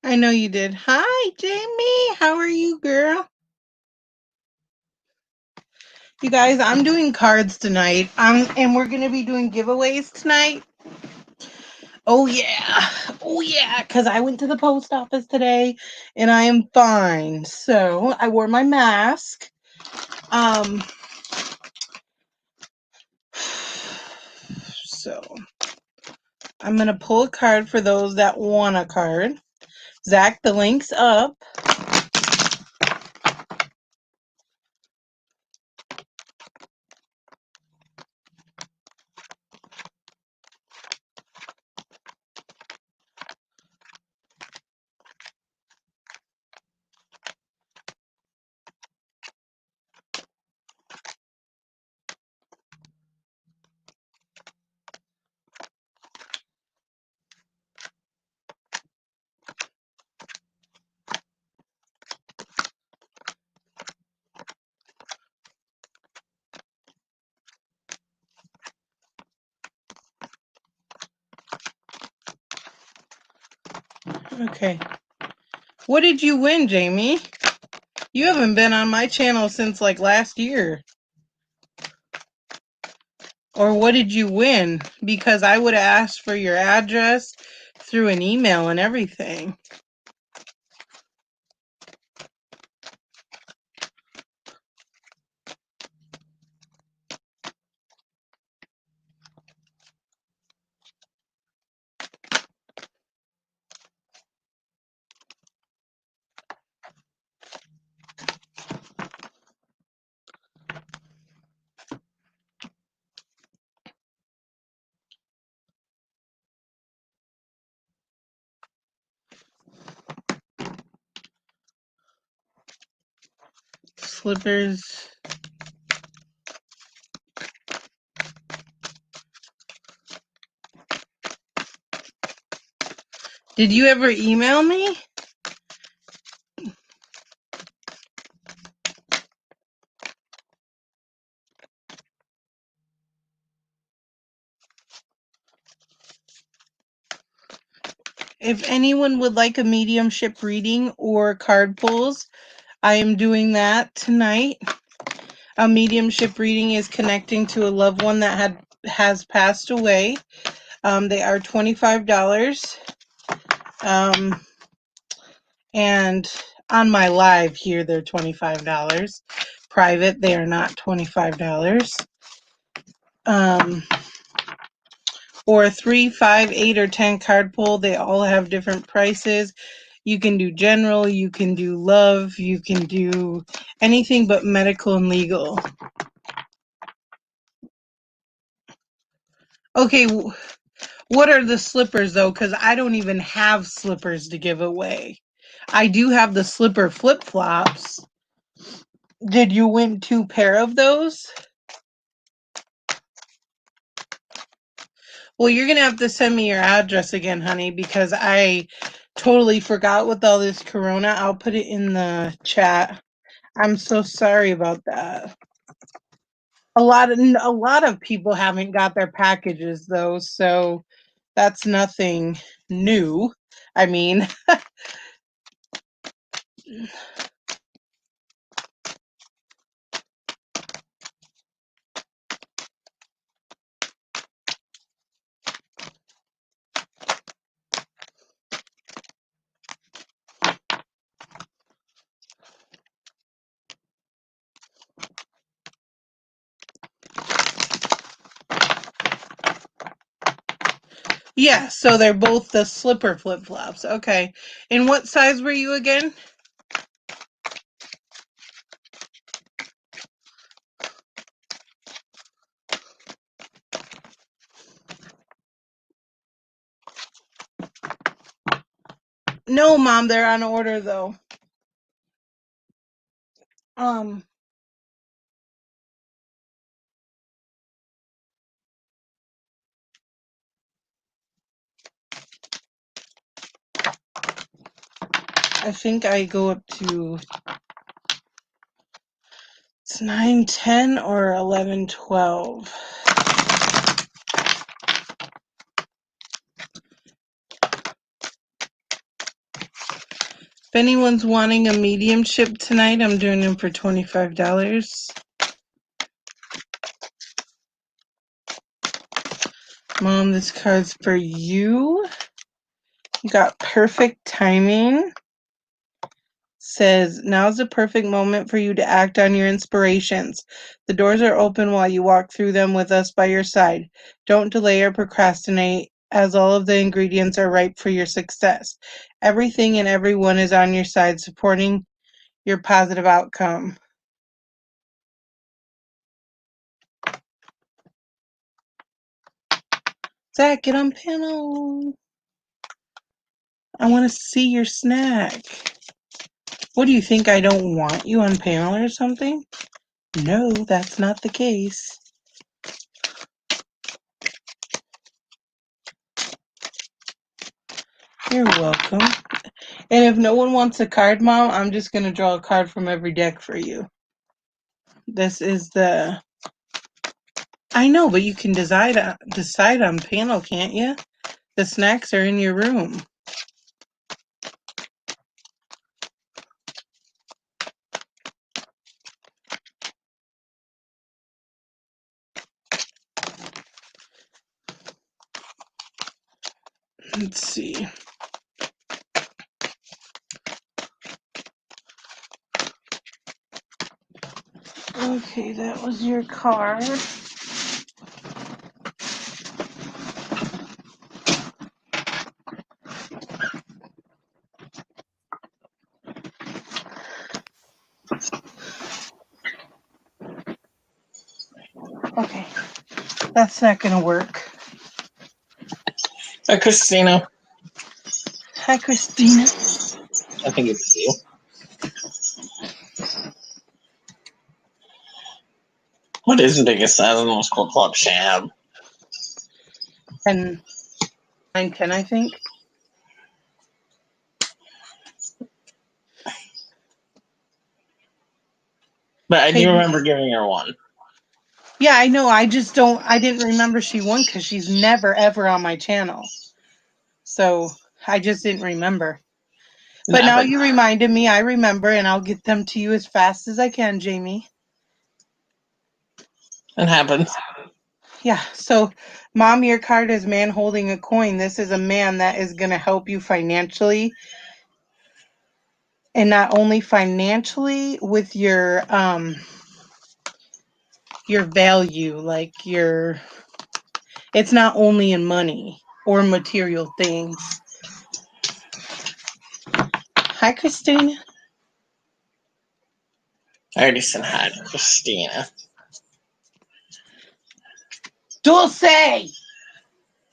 I know you did. Hi, Jamie. How are you, girl? You guys, I'm doing cards tonight. And we're gonna be doing giveaways tonight. Oh yeah. Oh yeah. Cause I went to the post office today and I am fine. So I wore my mask. Um so I'm gonna pull a card for those that want a card. Zach, the link's up. Okay. What did you win, Jamie? You haven't been on my channel since like last year. Or what did you win? Because I would have asked for your address through an email and everything. Slippers. Did you ever email me? If anyone would like a mediumship reading or card pulls, I am doing that tonight. A mediumship reading is connecting to a loved one that has passed away. They are $25. And on my live here, they're $25. Private, they are not $25. Or 3, 5, 8, or 10 card pull. They all have different prices. You can do general, you can do love, you can do anything but medical and legal. Okay, what are the slippers though? Because I don't even have slippers to give away. I do have the slipper flip-flops. Did you win 2 pair of those? Well, you're going to have to send me your address again, honey, because I totally forgot with all this corona. I'll put it in the chat. I'm so sorry about that. A lot of people haven't got their packages though, so that's nothing new. I mean, yeah, so they're both the slipper flip-flops. Okay. And what size were you again? No, Mom, they're on order though. I think I go up to it's 9, 10, or 11, 12. If anyone's wanting a mediumship tonight, I'm doing them for $25. Mom, this card's for you. You got perfect timing. Says, now's the perfect moment for you to act on your inspirations. The doors are open while you walk through them with us by your side. Don't delay or procrastinate, as all of the ingredients are ripe for your success. Everything and everyone is on your side, supporting your positive outcome. Zach, get on panel. I want to see your snack. What do you think? I don't want you on panel or something? No, that's not the case. You're welcome. And if no one wants a card, Mom, I'm just going to draw a card from every deck for you. This is the... I know, but you can decide on panel, can't you? The snacks are in your room. Let's see. Okay, that was your card. Okay, that's not going to work. Hi, Christina. Hi, Christina. I think it's you. What is the biggest size of most Club Club Shab? 10, 9, 10, I think. But I Hey, do remember giving her one. yeah, I know. I didn't remember she won because she's never, ever on my channel. So I just didn't remember. But now you reminded me. I remember, and I'll get them to you as fast as I can, Jamie. It happens. Yeah, so Mom, your card is man holding a coin. This is a man that is going to help you financially. And not only financially, with your value, like it's not only in money or material things. Hi, Christina. I already said hi to Christina. Dulce!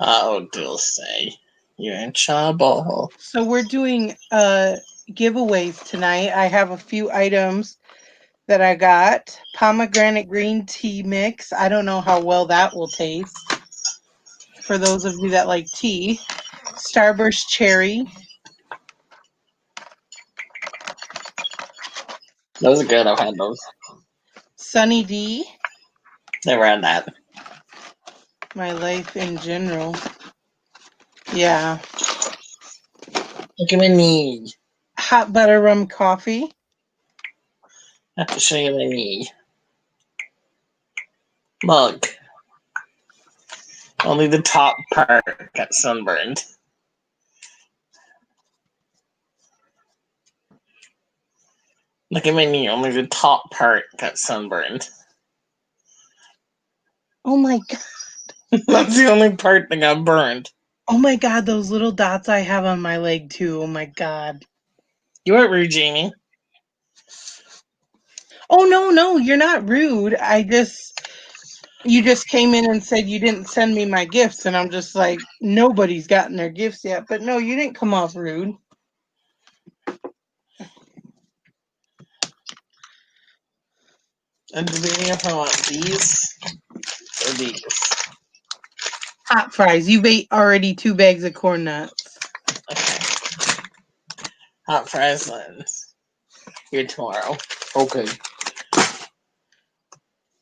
Oh, Dulce. You're in trouble. So we're doing giveaways tonight. I have a few items that I got. Pomegranate green tea mix. I don't know how well that will taste. For those of you that like tea. Starburst cherry. Those are good. I've had those. Sunny D. Never had that. My life in general. Yeah. Look at my knee. Hot butter rum coffee. I have to show you my knee. Look. Only the top part got sunburned. Look at my knee. Only the top part got sunburned. Oh my God. That's the only part that got burned. Oh my God, those little dots I have on my leg too. Oh my God. You weren't rude, Jamie. Oh no, you're not rude. You just came in and said you didn't send me my gifts, and I'm just like, nobody's gotten their gifts yet. But no, you didn't come off rude. I'm debating if I want these or these. Hot fries. You've ate already 2 bags of corn nuts. Okay. Hot fries then. Here tomorrow. Okay.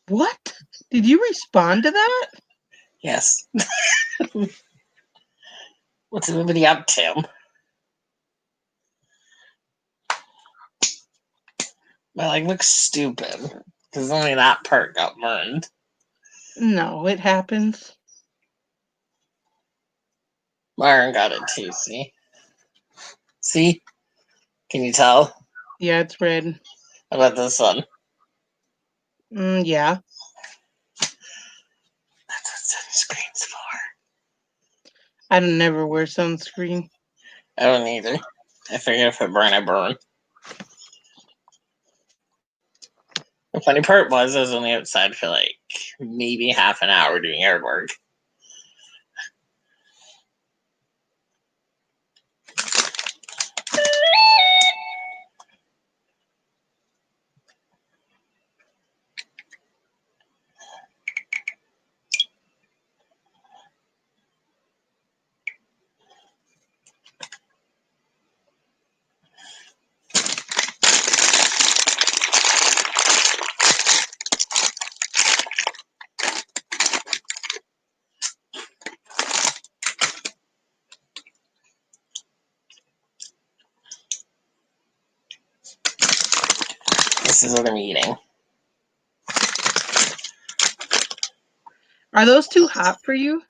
What? Did you respond to that? Yes. What's everybody up to? My leg looks stupid because only that part got burned. No, it happens. Myron got it too, see? See? Can you tell? Yeah, it's red. How about this one? Yeah. That's what sunscreen's for. I don't never wear sunscreen. I don't either. I figure if I burn, I burn. The funny part was I was only outside for like maybe half an hour doing yard work. This is what I'm eating. Are those too hot for you?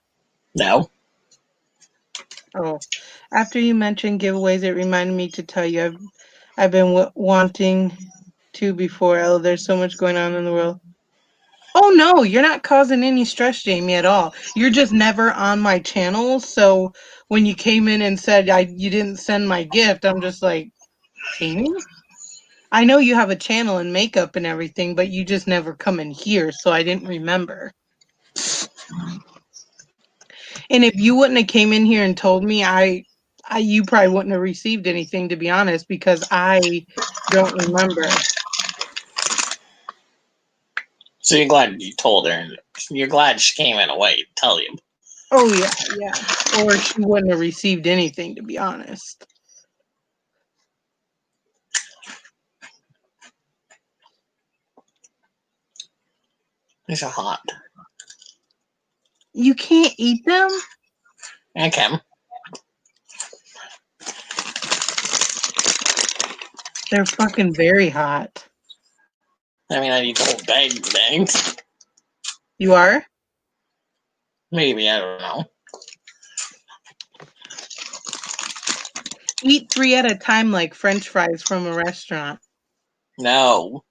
No. Oh, after you mentioned giveaways, it reminded me to tell you I've been wanting to before. Oh, there's so much going on in the world. Oh no, you're not causing any stress, Jamie, at all. You're just never on my channel. So when you came in and said you didn't send my gift, I'm just like, Jamie? I know you have a channel and makeup and everything, but you just never come in here, so I didn't remember. And if you wouldn't have came in here and told me, you probably wouldn't have received anything, to be honest, because I don't remember. So you're glad you told her, and you're glad she came in a way to tell you. Oh yeah, yeah. Or she wouldn't have received anything, to be honest. These are hot. You can't eat them? I can. They're fucking very hot. I mean, I eat the whole bag of things. You are? Maybe, I don't know. Eat 3 at a time like French fries from a restaurant. No.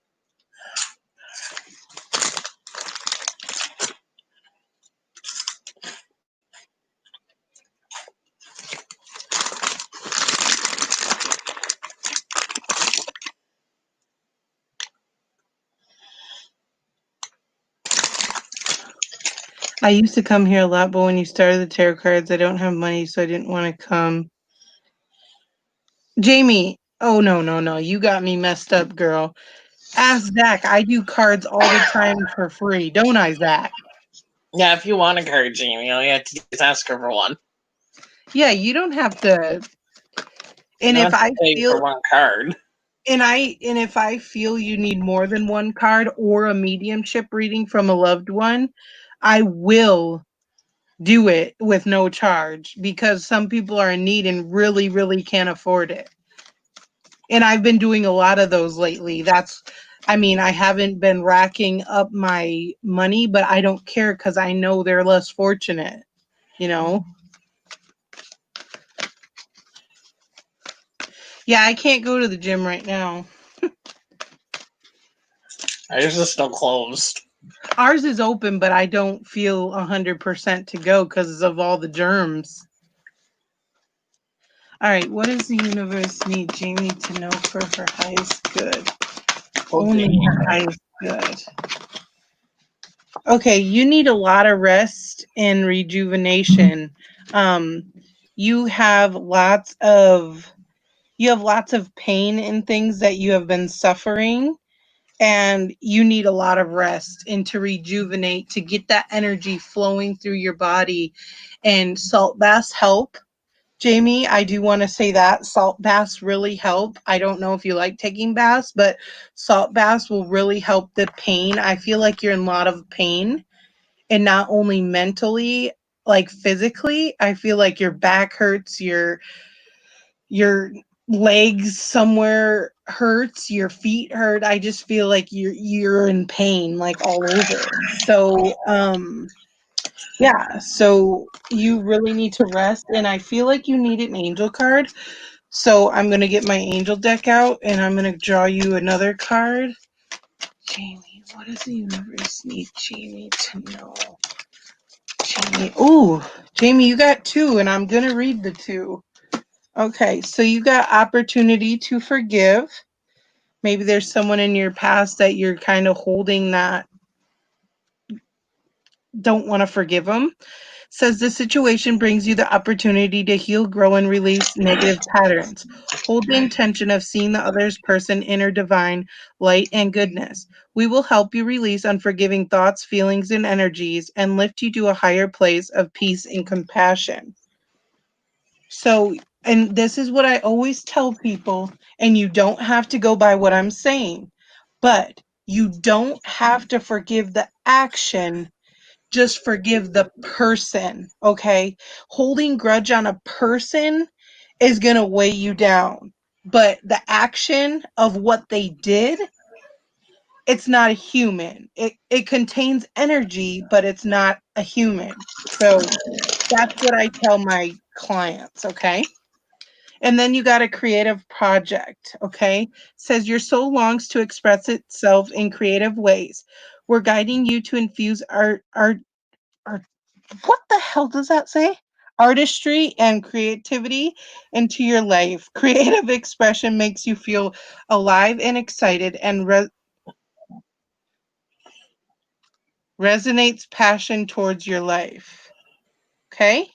I used to come here a lot, but when you started the tarot cards, I don't have money, so I didn't want to come. Jamie, oh no, you got me messed up, girl. Ask Zach. I do cards all the time for free, don't I, Zach? Yeah, if you want a card, Jamie, all you have to do is ask her for one. Yeah, you don't have to. And if I pay feel for one card. and if I feel you need more than one card or a mediumship reading from a loved one, I will do it with no charge because some people are in need and really, really can't afford it. And I've been doing a lot of those lately. I haven't been racking up my money, but I don't care because I know they're less fortunate, you know? Yeah, I can't go to the gym right now. Ours is still closed. Ours is open, but I don't feel 100% to go because of all the germs. All right, what does the universe need Jamie to know for her highest good? Only her highest good. Okay, you need a lot of rest and rejuvenation. You have lots of pain and things that you have been suffering, and you need a lot of rest and to rejuvenate, to get that energy flowing through your body. And salt baths help. Jamie, I do want to say that salt baths really help. I don't know if you like taking baths, but salt baths will really help the pain. I feel like you're in a lot of pain, and not only mentally, like physically. I feel like your back hurts, your legs somewhere hurts, your feet hurt. I just feel like you're in pain like all over. So yeah, so you really need to rest, and I feel like you need an angel card. So I'm going to get my angel deck out and I'm going to draw you another card. Jamie, what does the universe need Jamie to know? Jamie, ooh, Jamie, you got two, and I'm going to read the two. Okay, so you got opportunity to forgive. Maybe there's someone in your past that you're kind of holding that don't want to forgive them. Says the situation brings you the opportunity to heal, grow, and release negative patterns. Hold the intention of seeing the other's person inner divine light and goodness. We will help you release unforgiving thoughts, feelings, and energies and lift you to a higher place of peace and compassion. So, and this is what I always tell people, and you don't have to go by what I'm saying, but you don't have to forgive the action, just forgive the person, okay? Holding grudge on a person is going to weigh you down, but the action of what they did, it's not a human. It contains energy, but it's not a human. So that's what I tell my clients, okay? And then you got a creative project, okay? Says your soul longs to express itself in creative ways. We're guiding you to infuse art, what the hell does that say? Artistry and creativity into your life. Creative expression makes you feel alive and excited and resonates passion towards your life. Okay?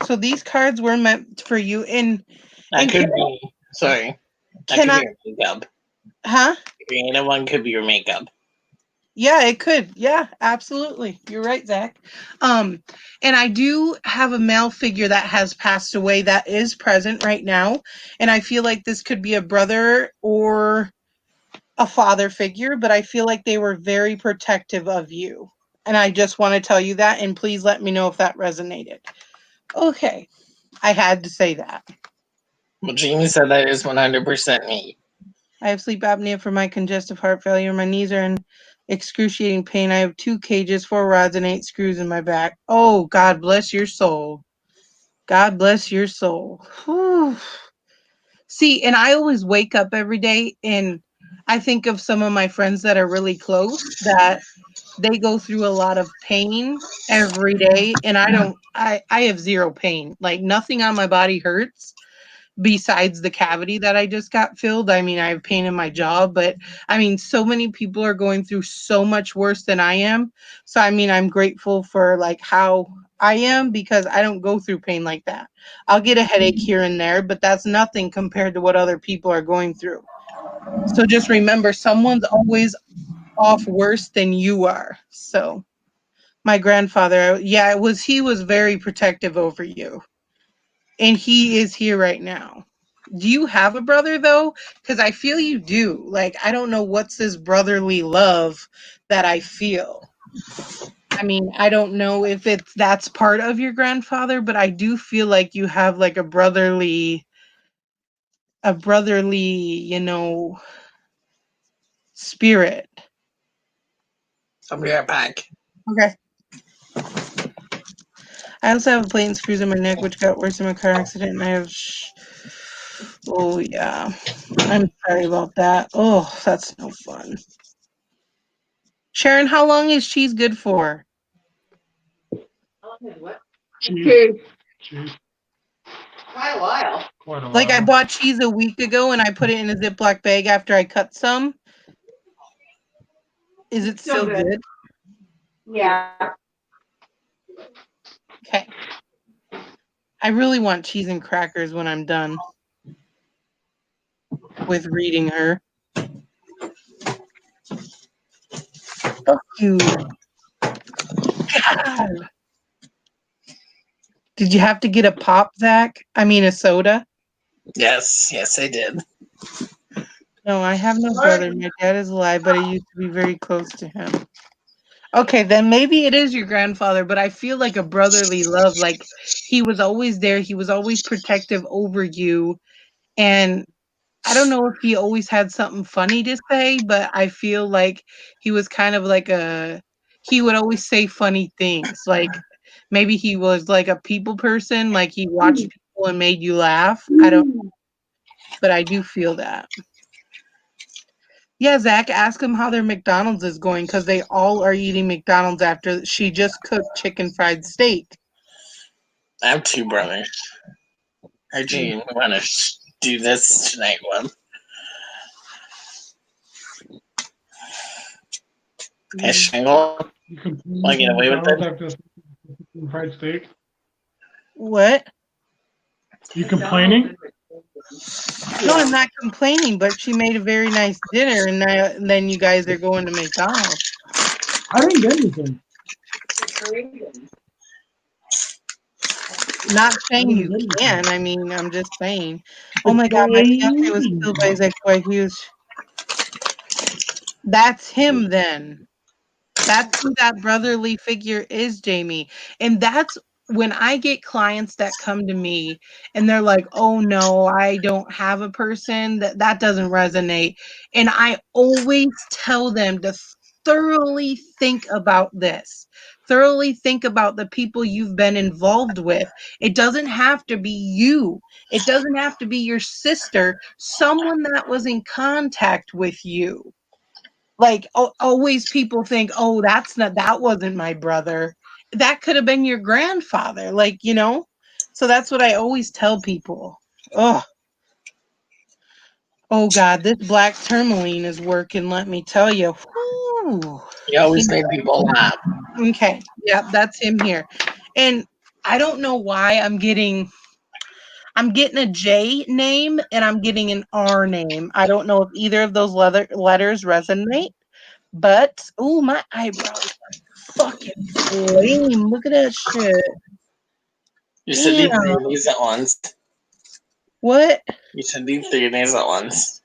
So these cards were meant for you. That And could be, sorry, that can could be I, your makeup. huh? Creative one could be your makeup. Yeah, it could. Yeah, absolutely. You're right, Zach. And I do have a male figure that has passed away that is present right now. And I feel like this could be a brother or a father figure, but I feel like they were very protective of you. And I just want to tell you that, and please let me know if that resonated. Okay, I had to say that. Well, Jamie said that is 100% me. I have sleep apnea from my congestive heart failure. My knees are in excruciating pain. I have 2 cages, 4 rods, and 8 screws in my back. Oh, God bless your soul. God bless your soul. Whew. See, and I always wake up every day and I think of some of my friends that are really close that they go through a lot of pain every day, and I have zero pain. Like nothing on my body hurts besides the cavity that I just got filled. I mean, I have pain in my jaw, but I mean, so many people are going through so much worse than I am. So I mean, I'm grateful for like how I am because I don't go through pain like that. I'll get a headache here and there, but that's nothing compared to what other people are going through. So just remember, someone's always off worse than you are. So my grandfather, yeah, he was very protective over you. And he is here right now. Do you have a brother though? Because I feel you do. Like, I don't know what's this brotherly love that I feel. I mean, I don't know if that's part of your grandfather, but I do feel like you have like a brotherly, spirit. I'll be right back. Okay. I also have a plate and screws in my neck, which got worse in my car accident, and I have. Oh yeah, I'm sorry about that. Oh, that's no fun. Sharon, how long is cheese good for? Cheese. Quite a while. Like I bought cheese a week ago and I put it in a Ziploc bag after I cut some. Is it still good? Yeah. Okay. I really want cheese and crackers when I'm done with reading her. Fuck you. God. Did you have to get a pop, Zach? I mean, a soda? Yes, I did. No, I have no brother. My dad is alive, but I used to be very close to him. Okay, then maybe it is your grandfather, but I feel like a brotherly love. Like he was always there. He was always protective over you. And I don't know if he always had something funny to say, but I feel like he was kind of like he would always say funny things. Like maybe he was like a people person, like he watched people and made you laugh. I don't, but I do feel that. Yeah, Zach, ask them how their McDonald's is going because they all are eating McDonald's after she just cooked chicken fried steak. I have two brothers. How do you want to do this tonight, Web? Can I strangle? You can Wanna get away with McDonald's it? after fried steak. What? You complaining? No, I'm not complaining, but she made a very nice dinner, and then you guys are going to McDonald's. I didn't get anything. Not saying you can. I mean, I'm just saying. Oh my God, my fiance was killed by his ex-wife. That's him then. That's who that brotherly figure is, Jamie. And that's when I get clients that come to me and they're like, "Oh no, I don't have a person that doesn't resonate." And I always tell them to thoroughly think about this. Thoroughly think about the people you've been involved with. It doesn't have to be you. It doesn't have to be your sister, someone that was in contact with you. Like always people think, oh, that wasn't my brother. That could have been your grandfather, like, so that's what I always tell people. Oh, oh God, this black tourmaline is working, let me tell you. Whew. You always make people laugh. Okay, yeah, that's him here. And I don't know why I'm getting a J name and I'm getting an R name. I don't know if either of those letters resonate. But my eyebrows are fucking lame. Look at that shit. You should do Damn. 3 of these at once. What? You should do 3 of these at once.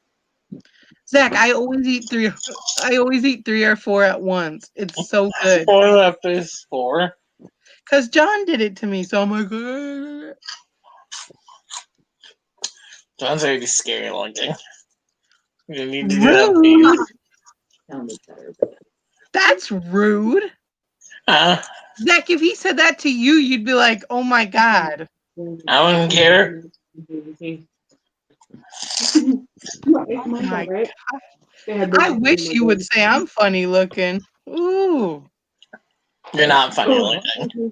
Zach, I always eat three or four at once. It's so good. 4 after 4. Cause John did it to me, so I'm like, "Ugh." John's already scary looking. You need to do that, Rude. That's rude. Zach, if he said that to you, you'd be like, oh my God. I wouldn't care. My God. I wish you would say I'm funny looking. Ooh. You're not funny looking.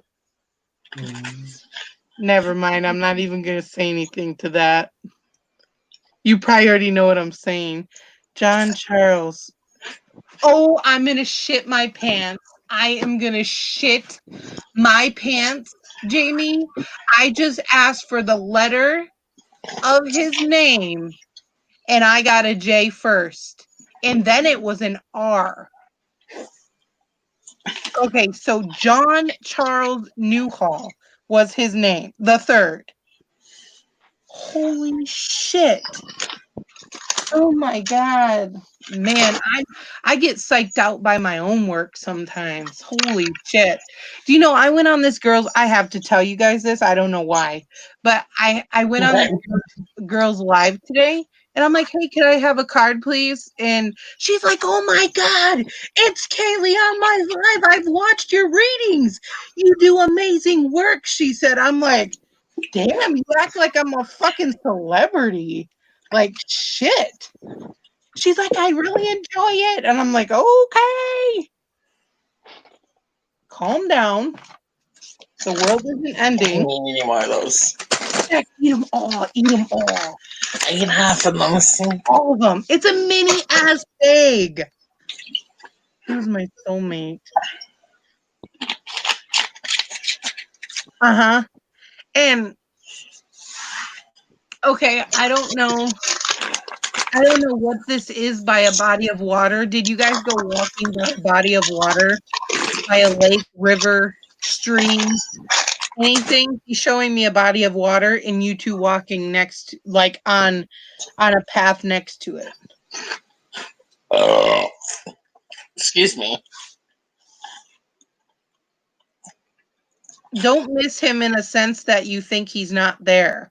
Never mind. I'm not even going to say anything to that. You probably already know what I'm saying. John Charles. Oh, I'm going to shit my pants. I am going to shit my pants, Jamie. I just asked for the letter of his name, and I got a J first. And then it was an R. Okay, so John Charles Newhall was his name, the third. Holy shit. Oh my God. Man, I get psyched out by my own work sometimes. Holy shit. Do you know I went on this I have to tell you guys this. I don't know why. But I went on this girl's live today and I'm like, "Hey, can I have a card, please?" And she's like, "Oh my God, it's Kaylee on my live. I've watched your readings. You do amazing work," she said. I'm like, damn, you act like I'm a fucking celebrity. Like, shit. She's like, "I really enjoy it." And I'm like, okay. Calm down. The world isn't ending. I need any more of those. Heck, eat them all. Eat them all. I eat half of them. All of them. It's a mini ass bag. Who's my soulmate? Uh-huh. And okay, I don't know I don't know what this is by a body of water. Did you guys go walking by a body of water? By a lake, river, stream, anything? He's showing me a body of water and you two walking next, like on a path next to it. Excuse me. Don't miss him in a sense that you think he's not there.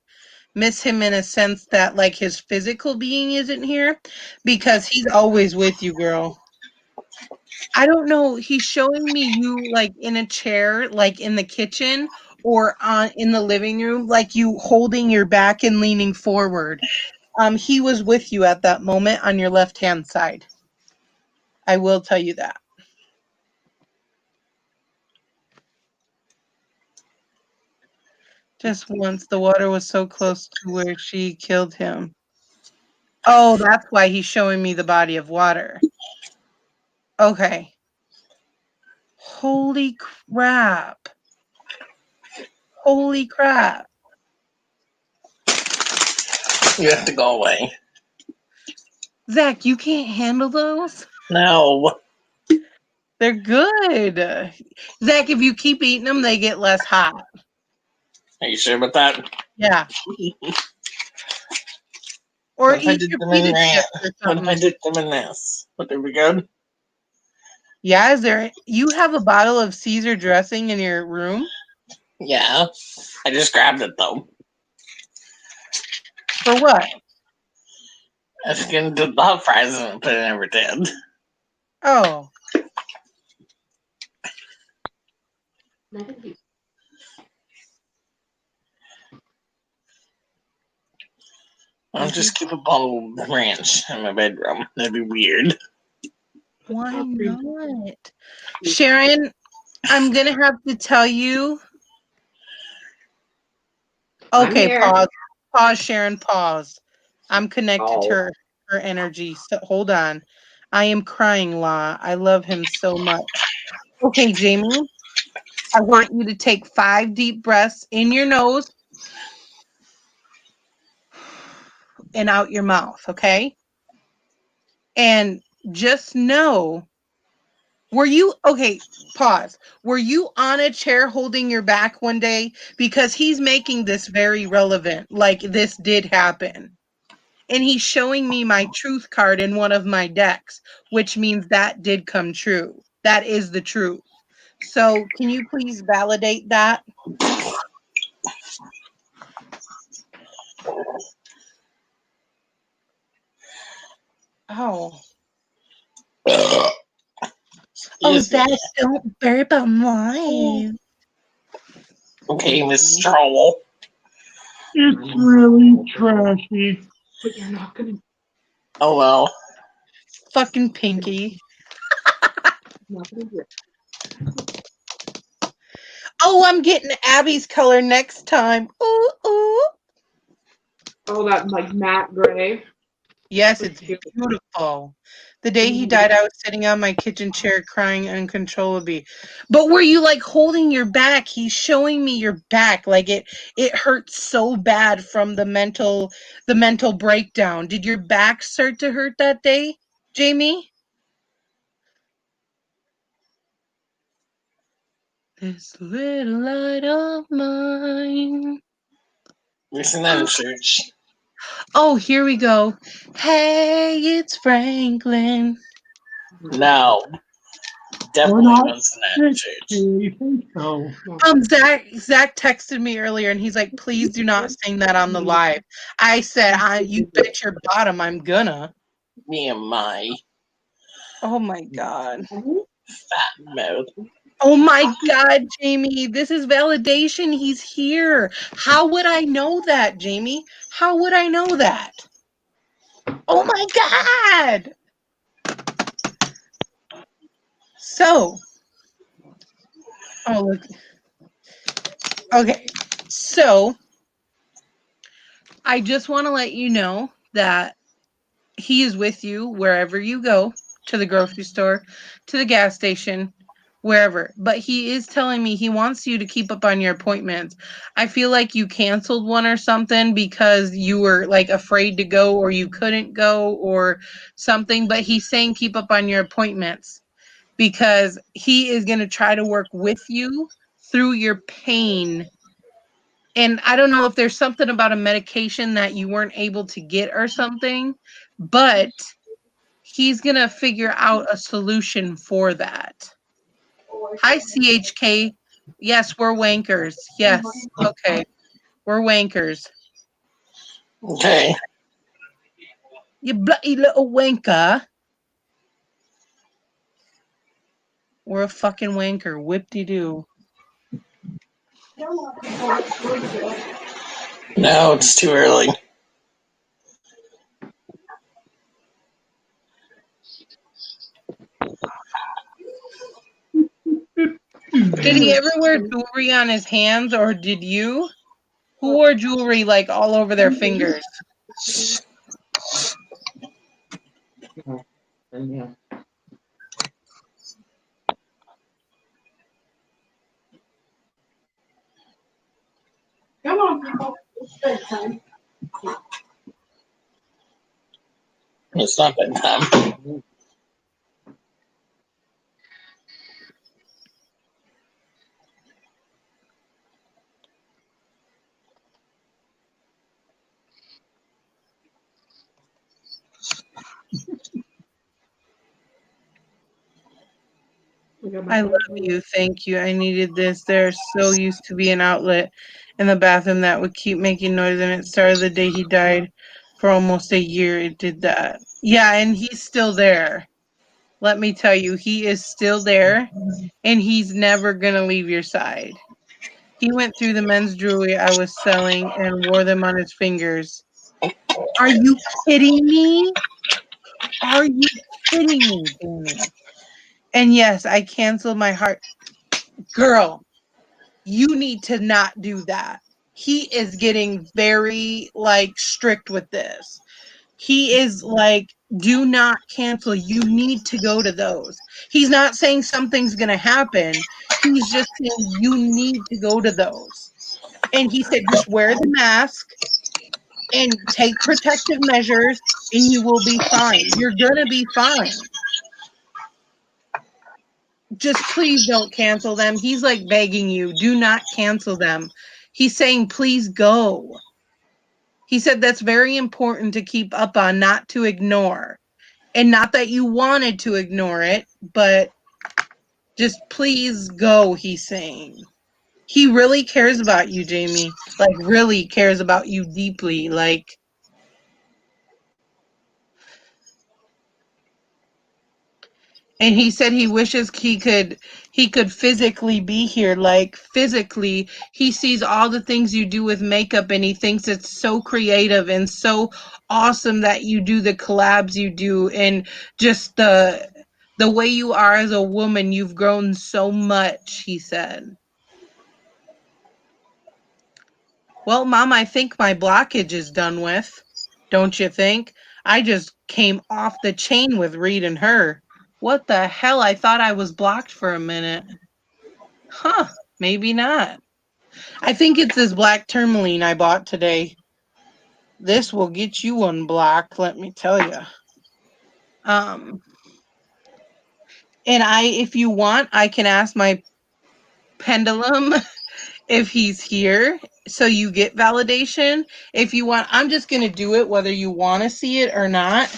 Miss him in a sense that like his physical being isn't here, because he's always with you, girl. I don't know. He's showing me you like in a chair, like in the kitchen or in the living room, like you holding your back and leaning forward. He was with you at that moment on your left-hand side. I will tell you that. Just once, the water was so close to where she killed him. Oh, that's why he's showing me the body of water. Okay. Holy crap. Holy crap. You have to go away. Zach, you can't handle those? No. They're good. Zach, if you keep eating them, they get less hot. Are you sure about that? Yeah. Or What if I eat did your them in pita that? chips or What if I something. did them in this? Would they be good? Yeah, is there? You have a bottle of Caesar dressing in your room? Yeah. I just grabbed it though. For what? I was gonna do the hot fries but I never did. Oh. I'll just keep a bottle of ranch in my bedroom. That'd be weird. Why not? Sharon, I'm going to have to tell you. Okay, here. pause. Pause, Sharon, pause. I'm connected to Oh. her energy. So hold on. I am crying, La. I love him so much. Okay, Jamie, I want you to take 5 deep breaths in your nose and out your mouth, okay? And just know, pause. Were you on a chair holding your back one day? Because he's making this very relevant. Like this did happen. And he's showing me my truth card in one of my decks, which means that did come true. That is the truth. So can you please validate that? Oh. Oh, Excuse me. Zach, don't burp on mine. Okay, Miss Troll. It's really trashy. But you're not gonna. Oh well. Fucking Pinky. Not gonna do it. Oh, I'm getting Abby's color next time. Ooh, ooh. Oh, that like matte gray. Yes, That's it's cute. beautiful. The day he died, I was sitting on my kitchen chair crying uncontrollably. But were you like holding your back? He's showing me your back. Like it hurts so bad from the mental breakdown. Did your back start to hurt that day, Jamie? This little light of mine. Isn't that in church? Oh, here we go. Hey, it's Franklin. No. We're Definitely not wasn't that in church. You think so? Zach texted me earlier and he's like, please do not sing that on the live. I said, you bet your bottom I'm gonna. Me and my Oh my God. fat mouth. Oh my God, Jamie, this is validation. He's here. How would I know that, Jamie? How would I know that? Oh my God. So, oh, look. Okay. So, I just want to let you know that he is with you wherever you go, to the grocery store, to the gas station, wherever. But he is telling me he wants you to keep up on your appointments. I feel like you canceled one or something because you were like afraid to go or you couldn't go or something. But he's saying keep up on your appointments because he is going to try to work with you through your pain. And I don't know if there's something about a medication that you weren't able to get or something, but he's going to figure out a solution for that. Hi, CHK. Yes, we're wankers. Yes. Okay. We're wankers. Okay. You bloody little wanker. We're a fucking wanker. Whip-de-doo. No, it's too early. Did he ever wear jewelry on his hands, or did you? Who wore jewelry like all over their fingers? Yeah. Come on, people. It's bedtime. It's not bedtime. I love you. Thank you. I needed this. There's so used to be an outlet in the bathroom that would keep making noise, and it started the day he died. For almost a year, it did that. Yeah, and he's still there. Let me tell you, he is still there, and he's never going to leave your side. He went through the men's jewelry I was selling and wore them on his fingers. Are you kidding me? Are you kidding me, Danny? And yes, I canceled my heart. Girl, you need to not do that. He is getting very like strict with this. He is like, do not cancel. You need to go to those. He's not saying something's going to happen. He's just saying you need to go to those. And he said, just wear the mask and take protective measures and you will be fine. You're going to be fine. Just please don't cancel them. He's like begging you, do not cancel them. He's saying, please go. He said that's very important to keep up on, not to ignore. And not that you wanted to ignore it, but just please go, he's saying. He really cares about you, Jamie. Like, really cares about you deeply. Like, and he said he wishes he could physically be here. Like, physically, he sees all the things you do with makeup and he thinks it's so creative and so awesome that you do the collabs you do and just the way you are as a woman. You've grown so much, he said. Well, Mom, I think my blockage is done with. Don't you think? I just came off the chain with Reed and her. What the hell? I thought I was blocked for a minute. Huh, maybe not. I think it's this black tourmaline I bought today. This will get you unblocked, let me tell you. And if you want, I can ask my pendulum if he's here so you get validation. If you want, I'm just going to do it whether you want to see it or not.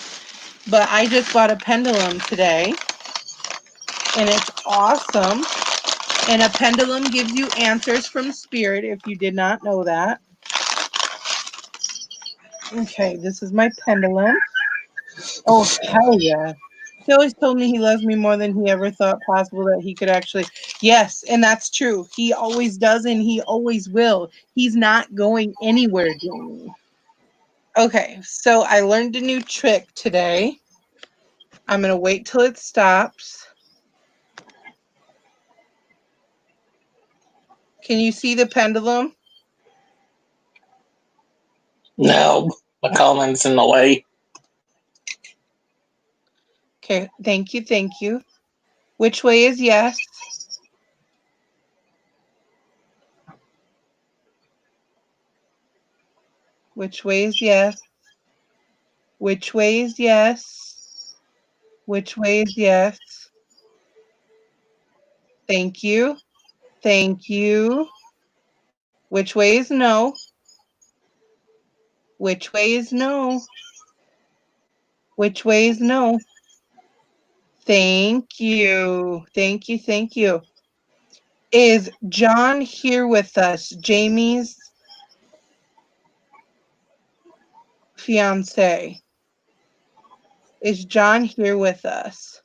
But I just bought a pendulum today, and it's awesome. And a pendulum gives you answers from spirit, if you did not know that. Okay, this is my pendulum. Oh, hell yeah. He always told me he loves me more than he ever thought possible that he could actually. Yes, and that's true. He always does, and he always will. He's not going anywhere, Jamie. Okay, so I learned a new trick today. I'm going to wait till it stops. Can you see the pendulum? No, the comment's in the way. Okay, thank you, thank you. Which way is yes? Which way is yes? Which way is yes? Which way is yes? Thank you. Thank you. Which way is no? Which way is no? Which way is no? Thank you. Thank you. Thank you. Is John here with us? Jamie's fiance. Is John here with us?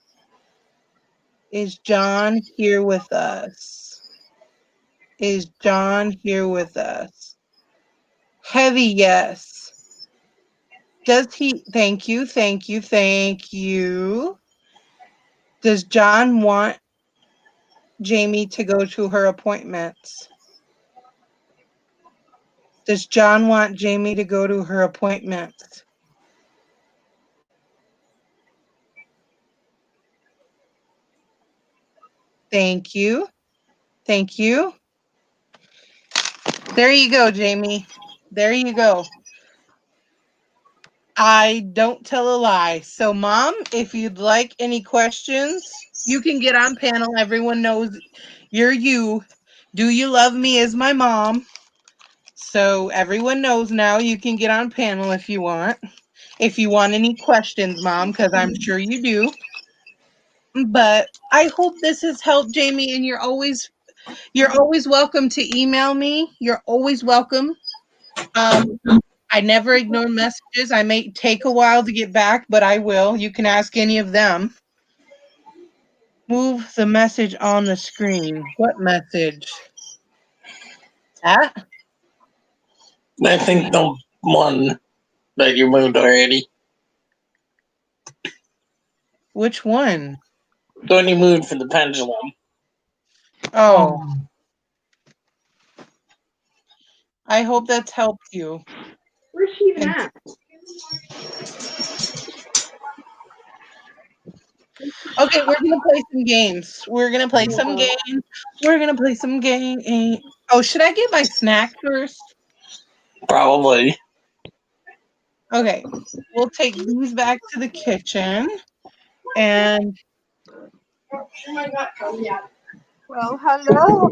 Is John here with us? Is John here with us? Heavy yes. Does he? Thank you. Thank you. Thank you. Does John want Jamie to go to her appointments? Does John want Jamie to go to her appointments? Thank you. Thank you. There you go, Jamie. There you go. I don't tell a lie. So, Mom, if you'd like any questions, you can get on panel. Everyone knows you're you. Do you love me as my mom? So everyone knows now you can get on panel if you want. If you want any questions, Mom, because I'm sure you do. But I hope this has helped, Jamie, and you're always welcome to email me. You're always welcome. I never ignore messages. I may take a while to get back, but I will. You can ask any of them. Move the message on the screen. What message? That? I think the one that you moved already. Which one? The one you moved for the pendulum. Oh. I hope that's helped you. Where's she even at? Okay, we're gonna play some games. We're gonna play some games. We're gonna play some game. Oh, should I get my snack first? Probably. Okay, we'll take these back to the kitchen. And Well, hello.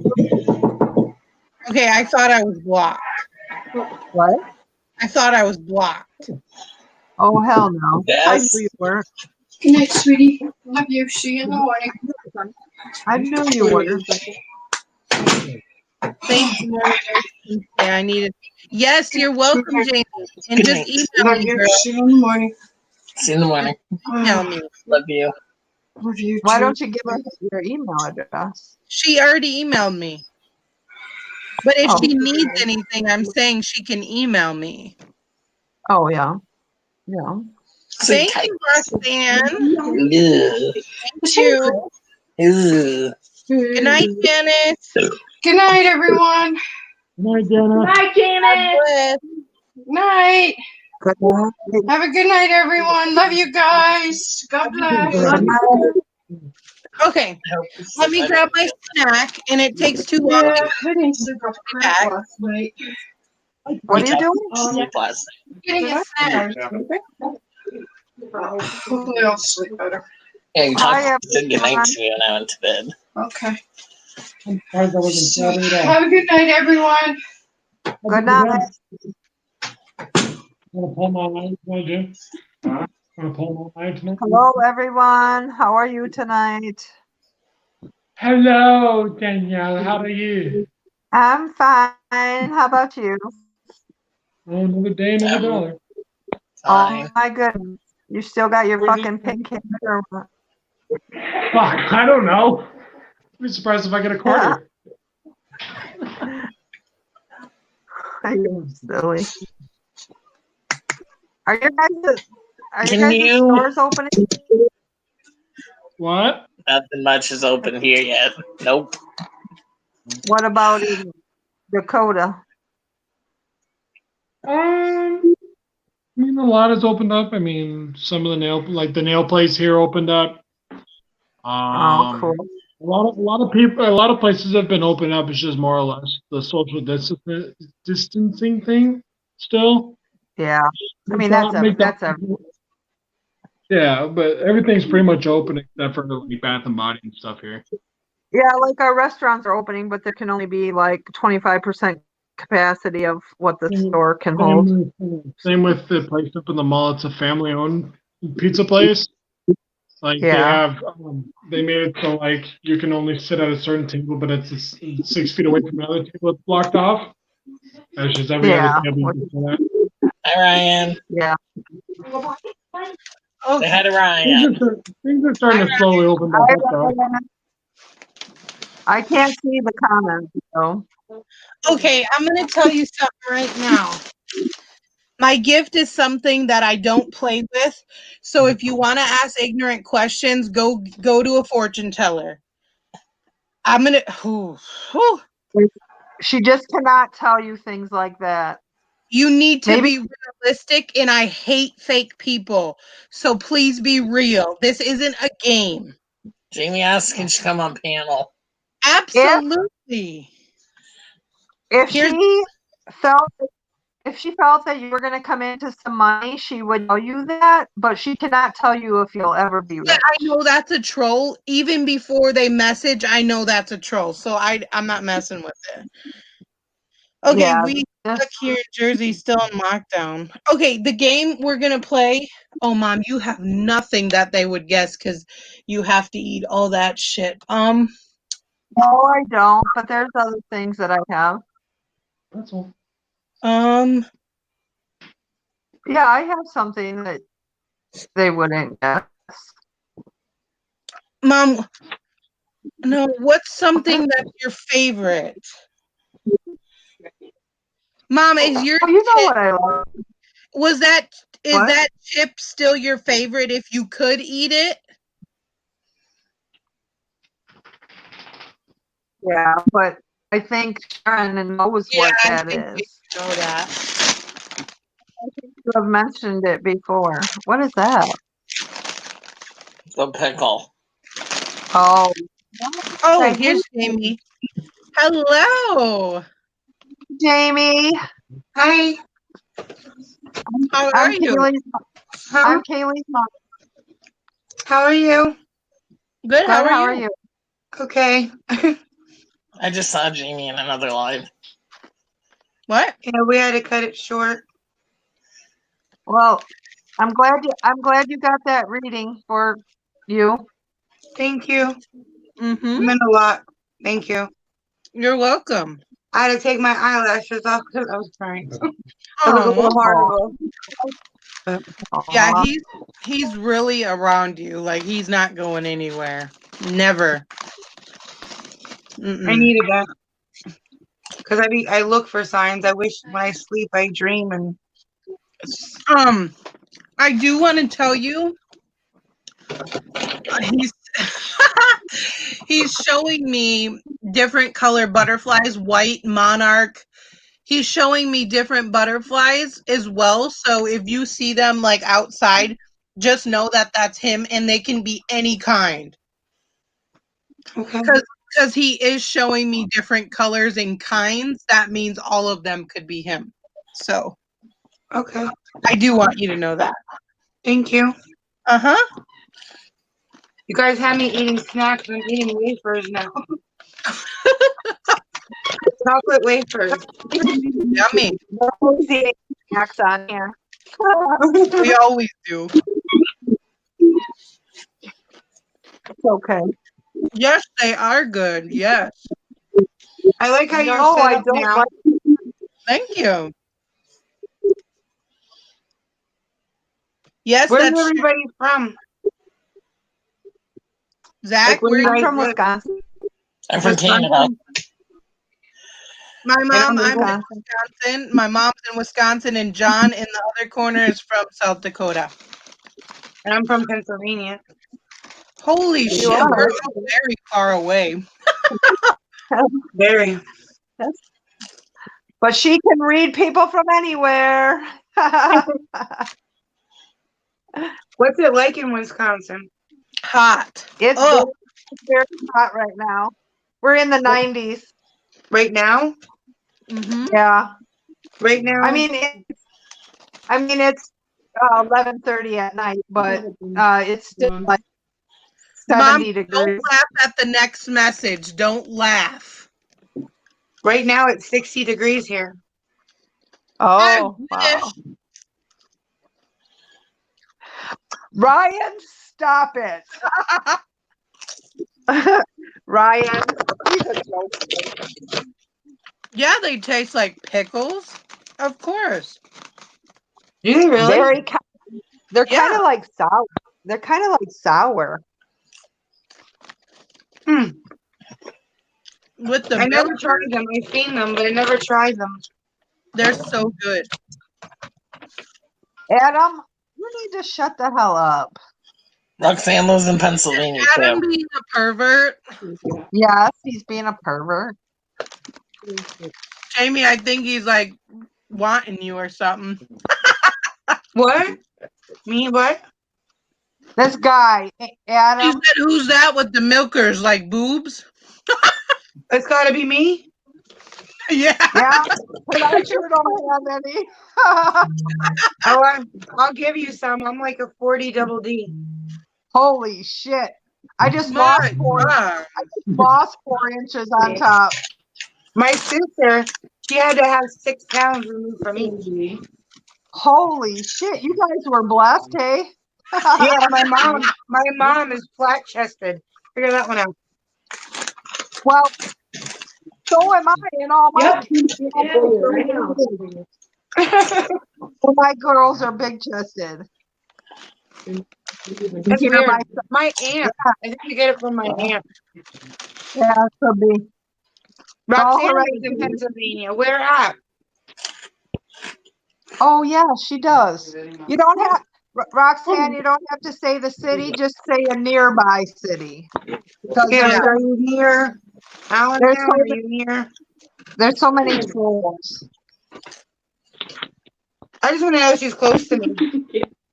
okay, I thought I was blocked. What? I thought I was blocked. Oh, hell no. I Yes. knew you were. Good night, sweetie. Love you. See you in the morning. I knew you were. Thank you. Yeah, I needed. Yes, you're welcome, Jamie. And Good just night. email Love me, you. girl. See you in the morning. See you in the morning. Email me. Love you. Love you Why too. don't you give us your email address? She already emailed me. But if Oh. she needs anything, I'm saying she can email me. Oh, yeah. Yeah. Say Thank you, Roxanne. Ugh. Thank you. Ugh. Good night, Janice. Good night, everyone. Night, Jenna. Hi, God Janice. bless. Night. Good night. Have a good night, everyone. Love you guys. God bless. Good night. Okay, let me grab my snack, and it takes too long. Yeah, I didn't sleep off crap Back. last night. What are you doing? Sleep last Getting a snack. Hopefully I'll sleep better. night. Yeah, you Hi, talked to good night everyone. to me when I went to bed. Okay. I'm surprised I wasn't So, falling at all. have a good night, everyone. Good night. Want to pull my line tonight, Jim? Want to pull my line tonight? Hello, everyone. How are you tonight? Hello, Danielle. How are you? I'm fine. How about you? Oh, another day, another dollar. Fine. Oh, my goodness. You still got your fucking pink hair or what? Fuck, I don't know. I'd be surprised if I get a quarter. You're silly. Are your guys' Can you- stores opening? What? Nothing much is open here yet. Nope. What about in Dakota? I mean, a lot has opened up. I mean, some of the nail place here opened up. Oh, cool. A lot of places have been opened up. It's just more or less the social distancing thing still. Yeah. I mean, that's a Yeah, but everything's pretty much open except for the Bath and Body and stuff here. yeah, like our restaurants are opening, but there can only be like 25% capacity of what the store can hold. Same with the place up in the mall. It's a family-owned pizza place. Like Yeah. they made it so like you can only sit at a certain table, but it's 6 feet away from another table that's blocked off. That's just every Yeah. other table. Before that. Hi, Ryan. Yeah. Say hi to Ryan. Things are starting to slowly open back up, though. I can't see the comments, though. Okay, I'm gonna tell you something right now. My gift is something that I don't play with. So if you want to ask ignorant questions, go to a fortune teller. I'm gonna. She just cannot tell you things like that. You need to Maybe- be realistic, and I hate fake people. So please be real. This isn't a game. Jamie asked, can she come on panel? Absolutely. If Here's- she felt that you were going to come into some money, she would tell you that, but she cannot tell you if you'll ever be rich. Yeah, I know that's a troll. Even before they message, I know that's a troll. So I'm not messing with it. Okay, Yeah, we stuck here in Jersey still in lockdown. Okay, the game we're gonna play. Oh, Mom, you have nothing that they would guess because you have to eat all that shit. No, I don't, but there's other things that I have. That's all. Yeah, I have something that they wouldn't guess. Mom, no, what's something that's your favorite? Mom, is your Oh, you know chip, what I love. is What? that chip still your favorite if you could eat it? Yeah, but I think Sharon knows what I that think we is. know that. I think you have mentioned it before. What is that? The pickle. Oh. Oh, Thank here's Jamie. Hello. Jamie. Hi. How are you? I'm Kaylee's mom. How are you? Good. Good, how are you? Okay. I just saw Jamie in another live. What? Yeah, we had to cut it short. Well, I'm glad you got that reading for you. Thank you. Mm-hmm. It meant a lot. Thank you. You're welcome. I had to take my eyelashes off because I was crying. It was a Oh, little hard to go. yeah, Aw. he's really around you. Like he's not going anywhere. Never. I needed that because I look for signs. I wish when I sleep I dream and I do want to tell you, he's showing me different color butterflies, white, monarch. He's showing me different butterflies as well. So if you see them like outside, just know that that's him, and they can be any kind. okay. Because he is showing me different colors and kinds, that means all of them could be him. So Okay. I do want you to know that. Thank you. Uh-huh. You guys have me eating snacks. I'm eating wafers now. Chocolate wafers. Yummy. Snacks on here. We always do. It's okay. Yes, they are good. Yes. I like how you're No, set I up don't now. like Thank you. Yes, Where's that's everybody from? Zach. Like, where Where you you I'm guys from live? Wisconsin. I'm from Wisconsin? Canada. My mom, I'm I'm in Wisconsin. Wisconsin. My mom's in Wisconsin, and John in the other corner is from South Dakota. And I'm from Pennsylvania. Holy shit, are. we're all very far away. Very. But she can read people from anywhere. What's it like in Wisconsin? Hot. It's Oh, very hot right now. We're in the 90s. Right now? mm-hmm. Yeah. Right now? I mean, I mean, it's 11:30 at night, but it's still like Mom, 70 don't degrees. laugh at the next message. Don't laugh. Right now it's 60 degrees here. Oh, wow. Ryan, stop it. Ryan, he's a joke. Yeah, they taste like pickles. Of course. Do they really? They're kind Yeah. of like sour. They're kind of like sour. With the I never milk, tried them. I've seen them, but I never tried them. they're so good. Adam, you need to shut the hell up. Roxanne lives in Pennsylvania Adam too. being a pervert. Yes, he's being a pervert. Jamie, I think he's like wanting you or something. What? Me what? This guy, He Adam. said, who's that with the milkers? Like boobs? It's got to be me. Yeah. Yeah, but I sure don't have any. Oh, I'll give you some. I'm like a 40 double D. Holy shit! I just My lost God. 4 inches on top. My sister, she had to have 6 pounds removed from me. Holy shit! You guys were blessed, hey? Yeah, my mom is flat chested. Figure that one out. Well, so am I in all my. All my girls are big chested. That's weird. My aunt. I think you get it from my aunt. Yeah, it could be. Roxanne lives in Pennsylvania. Where at? Oh yeah, she does. You don't have Roxanne. You don't have to say the city. Just say a nearby city. Because Yeah, are you near Allentown? Are you near? there's so many trolls. I just want to know if she's close to me.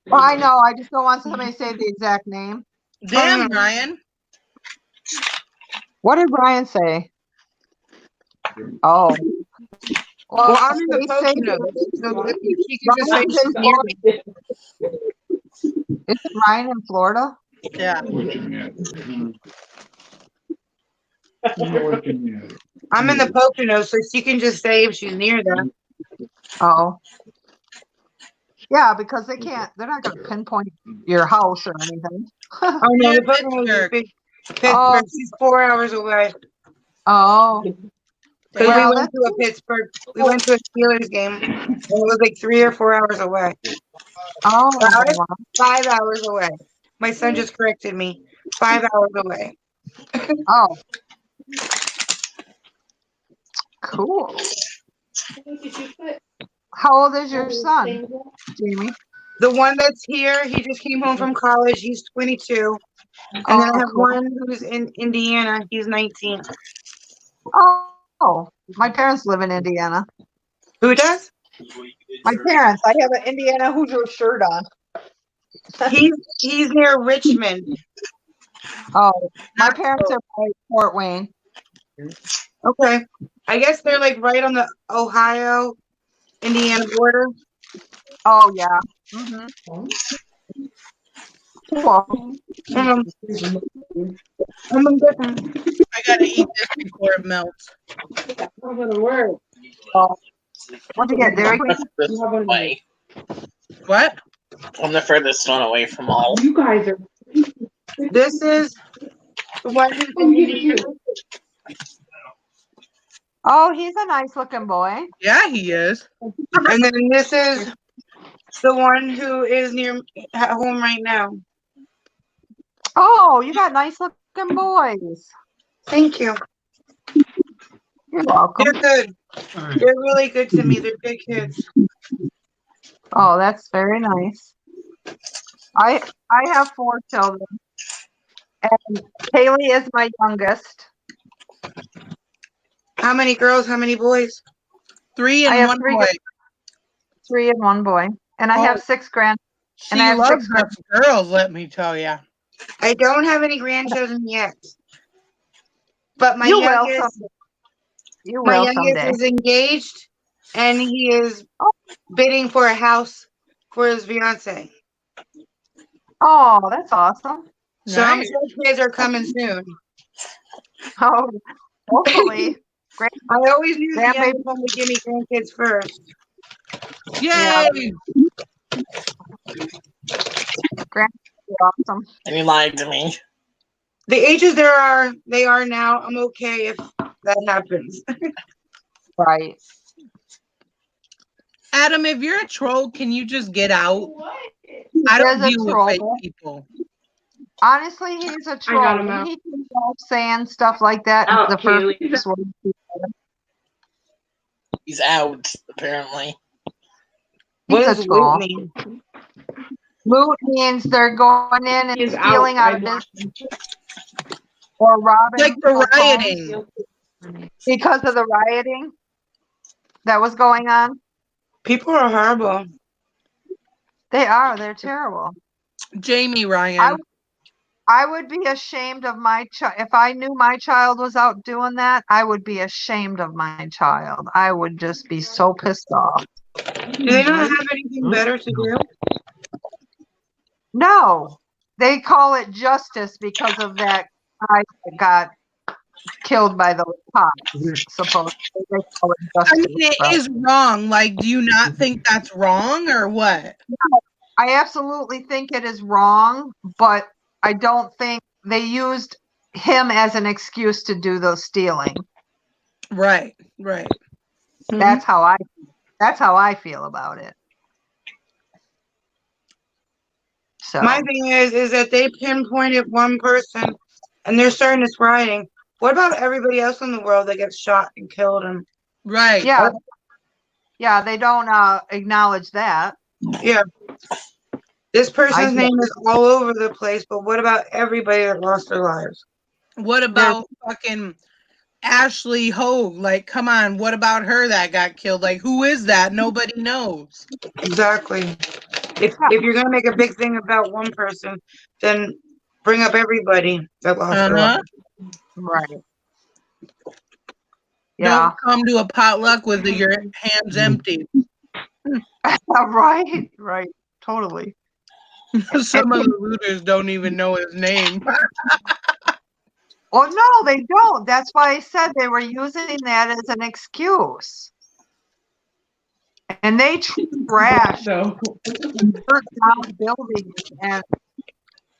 Well, I know. I just don't want somebody to say the exact name. Damn, Ryan. What did Brian say? Oh. Well, I'm in the they say- Poconos, so if she can just say Ryan's she's in near me. Florida. Isn't Ryan in Florida? Yeah. I'm in the Poconos, so she can just say if she's near there. Oh. Yeah, because they're not going to pinpoint your house or anything. Oh no, Near the Poconos is Pittsburgh. big. Pittsburgh. Oh. She's 4 hours away. Oh. Because Well, we went to a Pittsburgh. We went to a Steelers game, and it was like 3 or 4 hours away. Oh. 5 hours away. My son just corrected me. 5 hours away. Oh. Cool. How old is your son, Jamie? The one that's here, he just came home from college. He's 22. And then I have cool. one who's in Indiana. He's 19. Oh, my parents live in Indiana. Who does? My parents. I have an Indiana Hoosier shirt on. He's near Richmond. Oh, my parents are by Fort Wayne. Okay. I guess they're like right on the Ohio Indiana border. Oh yeah. Mm-hmm. Cool. I gotta eat this before it melts. What'd you get, Derek? This way. What? I'm the furthest one away from all. You guys are. This is the one who's in Indiana. Oh, he's a nice looking boy. Yeah, he is. And then this is the one who is near at home right now. Oh, you got nice looking boys. Thank you. You're welcome. They're good. They're really good to me. They're good kids. Oh, that's very nice. I have 4 children. And Kaylee is my youngest. How many girls? How many boys? 3 I and have 1 3 boy. 3 and 1 boy. And I have 6 grand. She And I have loves 6 her girls, let me tell ya. I don't have any grandchildren yet. But my You will youngest, someday. You my will youngest someday. is engaged, and he is bidding for a house for his fiance. Oh, that's awesome. So I'm Nice. sure kids are coming soon. Oh, hopefully. Great. I always knew the Grandbaby. youngest one would give me grandkids first. Yay! Awesome. And you lied to me. The ages they are now, I'm okay if that happens. Right. Adam, if you're a troll, can you just get out? I don't There's a deal with troll. fake people. Honestly, he's a troll. got him When out. he comes out saying stuff like that, Out, the first Kaylee. word he said, He's out, apparently. What he's does a troll. loot mean? Loot means they're going in and He's stealing out of I business or robbing Like the people's rioting. homes because of the rioting that was going on. People are horrible. They are. They're terrible. Jamie Ryan. I would be ashamed of my child. If I knew my child was out doing that, I would be ashamed of my child. I would just be so pissed off. Do they not have anything better to do? No, they call it justice because of that guy that got killed by those cops. Supposedly, they call it I justice. mean, it but is wrong. Like, do you not think that's wrong or what? I absolutely think it is wrong, but I don't think they used him as an excuse to do the stealing. Right, right. That's how I feel about it. So My thing is that they pinpointed one person and they're starting this rioting. What about everybody else in the world that gets shot and killed? And Right. yeah, they don't acknowledge that. yeah, this person's I- name is all over the place. But what about everybody that lost their lives? What about fucking Ashley Hogue? Like, come on, what about her that got killed? Like, who is that? Nobody knows. Exactly. If you're gonna make a big thing about one person, then bring up everybody that lost their Uh-huh. lives. Right. Yeah. Don't come to a potluck with your hands empty. Right. Right. Totally. Some of the looters don't even know his name. Well, no, they don't. That's why I said they were using that as an excuse. And they trashed, So burnt down buildings and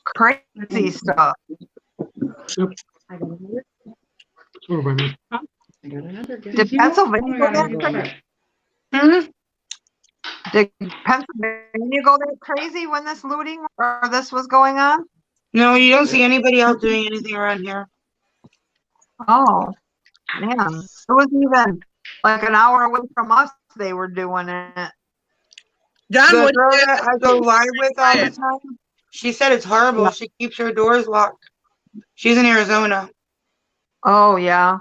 crazy stuff. I got another. What do I mean? I got another. Did Pennsylvania go that crazy? Mhm. Did Pennsylvania go that crazy when this looting or this was going on? No, you don't see anybody else doing anything around here. Oh, man. It was even like an hour away from us they were doing it. John, The what girl that I go live with all the time, she said it's horrible. Yeah. She keeps her doors locked. She's in Arizona. Oh, yeah.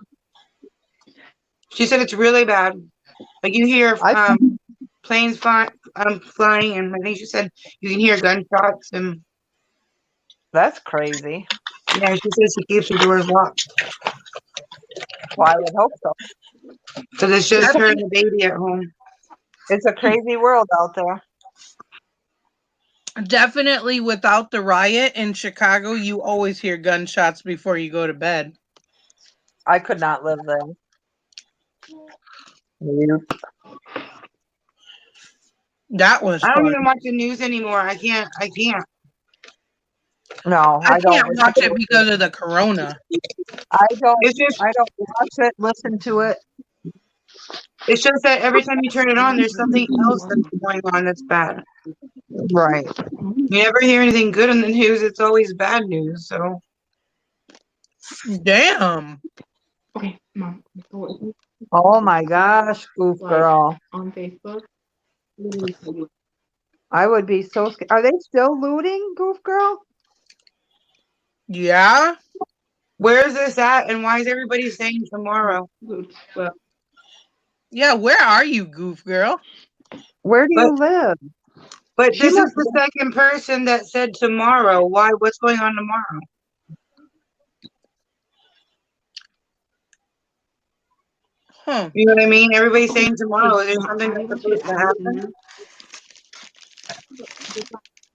She said it's really bad. Like you hear planes flying, and I think she said you can hear gunshots, and That's crazy. yeah, she says she keeps her doors locked Well, I would hope so. because it's just her and the baby at home. It's a crazy world out there. Definitely without the riot in Chicago, you always hear gunshots before you go to bed. I could not live there. That was I don't fun. even watch the news anymore. I can't. No, I can't watch it because of the corona. It's just I don't watch it, listen to it. It's just that every time you turn it on, there's something else that's going on that's bad. Right. You never hear anything good in the news. It's always bad news. So Damn. Okay, Mom. go with me Oh my gosh, goof girl. on Facebook. Literally, I would be so scared. Are they still looting, goof girl? Yeah. where is this at, and why is everybody saying tomorrow? Well, Yeah, where are you, goof girl? Where do you live? But She this is must- the second person that said tomorrow. Why? What's going on tomorrow? Huh. You know what I mean? Everybody's saying tomorrow. Is there something that's supposed to happen?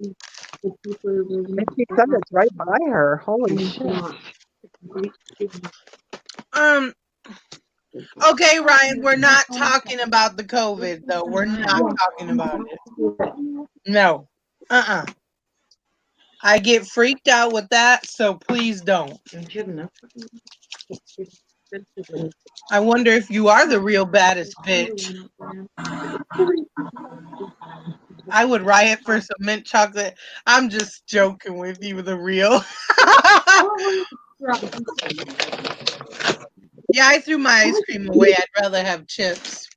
And she said it's right by her. Holy shit. Okay, Ryan, we're not talking about the COVID though. We're not talking about it. No. I get freaked out with that, so please don't. I wonder if you are the real baddest bitch. I would riot for some mint chocolate. I'm just joking with you, the real. Yeah, I threw my ice cream away. I'd rather have chips.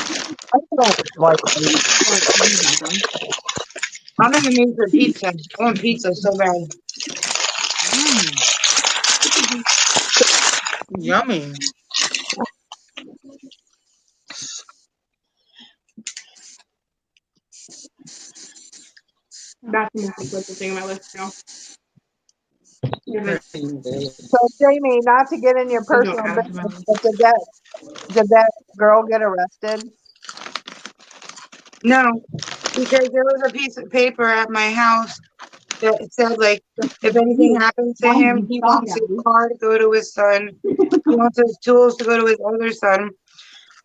I don't like it. I'm in the mood for pizza. I want pizza so bad. Yummy. That's the most expensive thing on my list now. So Jamie, not to get in your personal add to business, my list. but did that girl get arrested? No, because there was a piece of paper at my house that said, like, if anything happens to him, he wants his car to go to his son. He wants his tools to go to his other son.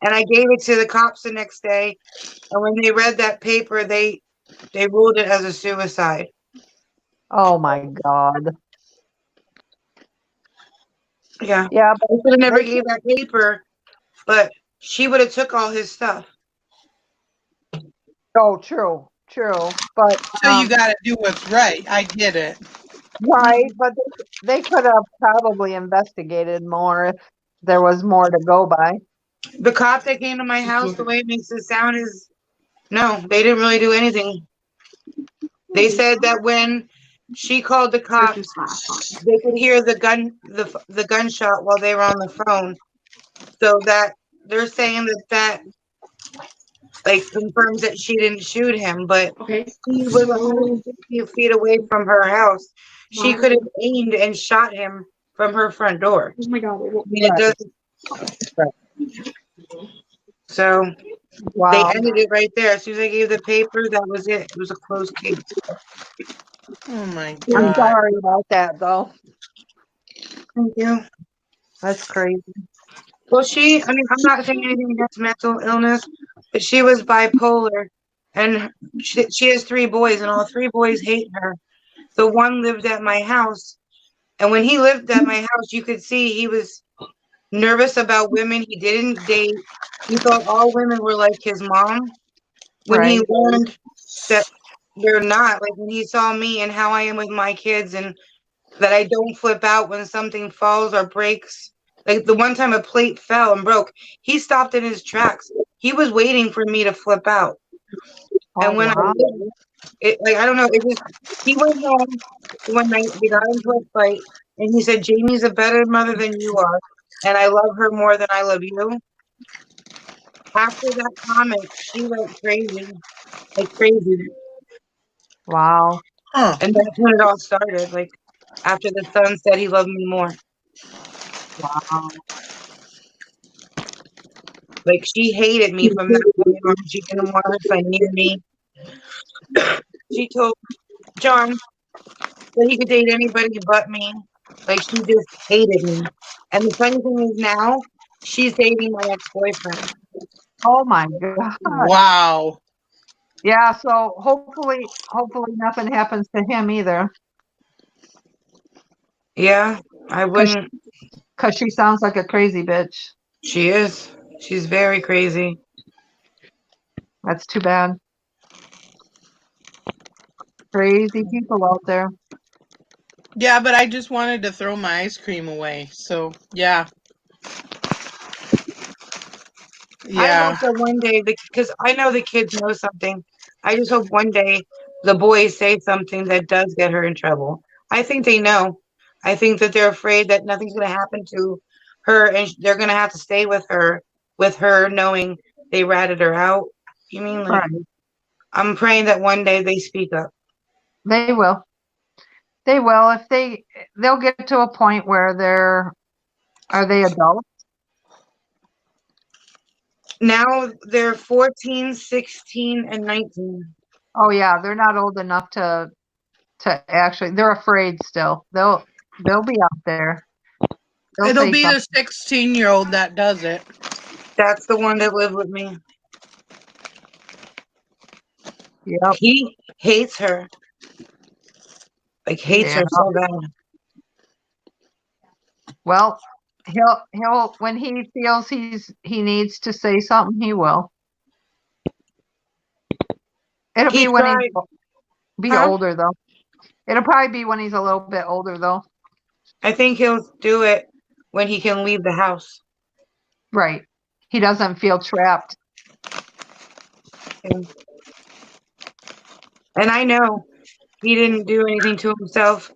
And I gave it to the cops the next day. And when they read that paper, they ruled it as a suicide. Oh my God. Yeah. Yeah, I should have never gave that paper, but she would have took all his stuff. oh, true. But So you gotta do what's right. I get it. right, but they could have probably investigated more if there was more to go by. The cop that came to my house, the way it makes it sound is, no, they didn't really do anything. They said that when she called the cops, they could hear the gunshot while they were on the phone. So that they're saying that like confirms that she didn't shoot him, but Okay. he was 150 feet away from her house. She could have aimed and shot him from her front door. Oh my God. I mean, it doesn't. So Wow. they ended it right there. As soon as I gave the paper, that was it. It was a closed case. Oh my I'm God. sorry about that though. Thank you. That's crazy. Well, I'm not saying anything against mental illness, but she was bipolar, and she has 3 boys, and all 3 boys hate her. The one lived at my house, and when he lived at my house, you could see he was nervous about women he didn't date. He thought all women were like his mom. When he Right. learned that they're not, like when he saw me and how I am with my kids, and that I don't flip out when something falls or breaks. Like the one time a plate fell and broke, he stopped in his tracks. He was waiting for me to flip out. And when wow. I don't know, he went home one night, we got into a fight, and he said, Jamie's a better mother than you are, and I love her more than I love you. After that comment, she went crazy, like crazy. Wow. Huh. And that's when it all started, like after the son said he loved me more. Wow. Like she hated me from that point on. She didn't want her son near me. She told John that he could date anybody but me. Like she just hated me. And the funny thing is now she's dating my ex-boyfriend. Oh my God. Wow. Yeah, so hopefully nothing happens to him either. Yeah, I wouldn't. Cause she sounds like a crazy bitch. She is. She's very crazy. That's too bad. Crazy people out there. Yeah, but I just wanted to throw my ice cream away. So yeah. I Yeah. hope that one day, because I know the kids know something. I just hope one day the boys say something that does get her in trouble. I think they know. I think that they're afraid that nothing's going to happen to her, and they're going to have to stay with her, knowing they ratted her out. You mean like? Right. I'm praying that one day they speak up. They will. They will. If they'll get to a point where are they adults? Now they're 14, 16, and 19. Oh yeah, they're not old enough to actually. They're afraid still. They'll be out there. They'll It'll say be the something. 16-year-old that does it. That's the one that lived with me. Yep. He hates her. Like hates Yeah. her so bad. Well, he'll when he feels he needs to say something, he will. It'll He be when tried. be Huh? older though. It'll probably be when he's a little bit older though. I think he'll do it when he can leave the house. Right. He doesn't feel trapped. And I know he didn't do anything to himself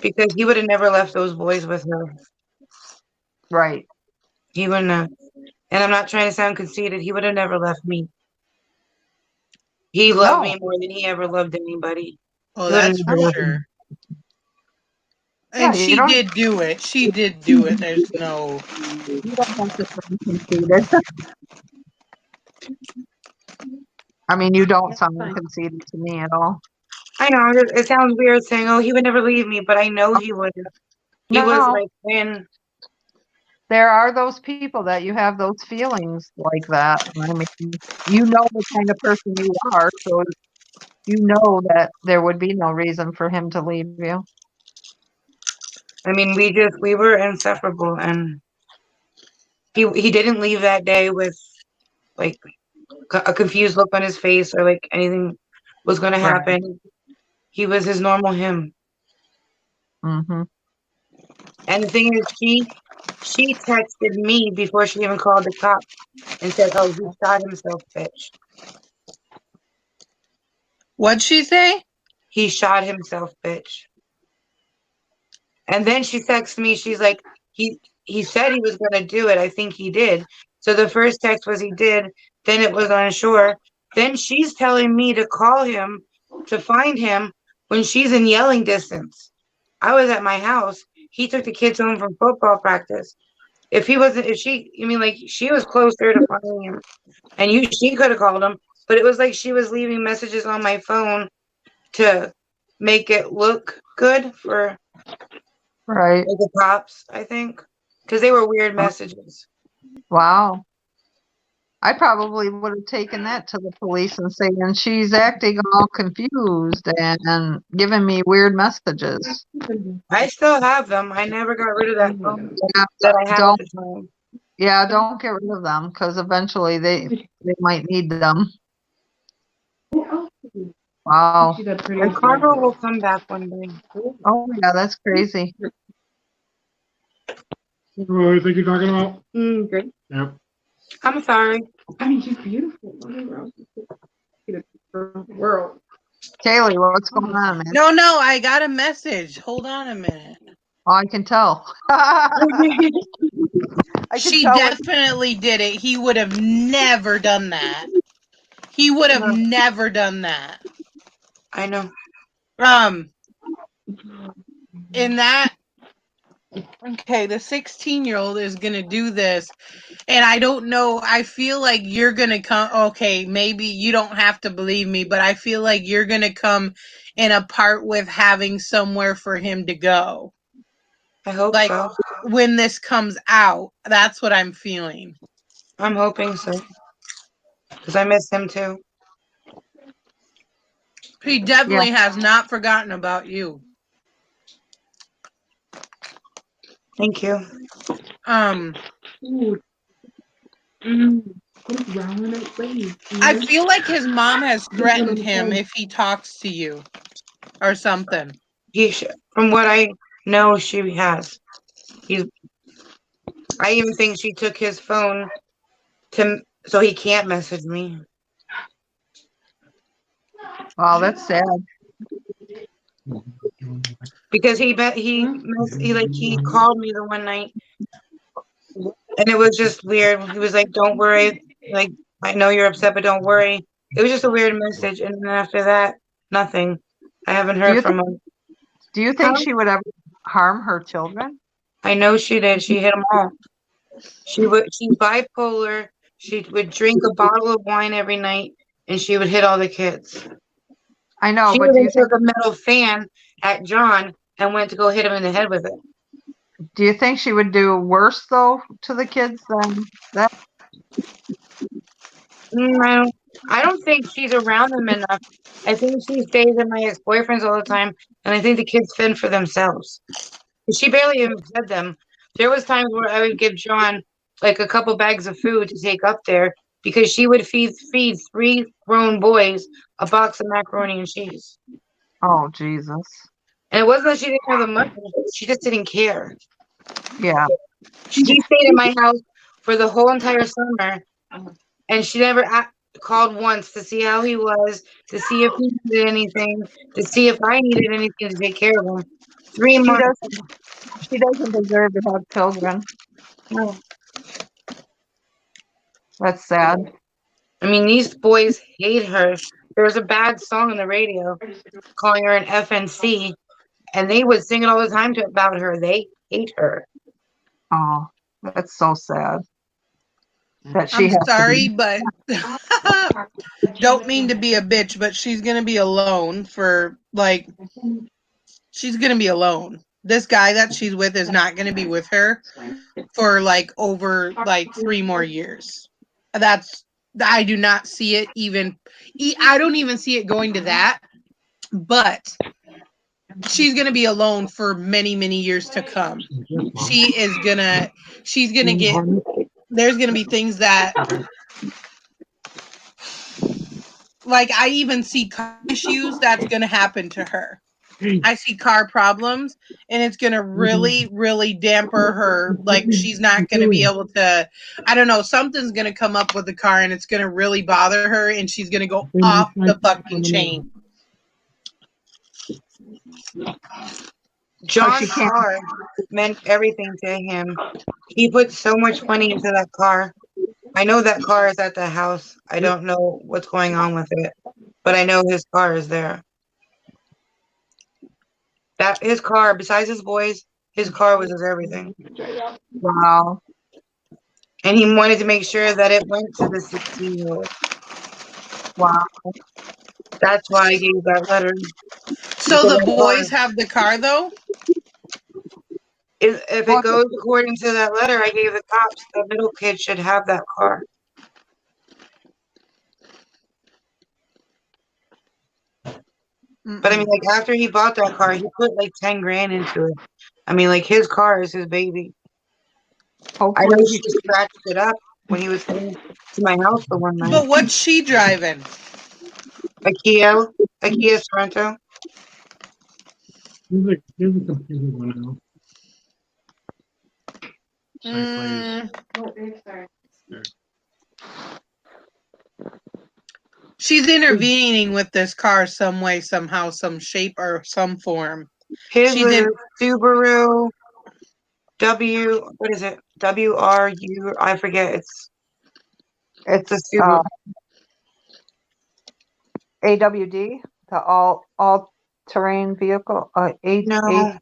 because he would have never left those boys with her. Right. He wouldn't have. And I'm not trying to sound conceited. He would have never left me. He loved me No. more than he ever loved anybody. Oh, He would've that's never for left me. sure. Yeah, And you she don't did do it. She did do it. There's no. you don't have to sound conceited. I mean, you don't sound conceited to me at all. I know it sounds weird saying, "Oh, he would never leave me," but I know he would. He was No. like when There are those people that you have those feelings like that. I mean, you know the kind of person you are, so you know that there would be no reason for him to leave you. I mean, we were inseparable, and he didn't leave that day with like a confused look on his face or like anything was going to Right. happen. He was his normal him. Mm-hmm. And the thing is, she texted me before she even called the cops and said, "Oh, he shot himself, bitch. What'd she say? He shot himself, bitch." And then she texted me. She's like, he said he was going to do it. I think he did. So the first text was he did. Then it was unsure. Then she's telling me to call him to find him when she's in yelling distance. I was at my house. He took the kids home from football practice. If he wasn't, if she, I mean, like she was closer to finding him, and she could have called him, but it was like she was leaving messages on my phone to make it look good for Right. the cops, I think, because they were weird messages. Wow. I probably would have taken that to the police and saying she's acting all confused and giving me weird messages. I still have them. I never got rid of that phone Yeah, that I had at don't the time. don't get rid of them because eventually they might need them. Wow. And Cargo will come back one day. Oh yeah, that's crazy. What do you think you're talking about? Great. Yep. I'm sorry. I mean, she's beautiful. World. Kaylee, what's going on, man? No, I got a message. Hold on a minute. Oh, I can tell. I can She tell definitely did it. He would have never done that. He would have No. never done that. I know. In that, okay, the 16-year-old is gonna do this, and I don't know. I feel like you're gonna come. Okay, maybe you don't have to believe me, but I feel like you're gonna come in a part with having somewhere for him to go. I hope Like so. when this comes out, that's what I'm feeling. I'm hoping so. Because I miss him too. He definitely has not forgotten about you. Thank you. Ooh. What's wrong with it? Wait, I feel like his mom has threatened him if he talks to you or something. From what I know, she has. I even think she took his phone so he can't message me. Wow, that's sad. Because he called me the one night, and it was just weird. He was like, "Don't worry, like I know you're upset, but don't worry." It was just a weird message, and then after that, nothing. I haven't heard from him. Do you think she would ever harm her children? I know she did. She hit them all. She's bipolar. She would drink a bottle of wine every night, and she would hit all the kids. I know, She but do even you think took a metal fan at John and went to go hit him in the head with it. she would do worse though to the kids than that? I don't think she's around them enough. I think she stays at my ex-boyfriend's all the time, and I think the kids fend for themselves. She barely even fed them. There was times where I would give John like a couple bags of food to take up there because she would feed three grown boys a box of macaroni and cheese. Oh Jesus. And it wasn't that she didn't have the money; she just didn't care. Yeah. She stayed in my house for the whole entire summer, and she never called once to see how he was, to see if he needed anything, to see if I needed anything to take care of him. 3 She months. She doesn't deserve to have children. No. That's sad. I mean, these boys hate her. There was a bad song on the radio calling her an FNC, and they would sing it all the time about her. They hate her. Oh, that's so sad. That she I'm has to sorry, be. but don't mean to be a bitch, but she's gonna be alone for like she's gonna be alone. This guy that she's with is not gonna be with her for like over like 3 more years. I do not see it even. I don't even see it going to that. But she's gonna be alone for many, many years to come. She's gonna get. There's gonna be things that, like, I even see car issues that's gonna happen to her. I see car problems, and it's gonna really, really damper her. Like, she's not gonna be able to. I don't know. Something's gonna come up with the car, and it's gonna really bother her, and she's gonna go off the fucking chain. John's car meant everything to him. He put so much money into that car. I know that car is at the house. I don't know what's going on with it, but I know his car is there. That his car, besides his boys, his car was his everything. Wow. And he wanted to make sure that it went to the 16-year-old. Wow. That's why I gave that letter. So the boys have the car, though? If it goes according to that letter I gave the cops, the middle kid should have that car. But I mean, like, after he bought that car, he put like 10 grand into it. I mean, like, his car is his baby. I know he just scratched it up when he was coming to my house the one night. But what's she driving? A Kia Sorento. Here's a computer one now. She's intervening with this car some way, somehow, some shape, or some form. His is Subaru what is it? WRU, I forget. It's a Subaru. AWD, the all terrain vehicle. No.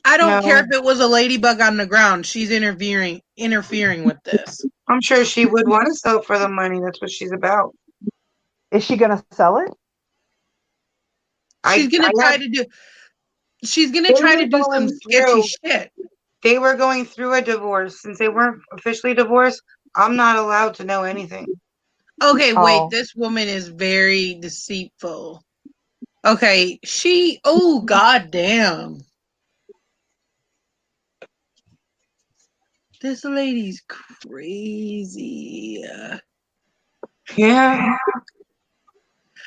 I don't care if it was a ladybug on the ground. She's interfering with this. I'm sure she would want to sell it for the money. That's what she's about. Is she gonna sell it? She's gonna try to do. She's gonna try to do some sketchy shit. They were going through a divorce. Since they weren't officially divorced, I'm not allowed to know anything. Okay, wait. This woman is very deceitful. Okay, oh, goddamn. This lady's crazy. Yeah.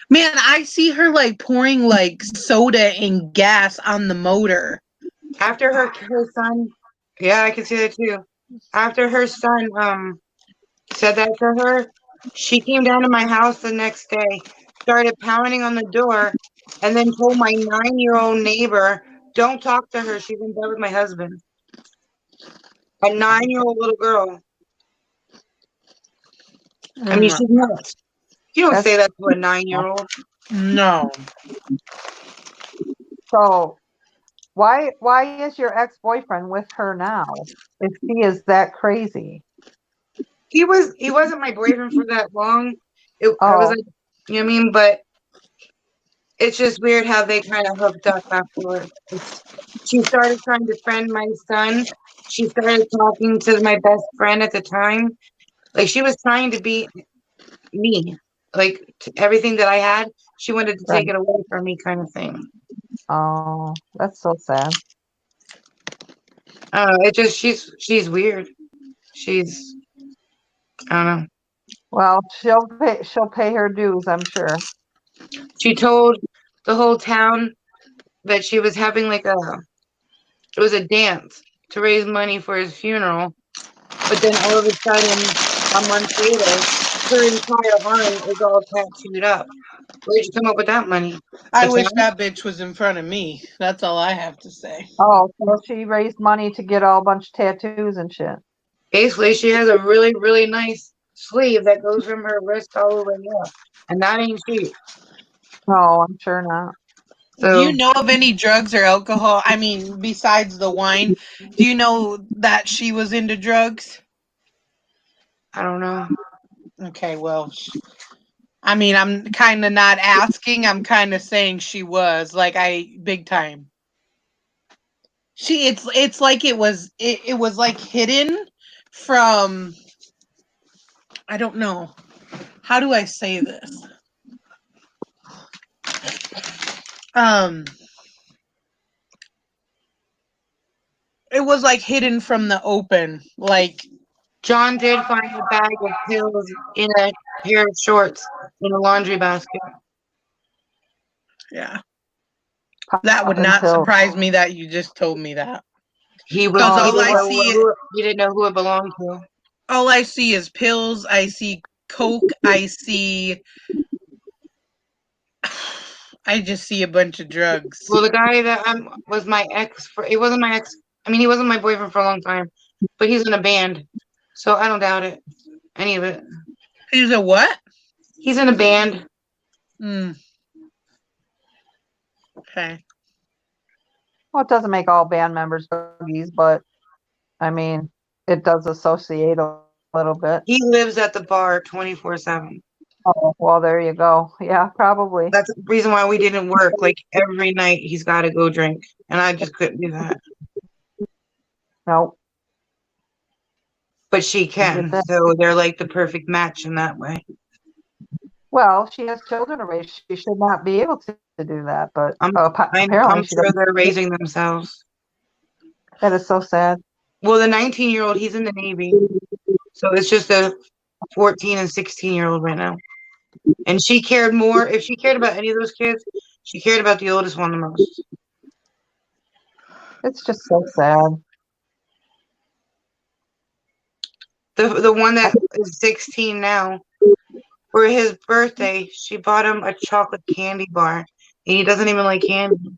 Man, I see her like pouring like soda and gas on the motor. After her son, yeah, I can see that too. After her son said that to her, she came down to my house the next day, started pounding on the door, and then told my 9-year-old neighbor, "Don't talk to her. She's in bed with my husband." A 9-year-old little girl. I mean, she's nuts. You don't say that to a 9-year-old. No. So, why is your ex-boyfriend with her now? If he is that crazy, he wasn't my boyfriend for that long. I was like, you know what I mean? But it's just weird how they kind of hooked up afterwards. She started trying to friend my son. She started talking to my best friend at the time. Like she was trying to be me. Like everything that I had, she wanted to take Right. it away from me, kind of thing. Oh, that's so sad. It just she's weird. She's I don't know. Well, she'll pay her dues, I'm sure. She told the whole town that she was having it was a dance to raise money for his funeral, but then all of a sudden, a month later, her entire arm is all tattooed up. Where'd you come up with that money? I The wish town? that bitch was in front of me. That's all I have to say. Oh, so she raised money to get all a bunch of tattoos and shit. Basically, she has a really, really nice sleeve that goes from her wrist all over here, and that ain't cheap. No, I'm sure not. Do So you know of any drugs or alcohol? I mean, besides the wine, do you know that she was into drugs? I don't know. Okay, well, I mean, I'm kind of not asking. I'm kind of saying she was like big time. It's like it was like hidden from. I don't know. How do I say this? It was like hidden from the open. Like, John did find a bag of pills in a pair of shorts in a laundry basket. yeah, that would Popping not pills. surprise me that you just told me that. He Because all I didn't see, he didn't know who it belonged to. all I see is pills. I see coke. I just see a bunch of drugs. Well, the guy that was my ex for he wasn't my ex. I mean, he wasn't my boyfriend for a long time, but he's in a band, so I don't doubt it. Any of it. He's a what? He's in a band. Okay. Well, it doesn't make all band members druggies, but I mean, it does associate a little bit. He lives at the bar 24/7. Oh, well, there you go. Yeah, probably. That's the reason why we didn't work. Like every night, he's got to go drink, and I just couldn't do that. No. But she can, so they're like the perfect match in that way. Well, she has children to raise. She should not be able to do that, but I'm apparently she sure doesn't. they're raising themselves. That is so sad. Well, the 19-year-old, he's in the Navy, so it's just a 14 and 16-year-old right now. And she cared more. If she cared about any of those kids, she cared about the oldest one the most. It's just so sad. The one that is 16 now, for his birthday, she bought him a chocolate candy bar, and he doesn't even like candy.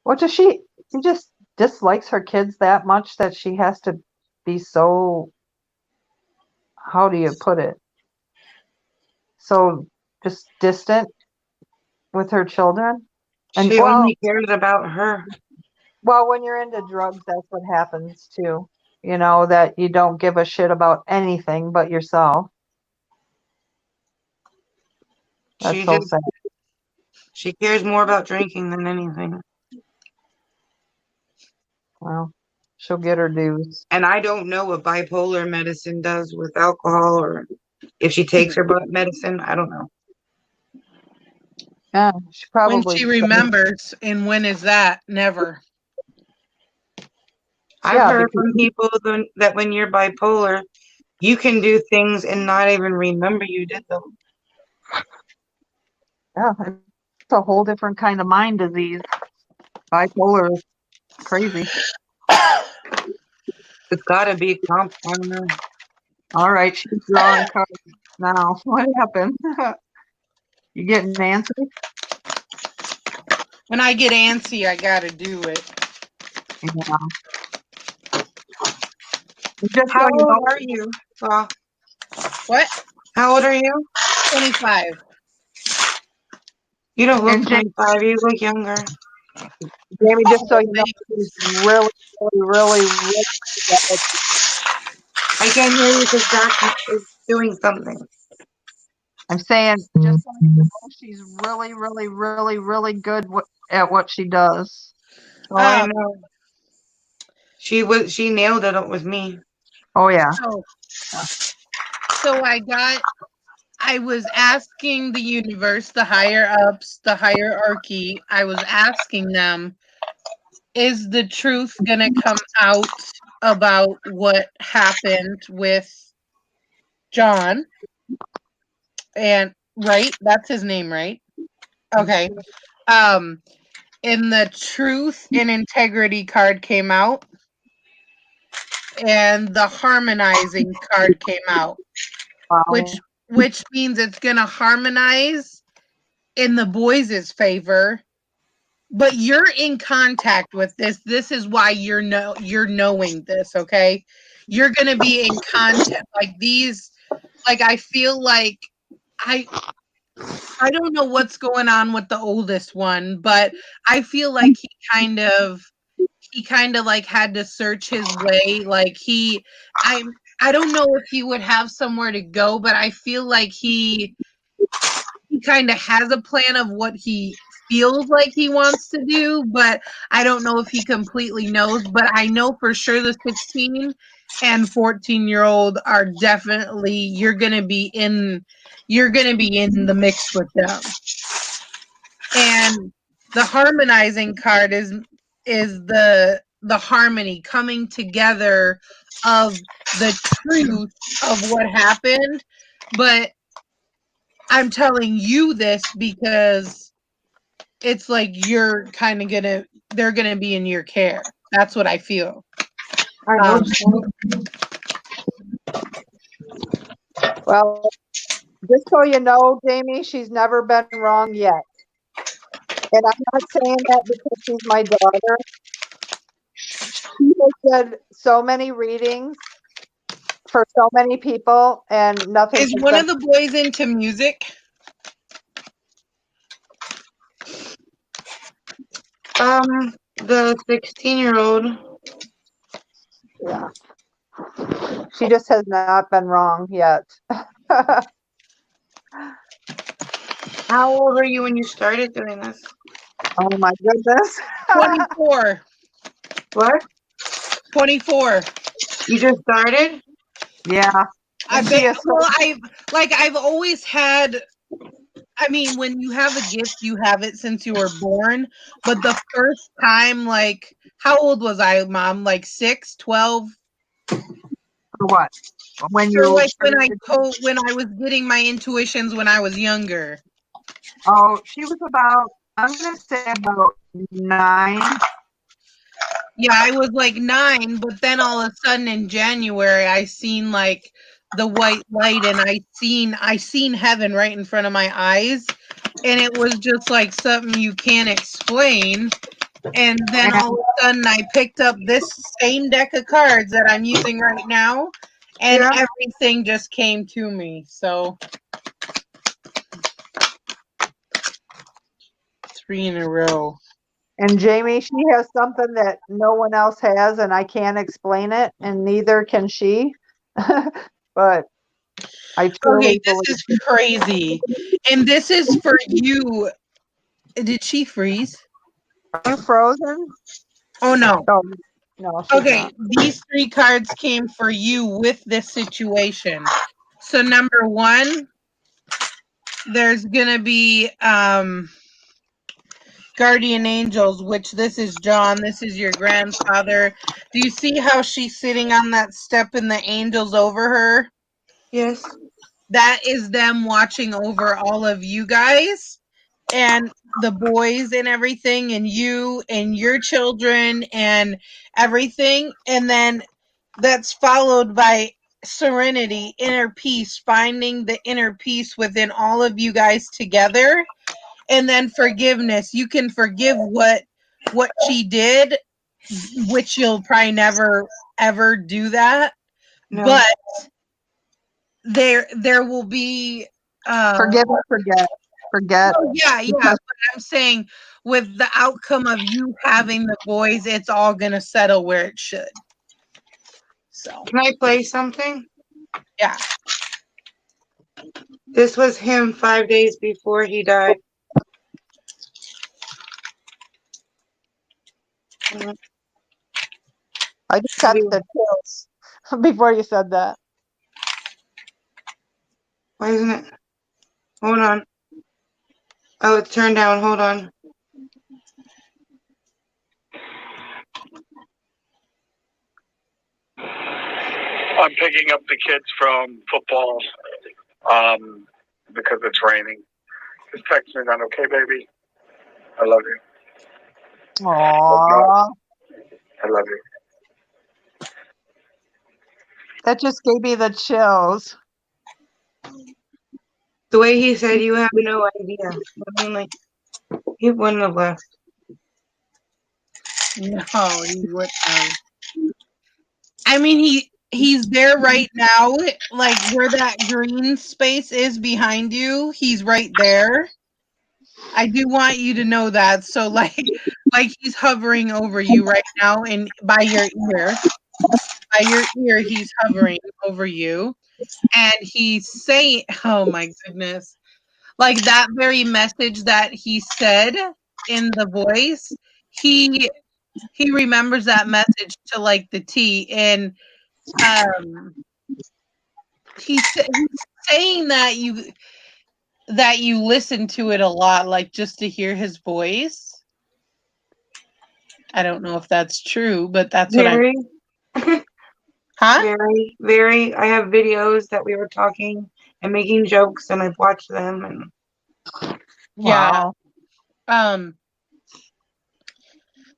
What does she just dislikes her kids that much that she has to be so, how do you put it? So just distant with her children? And She only cared about her. Well, when you're into drugs, that's what happens too. You know, that you don't give a shit about anything but yourself. That's so sad. She cares more about drinking than anything. Well, she'll get her dues. And I don't know what bipolar medicine does with alcohol, or if she takes her medicine. I don't know. Yeah, she probably. When she remembers, and when is that? Never. I've heard from people that when you're bipolar, you can do things and not even remember you did them. Yeah, it's a whole different kind of mind disease. Bipolar is crazy. It's got to be compound. All right, she's drawing cards now. What happened? You getting antsy? When I get antsy, I gotta do it. Yeah. How old are you? What? How old are you? 25. You don't look 25. You look younger. Jamie, just so you know, she's really I can't hear you because Zach is doing something. I'm saying just so you know, she's really, really, really, really good at what she does. Oh, I Um, know. She nailed it with me. Oh yeah. so I was asking the universe, the higher ups, the hierarchy, I was asking them, is the truth gonna come out about what happened with John? And right, that's his name, right? Okay. And the truth and integrity card came out, and the harmonizing card came out, Wow. which means it's gonna harmonize in the boys' favor. But you're in contact with this. This is why you're knowing this, okay? You're gonna be in contact like these. Like I feel like I don't know what's going on with the oldest one, but I feel like he kind of like had to search his way. Like I don't know if he would have somewhere to go, but I feel like he kind of has a plan of what he feels like he wants to do, but I don't know if he completely knows. But I know for sure the 16 and 14-year-old are definitely you're gonna be in the mix with them. And the harmonizing card is the harmony coming together of the truth of what happened. But I'm telling you this because it's like you're kind of they're gonna be in your care. That's what I feel. I hope so. Well, just so you know, Jamie, she's never been wrong yet. And I'm not saying that because she's my daughter. She has done so many readings for so many people, and nothing. Is one of the boys into music? The 16-year-old. Yeah. She just has not been wrong yet. How old were you when you started doing this? Oh my goodness. 24. What? 24. You just started? Yeah. I've always had. I mean, when you have a gift, you have it since you were born. But the first time, like, how old was I, Mom? Like 6, 12? For what? When Or you like when I was getting my intuitions when I was younger. Oh, she was about, I'm gonna say about 9. Yeah, I was like 9, but then all of a sudden in January I seen like the white light and I seen heaven right in front of my eyes, and it was just like something you can't explain. And then all of a sudden I picked up this same deck of cards that I'm using right now, and everything just came to me. So 3 in a row. And Jamie, she has something that no one else has, and I can't explain it, and neither can she. But I truly this is crazy. And this is for you. Did she freeze? Are you frozen? Oh no. Oh, no. Okay, Not. these 3 cards came for you with this situation. So number 1, there's gonna be guardian angels, which this is John, this is your grandfather. Do you see how she's sitting on that step and the angels over her? Yes. That is them watching over all of you guys and the boys and everything, and you and your children and everything. And then that's followed by serenity, inner peace, finding the inner peace within all of you guys together. And then forgiveness. You can forgive what she did, which you'll probably never ever do that. No. But there will be Forgive or forget. Oh, yeah. But I'm saying with the outcome of you having the boys, it's all gonna settle where it should. So can I play something? Yeah. This was him 5 days before he died. I just got the chills before you said that. Why isn't it? Hold on. Oh, it's turned down. Hold on. I'm picking up the kids from football because it's raining. Just text me then, okay, baby? I love you. Aww. I love you. That just gave me the chills. The way he said, you have no idea. I mean, like, he wouldn't have left. No, he wouldn't have. I mean, he's there right now, like where that green space is behind you. He's right there. I do want you to know that. So, like he's hovering over you right now, and by your ear, he's hovering over you, and he's saying, "Oh my goodness!" Like that very message that he said in the voice, he remembers that message to like the T, and he's saying that you listen to it a lot, like just to hear his voice. I don't know if that's true, but that's Very, huh? very, very. I have videos that we were talking and making jokes, and I've watched them. And Yeah. Wow.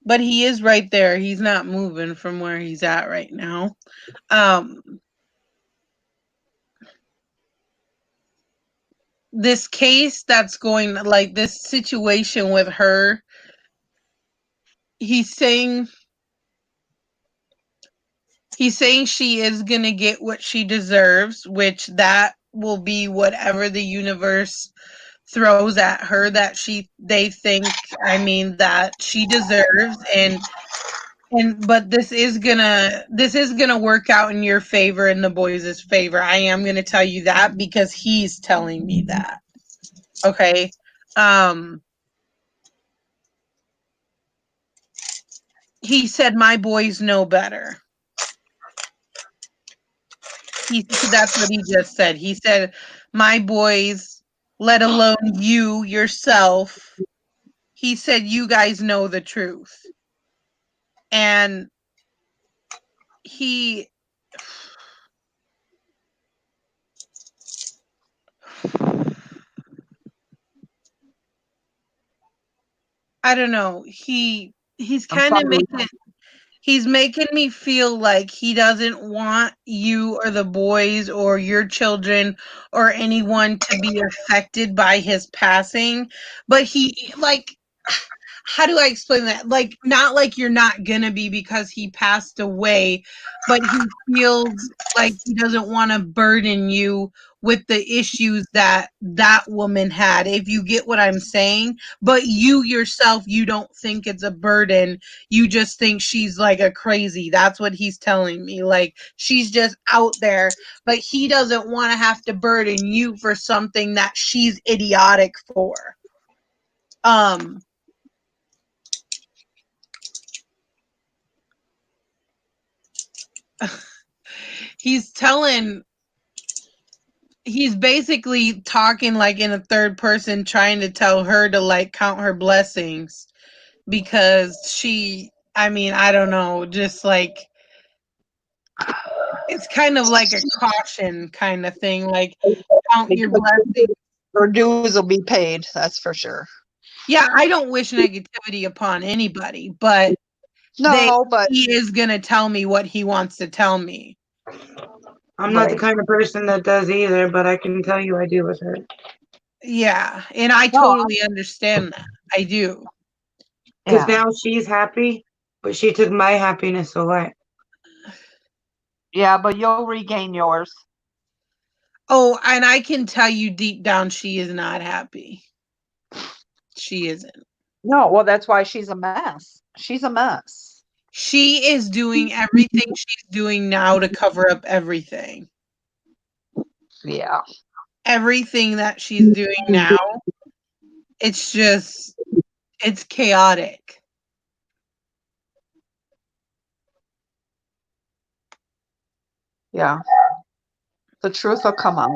But he is right there. He's not moving from where he's at right now. This case that's going, like this situation with her, he's saying she is going to get what she deserves, which that will be whatever the universe throws at her that they think, I mean, that she deserves, but this is gonna work out in your favor and the boys' favor. I am gonna tell you that because he's telling me that. Okay. He said my boys know better. That's what he just said. He said my boys, let alone you yourself. He said you guys know the truth. And I don't know. He's kind of making me feel like he doesn't want you or the boys or your children or anyone to be affected by his passing. But he, like, how do I explain that? Like, not like you're not gonna be because he passed away, but he feels like he doesn't want to burden you with the issues that woman had, if you get what I'm saying. But you yourself, you don't think it's a burden. You just think she's like a crazy. That's what he's telling me. Like, she's just out there, but he doesn't want to have to burden you for something that she's idiotic for. He's basically talking like in a third person, trying to tell her to like count her blessings because I don't know, just like it's kind of like a caution kind of thing, like count your blessings. Her dues will be paid, that's for sure. Yeah, I don't wish negativity upon anybody, but he is going to tell me what he wants to tell me. I'm not the kind of person that does either, but I can tell you I do with her. Yeah, and I totally understand that. I do. Because now she's happy, but she took my happiness away. Yeah, but you'll regain yours. Oh, and I can tell you deep down she is not happy. She isn't. No, well, that's why she's a mess. She's a mess. She is doing everything she's doing now to cover up everything. Yeah. everything that she's doing now, it's chaotic. Yeah. The truth will come out.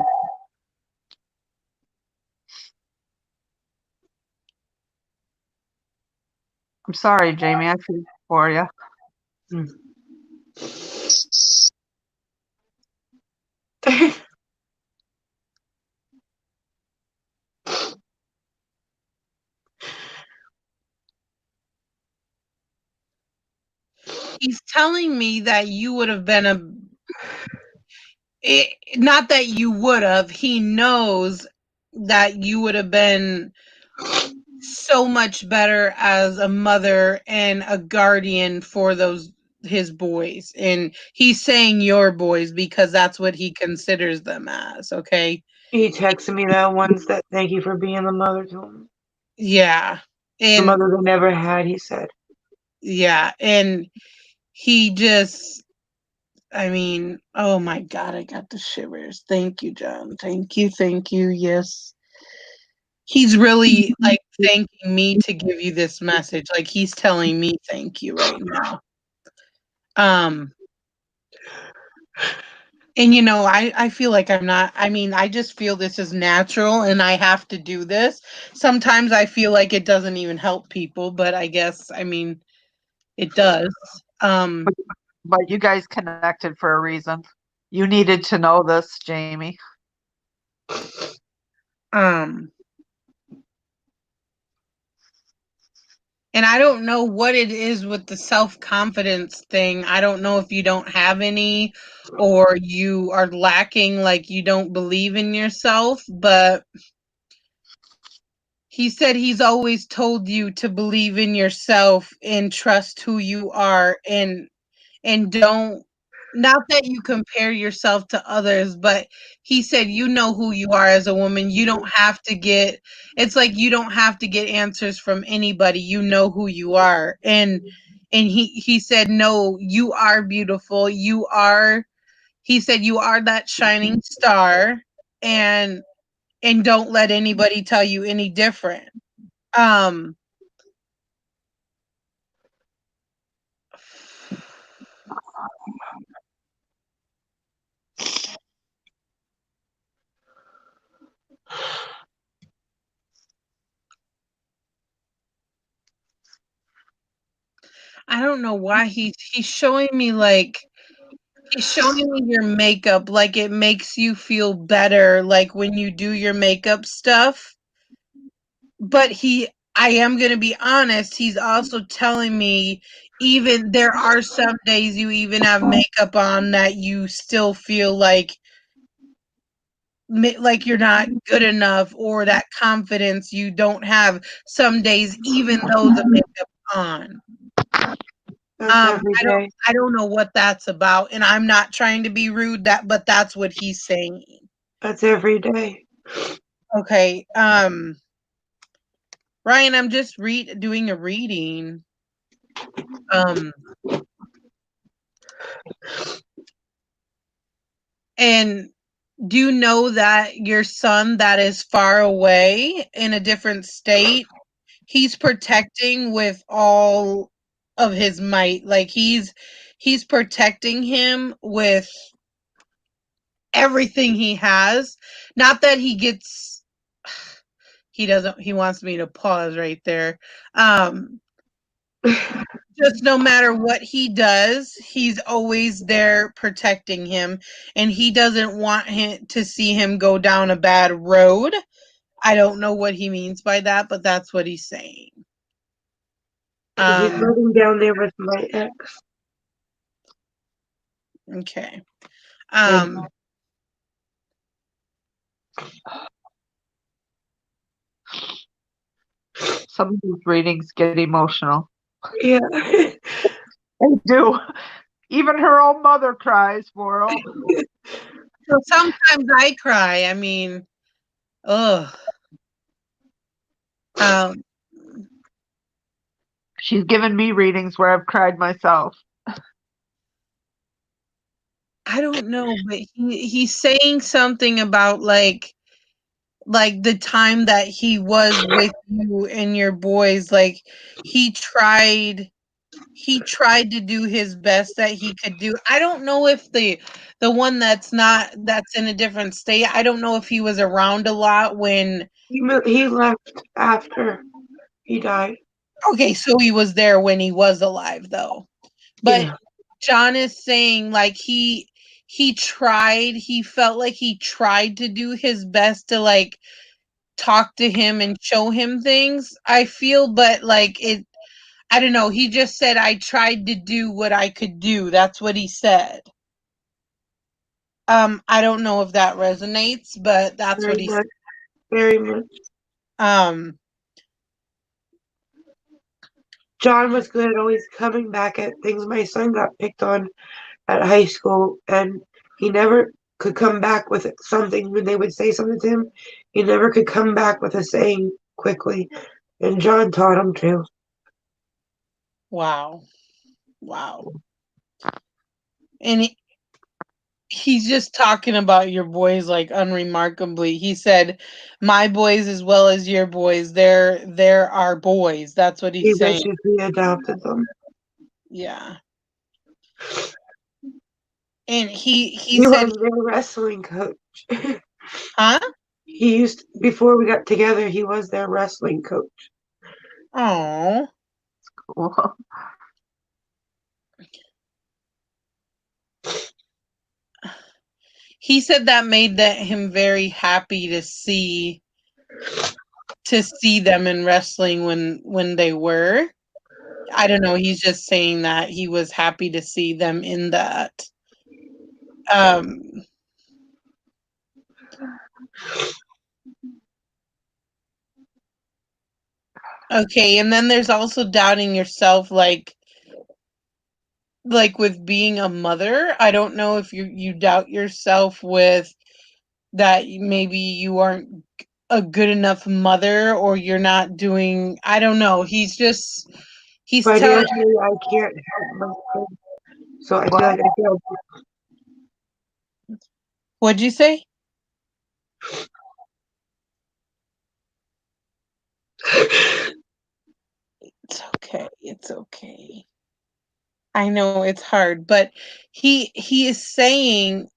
I'm sorry, Jamie. I feel for you. He's telling me that you would have been not that you would have, he knows that you would have been so much better as a mother and a guardian for his boys. And he's saying your boys because that's what he considers them as, okay? He texted me that once that thank you for being the mother to him. Yeah. The And mother they never had, he said. yeah, and he just, I mean, oh my God, I got the shivers. Thank you, John. Thank you. Yes. He's really like thanking me to give you this message. Like he's telling me thank you right now. And you know, I feel like I just feel this is natural and I have to do this. Sometimes I feel like it doesn't even help people, but I guess, it does. But you guys connected for a reason. You needed to know this, Jamie. And I don't know what it is with the self-confidence thing. I don't know if you don't have any or you are lacking, like you don't believe in yourself, but he said he's always told you to believe in yourself and trust who you are and don't, not that you compare yourself to others, but he said you know who you are as a woman. You don't have to get, it's like you don't have to get answers from anybody. You know who you are. And he said no, you are beautiful. He said you are that shining star, and don't let anybody tell you any different. I don't know why he's showing me like he's showing me your makeup, like it makes you feel better, like when you do your makeup stuff. But I am gonna be honest, he's also telling me even there are some days you even have makeup on that you still feel like you're not good enough, or that confidence you don't have some days even though the makeup on. That's every day. I don't know what that's about, and I'm not trying to be rude, but that's what he's saying. That's every day. Okay. Ryan, I'm just doing a reading. And do you know that your son that is far away in a different state, he's protecting with all of his might. Like he's protecting him with everything he has. Not that he gets, he wants me to pause right there. Just no matter what he does, he's always there protecting him, and he doesn't want him to see him go down a bad road. I don't know what he means by that, but that's what he's saying. He's living down there with my ex. Okay. Some of these readings get emotional. Yeah. They do. Even her own mother cries for her. So sometimes I cry. I mean, ugh. She's given me readings where I've cried myself. I don't know, but he's saying something about like like the time that he was with you and your boys, like he tried to do his best that he could do. I don't know if the one that's in a different state, I don't know if he was around a lot when. He left after he died. Okay, so he was there when he was alive though. But Yeah. John is saying like he felt like he tried to do his best to like talk to him and show him things. I feel, but like I don't know, he just said I tried to do what I could do. That's what he said. I don't know if that resonates, but that's what he said. Very much. Um John was good at always coming back at things. My son got picked on at high school, and he never could come back with something when they would say something to him. He never could come back with a saying quickly, and John taught him to. wow. And he's just talking about your boys like unremarkably. He said, "My boys as well as your boys, they're our boys." That's what He he's saying. wishes he adopted them. Yeah. And he said, was their wrestling coach. huh? Before we got together, he was their wrestling coach. Oh. Cool. He said that made him very happy to see them in wrestling when they were. I don't know, he's just saying that he was happy to see them in that. Okay, and then there's also doubting yourself, like with being a mother. I don't know if you doubt yourself with that maybe you aren't a good enough mother, or you're not doing, I don't know. He's telling. Financially, I can't help myself, so I feel like I feel. What'd you say? It's okay. I know it's hard, but he is saying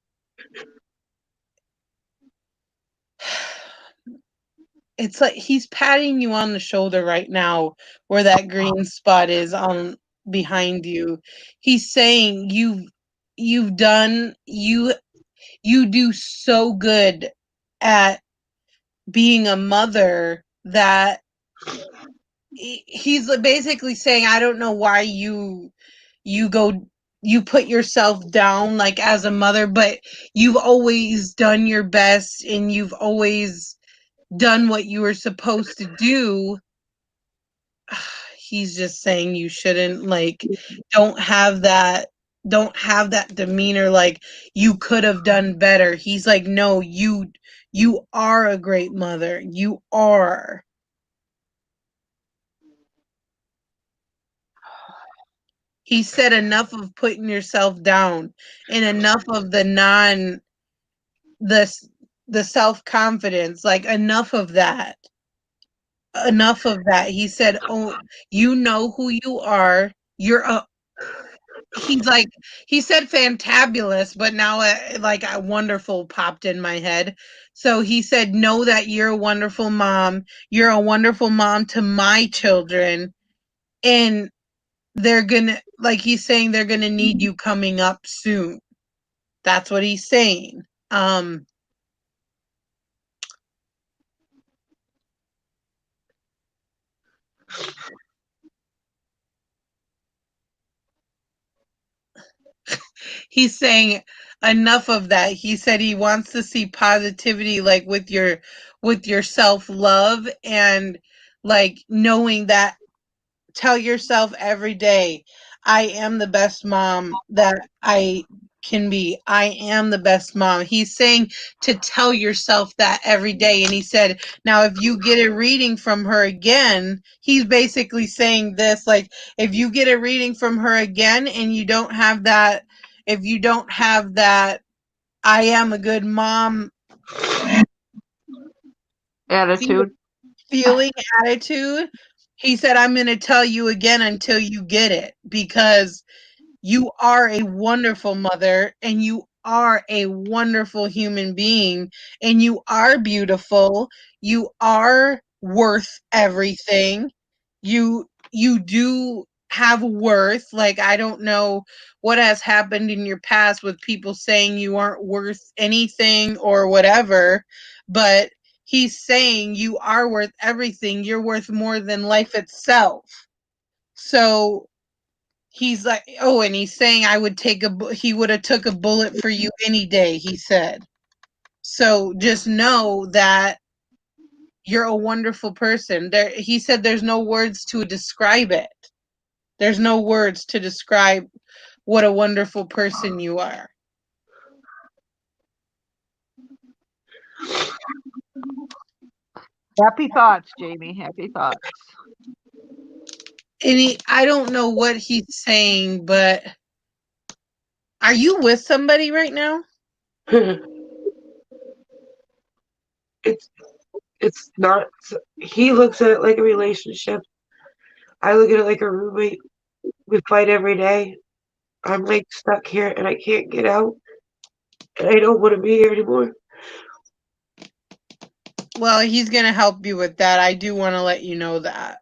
it's like he's patting you on the shoulder right now where that green spot is on behind you. He's saying you do so good at being a mother that he's basically saying, I don't know why you put yourself down like as a mother, but you've always done your best and you've always done what you were supposed to do. He's just saying you shouldn't don't have that demeanor like you could have done better. He's like, no, you are a great mother. You are. He said enough of putting yourself down and enough of the self-confidence, like enough of that. He said, oh, you know who you are. He said fantabulous, but now a wonderful popped in my head. So he said, know that you're a wonderful mom. You're a wonderful mom to my children. And they're gonna, like he's saying, they're gonna need you coming up soon. That's what he's saying. He's saying enough of that. He said he wants to see positivity, like with your self-love, and like knowing that, tell yourself every day, I am the best mom that I can be. I am the best mom. He's saying to tell yourself that every day. And he said, now, if you get a reading from her again, he's basically saying this, like, if you get a reading from her again and you don't have that, if you don't have that, I am a good mom Attitude. feeling, attitude. He said, I'm going to tell you again until you get it, because you are a wonderful mother and you are a wonderful human being and you are beautiful. You are worth everything. You do have worth. Like, I don't know what has happened in your past with people saying you aren't worth anything or whatever, but he's saying you are worth everything. You're worth more than life itself. So he's like, oh, and he's saying he would have took a bullet for you any day, he said. So just know that you're a wonderful person. He said there's no words to describe it. There's no words to describe what a wonderful person you are. Happy thoughts, Jamie. Happy thoughts. And I don't know what he's saying, but are you with somebody right now? It's not. He looks at it like a relationship. I look at it like a roommate. We fight every day. I'm like stuck here and I can't get out. And I don't want to be here anymore. Well, he's going to help you with that. I do want to let you know that.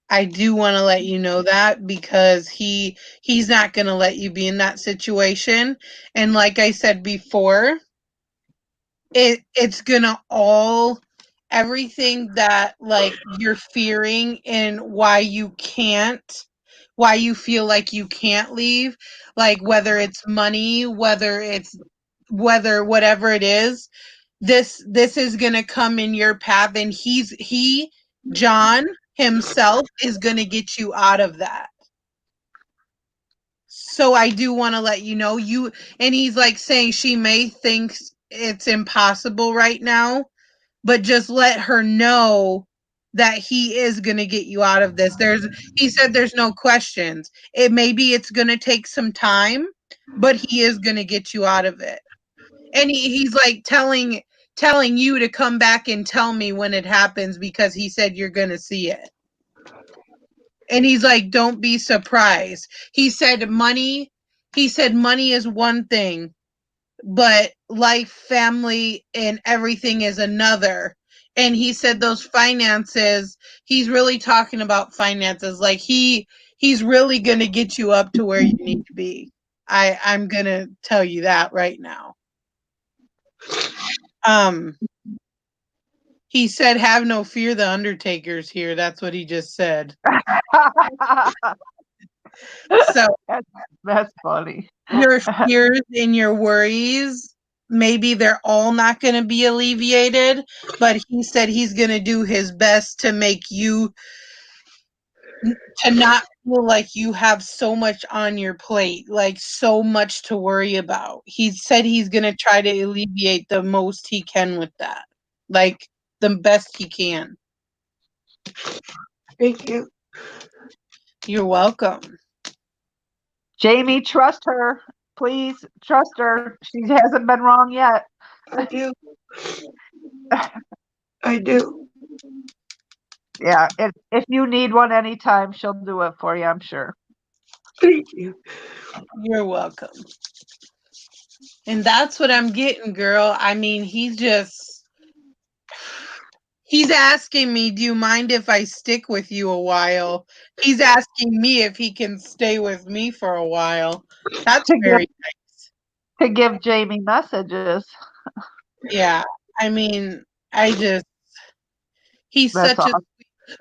I do want to let you know that because he's not going to let you be in that situation. And like I said before, it's going to all everything that like you're fearing and why you feel like you can't leave, like whether it's money, whether whatever it is, this is going to come in your path, and John himself is going to get you out of that. So I do want to let you know, and he's like saying she may think it's impossible right now, but just let her know that he is going to get you out of this. He said there's no questions. It's going to take some time, but he is going to get you out of it. And he's like telling you to come back and tell me when it happens, because he said you're going to see it. And he's like, don't be surprised. He said money is one thing, but life, family, and everything is another. And he said those finances, he's really talking about finances. Like he's really going to get you up to where you need to be. I'm going to tell you that right now. He said, have no fear, the Undertaker's here. That's what he just said. So that's funny. Your fears and your worries, maybe they're all not going to be alleviated, but he said he's going to do his best to make you to not feel like you have so much on your plate, like so much to worry about. He said he's going to try to alleviate the most he can with that, like the best he can. Thank you. You're welcome. Jamie, trust her. Please trust her. She hasn't been wrong yet. I do. I do. Yeah, if you need one anytime, she'll do it for you, I'm sure. Thank you. You're welcome. And that's what I'm getting, girl. I mean, he's asking me, do you mind if I stick with you a while? He's asking me if he can stay with me for a while. That's very nice. To give Jamie messages. Yeah. I mean, he's That's such awesome.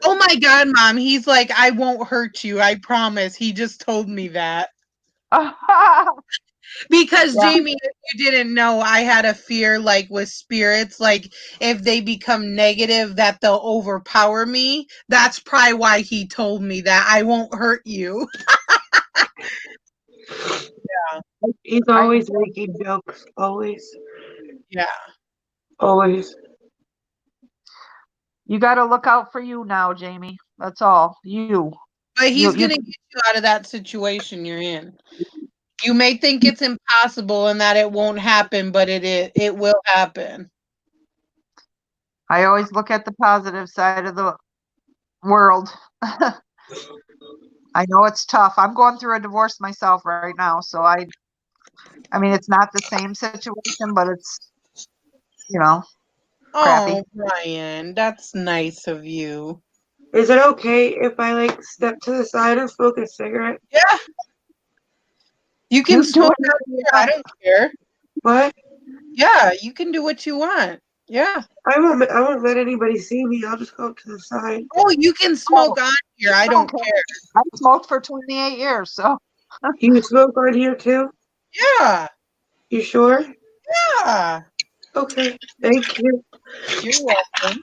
Oh my God, Mom. He's like, I won't hurt you. I promise. He just told me that. Because yeah. Jamie, if you didn't know, I had a fear, like with spirits, like if they become negative, that they'll overpower me. That's probably why he told me that. I won't hurt you. Yeah. He's always making jokes. Always. Yeah. Always. You got to look out for you now, Jamie. That's all. You. But he's going to get you out of that situation you're in. You may think it's impossible and that it won't happen, but it will happen. I always look at the positive side of the world. I know it's tough. I'm going through a divorce myself right now, so I mean, it's not the same situation, but it's, crappy. Oh, Ryan, that's nice of you. Is it okay if I like step to the side and smoke a cigarette? Yeah. You can You do smoke it. out here. I don't care. What? Yeah, you can do what you want. Yeah. I won't let anybody see me. I'll just go up to the side. Oh, you can smoke on here. I don't Okay. care. I smoked for 28 years, so You smoke on here too? Yeah. You sure? Yeah. Okay. Thank you. You're welcome.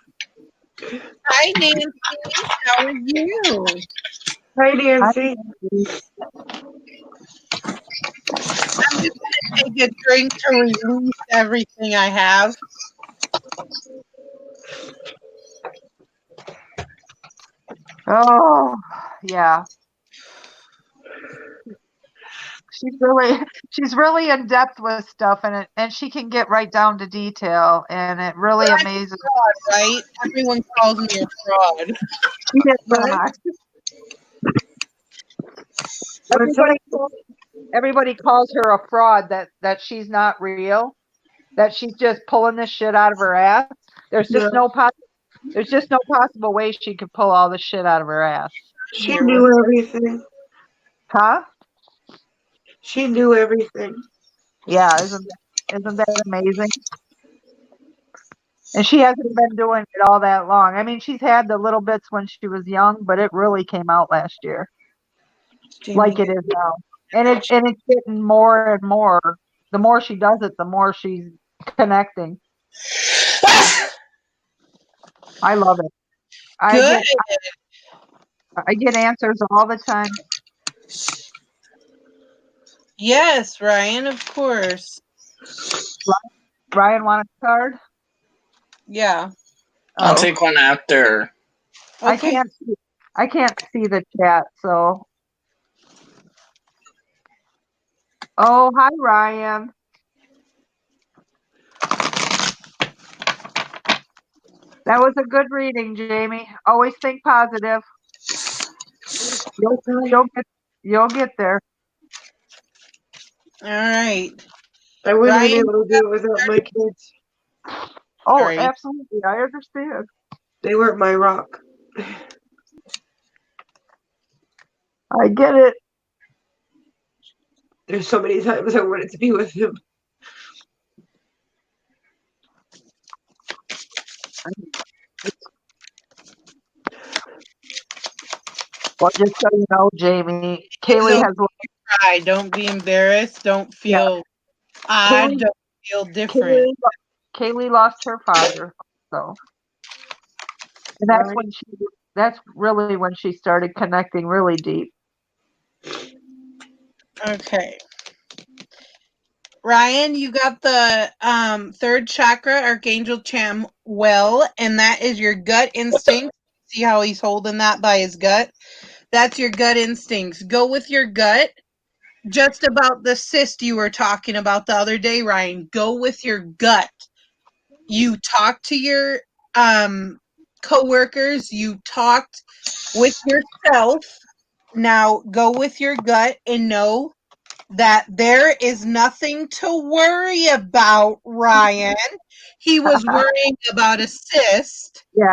Hi, Nancy. How are you? Hi, Nancy. I'm just gonna take a drink to release everything I have. oh yeah. She's really in depth with stuff, and she can get right down to detail, and it really But I'm amazes. a fraud, right? Everyone calls me a fraud. She is not. Everybody calls her a fraud, that she's not real, that she's just pulling this shit out of her ass. There's just no possible way she could pull all this shit out of her ass. She knew everything. Huh? She knew everything. Yeah, isn't that amazing? And she hasn't been doing it all that long. I mean, she's had the little bits when she was young, but it really came out last year, like it is now. And it's getting more and more. The more she does it, the more she's connecting. I love it. Good. I get answers all the time. Yes, Ryan, of course. Ryan, want a card? Yeah. I'll take one after. Okay. I can't see the chat, so. Oh, hi, Ryan. That was a good reading, Jamie. Always think positive. You'll get there. All right. I wouldn't Ryan, be able to do it without my kids. Oh, Sorry. absolutely. I understand. They weren't my rock. I get it. There's so many times I wanted to be with him. Well, just so you know, Jamie, Kaylee has. Cry. Don't be embarrassed. Don't feel odd. Don't feel different. Kaylee lost her father, so. And that's really when she started connecting really deep. Okay. Ryan, you got the third chakra, Archangel Chamuel, and that is your gut instinct. See how he's holding that by his gut? That's your gut instincts. Go with your gut. Just about the cyst you were talking about the other day, Ryan. Go with your gut. You talked to your coworkers. You talked with yourself. Now go with your gut and know that there is nothing to worry about, Ryan. He was worrying about a cyst. Yeah,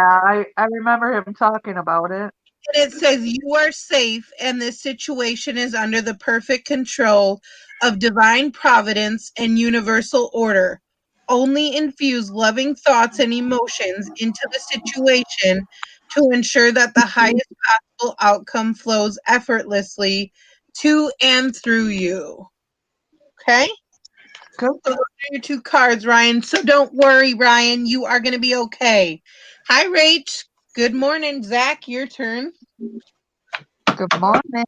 I remember him talking about it. And it says you are safe and this situation is under the perfect control of divine providence and universal order. Only infuse loving thoughts and emotions into the situation to ensure that the highest possible outcome flows effortlessly to and through you. Okay? Good. So those are your two cards, Ryan. So don't worry, Ryan. You are going to be okay. Hi, Rach. Good morning. Zach, your turn. Good morning,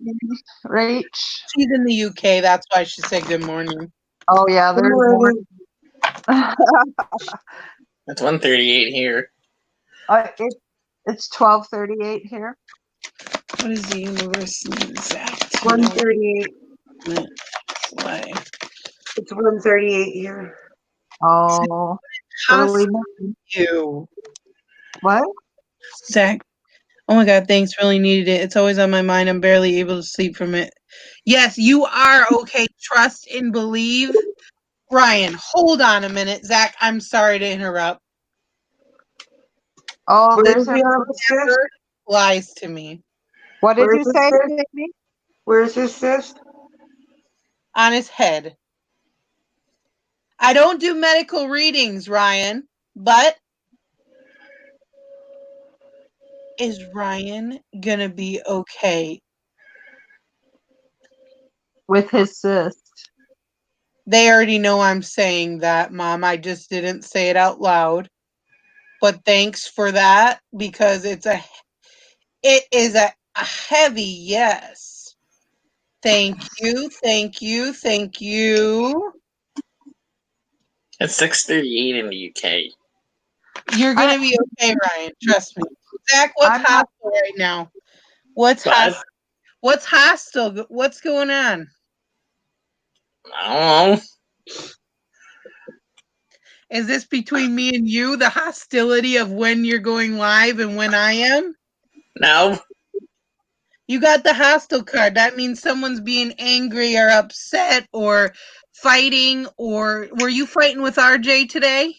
Rach. She's in the UK. That's why she said good morning. Oh, yeah, there's more. It's 1:38 here. It's 12:38 here. What is the universe exact? 1:38. Slay. It's 1:38 here. Oh, How early you? What? Zach. Oh my God, thanks. Really needed it. It's always on my mind. I'm barely able to sleep from it. Yes, you are okay. Trust and believe. Ryan, hold on a minute. Zach, I'm sorry to interrupt. Oh, Where there's does he her. have a cyst? Never lies to me. What did Where's you the say, cyst? Jamie? Where's his cyst? On his head. I don't do medical readings, Ryan, but is Ryan gonna be okay? With his cyst. They already know I'm saying that, Mom. I just didn't say it out loud. But thanks for that because it is a heavy yes. Thank you, thank you, thank you. It's 6:38 in the UK. You're gonna be okay, Ryan. Trust me. Zach, what's I'm not- hostile right now? What's But hostile? What's hostile? What's going on? I don't know. Is this between me and you, the hostility of when you're going live and when I am? No. You got the hostile card. That means someone's being angry or upset or fighting. Or were you fighting with RJ today?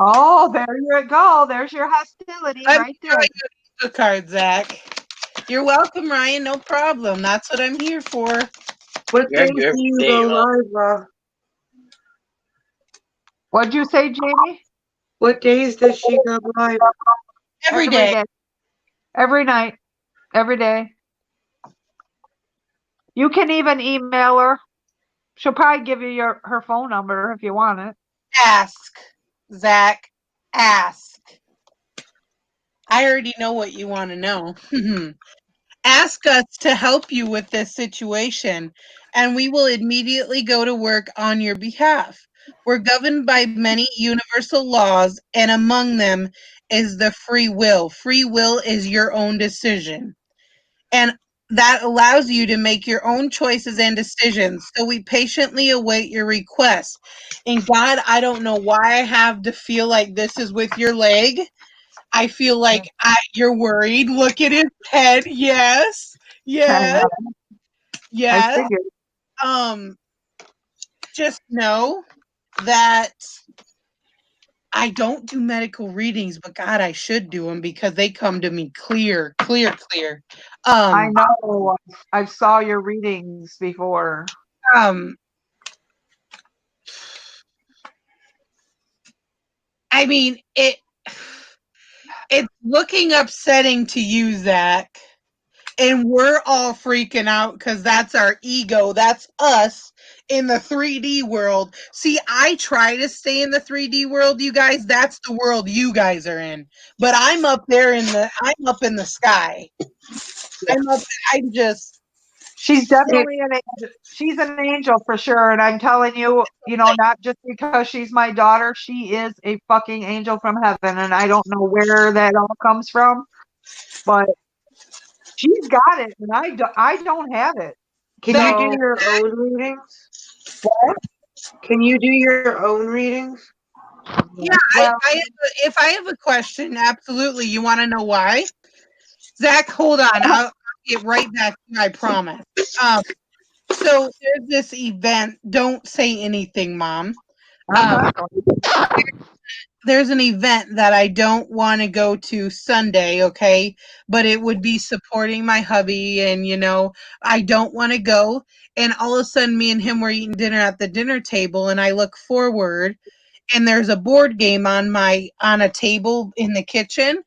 Oh, there you go. There's your hostility I'm right there. drawing the card, Zach. You're welcome, Ryan. No problem. That's what I'm here for. What You're days good, do you Dave. go live, Rob? What'd you say, Jamie? What days does she go live? Every day. Every night. Every day. You can even email her. She'll probably give you her phone number if you want it. Ask, Zach. Ask. I already know what you want to know. Ask us to help you with this situation, and we will immediately go to work on your behalf. We're governed by many universal laws, and among them is the free will. Free will is your own decision. And that allows you to make your own choices and decisions. So we patiently await your request. And God, I don't know why I have to feel like this is with your leg. I feel like you're worried. Look at his head. Yes. Yes. I Yes. figured. Just know that I don't do medical readings, but God, I should do them because they come to me clear. I know. I saw your readings before. I mean, it's looking upsetting to you, Zach. And we're all freaking out because that's our ego. That's us in the 3D world. See, I try to stay in the 3D world, you guys. That's the world you guys are in. But I'm up there I'm up in the sky. She's definitely an angel. She's an angel for sure. And I'm telling you, not just because she's my daughter, she is a fucking angel from heaven. And I don't know where that all comes from, but she's got it. And I don't have it. Can you do your own readings? What? Can you do your own readings? Yeah, if I have a question, absolutely. You want to know why? Zach, hold on. I'll get right back to you, I promise. So there's this event. Don't say anything, Mom. There's an event that I don't want to go to Sunday, okay? But it would be supporting my hubby, and I don't want to go. And all of a sudden, me and him were eating dinner at the dinner table, and I look forward, and there's a board game on a table in the kitchen,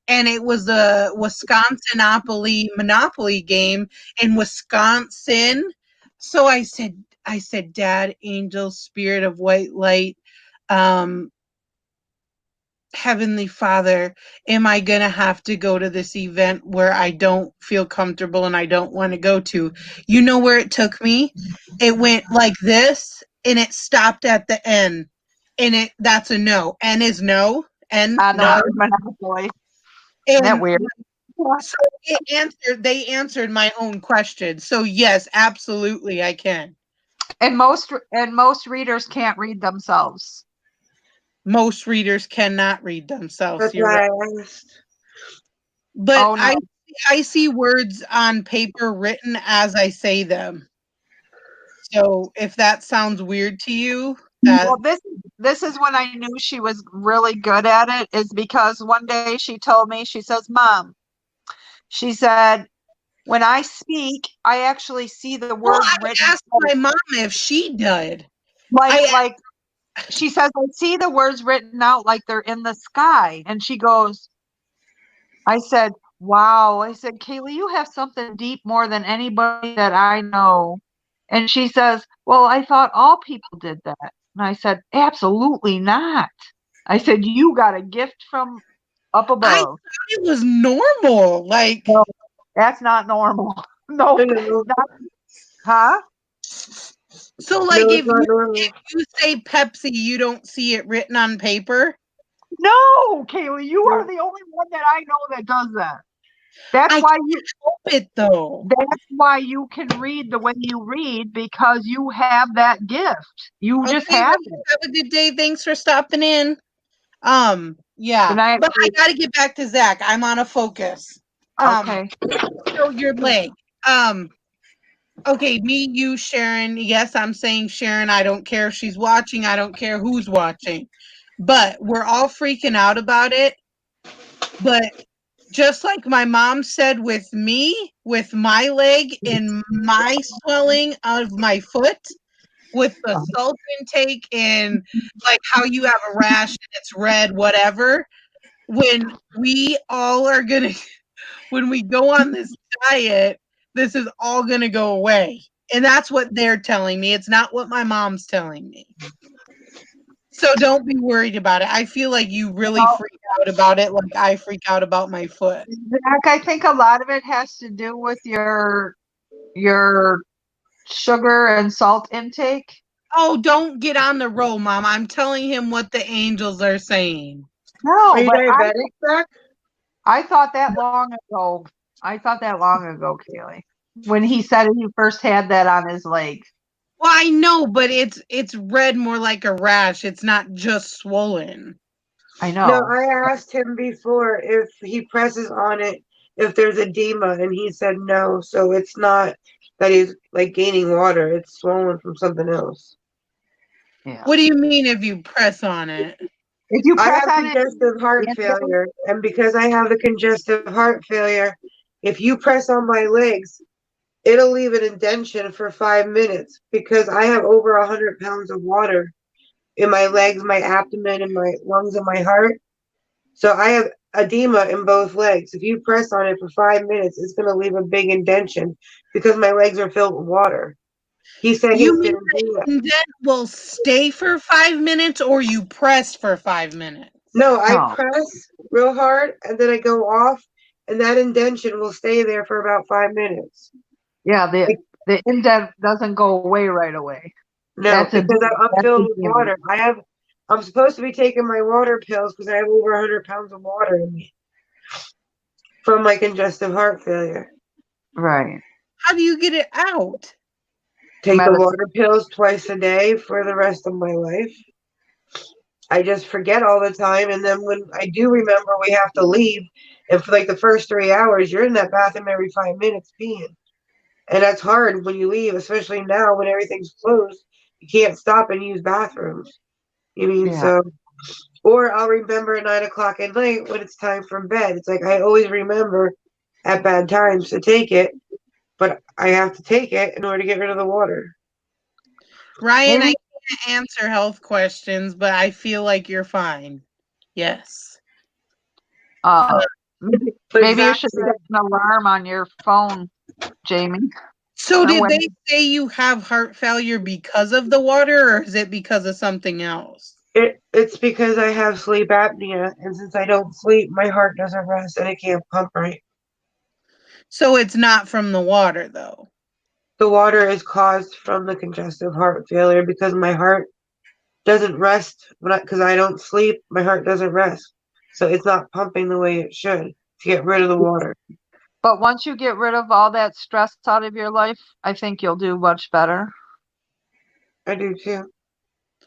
and it was a Wisconsinopoly Monopoly game in Wisconsin. So I said, Dad, angel, spirit of white light, Heavenly Father, am I going to have to go to this event where I don't feel comfortable and I don't want to go to? You know where it took me? It went like this and it stopped at the N. And that's a no. N is no. N, no. Monopoly. Isn't that weird? So they answered my own question. So yes, absolutely I can. And most readers can't read themselves. most readers cannot read themselves. That's You're why right. I asked. But Oh, no. I see words on paper written as I say them. So if that sounds weird to you, that Well, this is when I knew she was really good at it, is because one day she told me, she says, Mom, she said, when I speak, I actually see the well, words I written asked my mom if she did. I- like she says, I see the words written out like they're in the sky. And she goes, I said, wow. I said, Kaylee, you have something deep more than anybody that I know. And she says, well, I thought all people did that. And I said, absolutely not. I said, you got a gift from up I above. thought it was normal. Like, No, that's not normal. No, No, huh? so like no, if it's not normal. you say Pepsi, you don't see it written on paper. No, Kaylee, you are the only one that I know that does that. That's I why can't you help it though. that's why you can read the way you read, because you have that gift. You just Okay, have well, it. have a good day. Thanks for stopping in. Yeah, Good night. but I got to get back to Zach. I'm on a focus. Okay. So your leg. Okay, me, you, Sharon. Yes, I'm saying Sharon. I don't care if she's watching. I don't care who's watching. But we're all freaking out about it. But just like my mom said with me, with my leg and my swelling of my foot, with the salt intake and like how you have a rash and it's red, whatever. When we all are gonna, when we go on this diet, this is all gonna go away. And that's what they're telling me. It's not what my mom's telling me. So don't be worried about it. I feel like you really Well, freak out about it like I freak out about my foot. Zach, I think a lot of it has to do with your sugar and salt intake. Oh, don't get on the roll, Mom. I'm telling him what the angels are saying. No, Are you but diabetic, Zach? I thought that long ago. I thought that long ago, Kaylee. When he said he first had that on his leg. Well, I know, but it's red more like a rash. It's not just swollen. I No, know. I asked him before if he presses on it, if there's edema, and he said no. So it's not that he's like gaining water, it's swollen from something else. Yeah. What do you mean if you press on it? If you I press have on it, congestive heart failure, and because I have the congestive heart failure, if you press on my legs, it'll leave an indentation for 5 minutes because I have over 100 pounds of water in my legs, my abdomen, and my lungs and my heart. So I have edema in both legs. If you press on it for 5 minutes, it's going to leave a big indentation because my legs are filled with water. He said You his mean didn't do that. the indent will stay for 5 minutes or you press for 5 minutes? No, I No. press real hard and then I go off, and that indentation will stay there for about 5 minutes. Yeah, the indent doesn't go away right away. No, That's a because I'm that's filled a with demon. water. I'm supposed to be taking my water pills because I have over 100 pounds of water in me from my congestive heart failure. Right. How do you get it out? Take the Medicine. water pills twice a day for the rest of my life. I just forget all the time, and then when I do remember, we have to leave, and for like the first 3 hours, you're in that bathroom every 5 minutes peeing, and that's hard when you leave, especially now when everything's closed. You can't stop and use bathrooms. You mean Yeah. so? Or I'll remember at 9 o'clock at night when it's time for bed. It's like I always remember at bad times to take it, but I have to take it in order to get rid of the water. Ryan, Maybe I can't answer health questions, but I feel like you're fine. Yes. maybe But you Zach should said, set an alarm on your phone, Jamie. So Or did when- they say you have heart failure because of the water or is it because of something else? it's because I have sleep apnea, and since I don't sleep, my heart doesn't rest and it can't pump right. So it's not from the water though. The water is caused from the congestive heart failure because my heart doesn't rest because I don't sleep. My heart doesn't rest, so it's not pumping the way it should to get rid of the water. But once you get rid of all that stress out of your life, I think you'll do much better. I do too.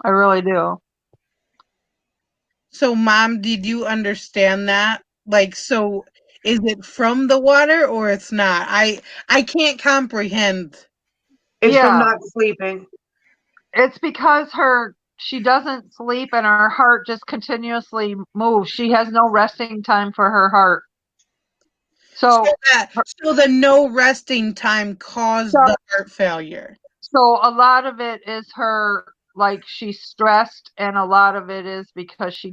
I really do. So, Mom, did you understand that? Like, so is it from the water or it's not? I can't comprehend. It's from Yeah. not sleeping. It's because she doesn't sleep and her heart just continuously moves. She has no resting time for her heart. So So the no resting time caused the heart failure. So a lot of it is her, like, she's stressed, and a lot of it is because she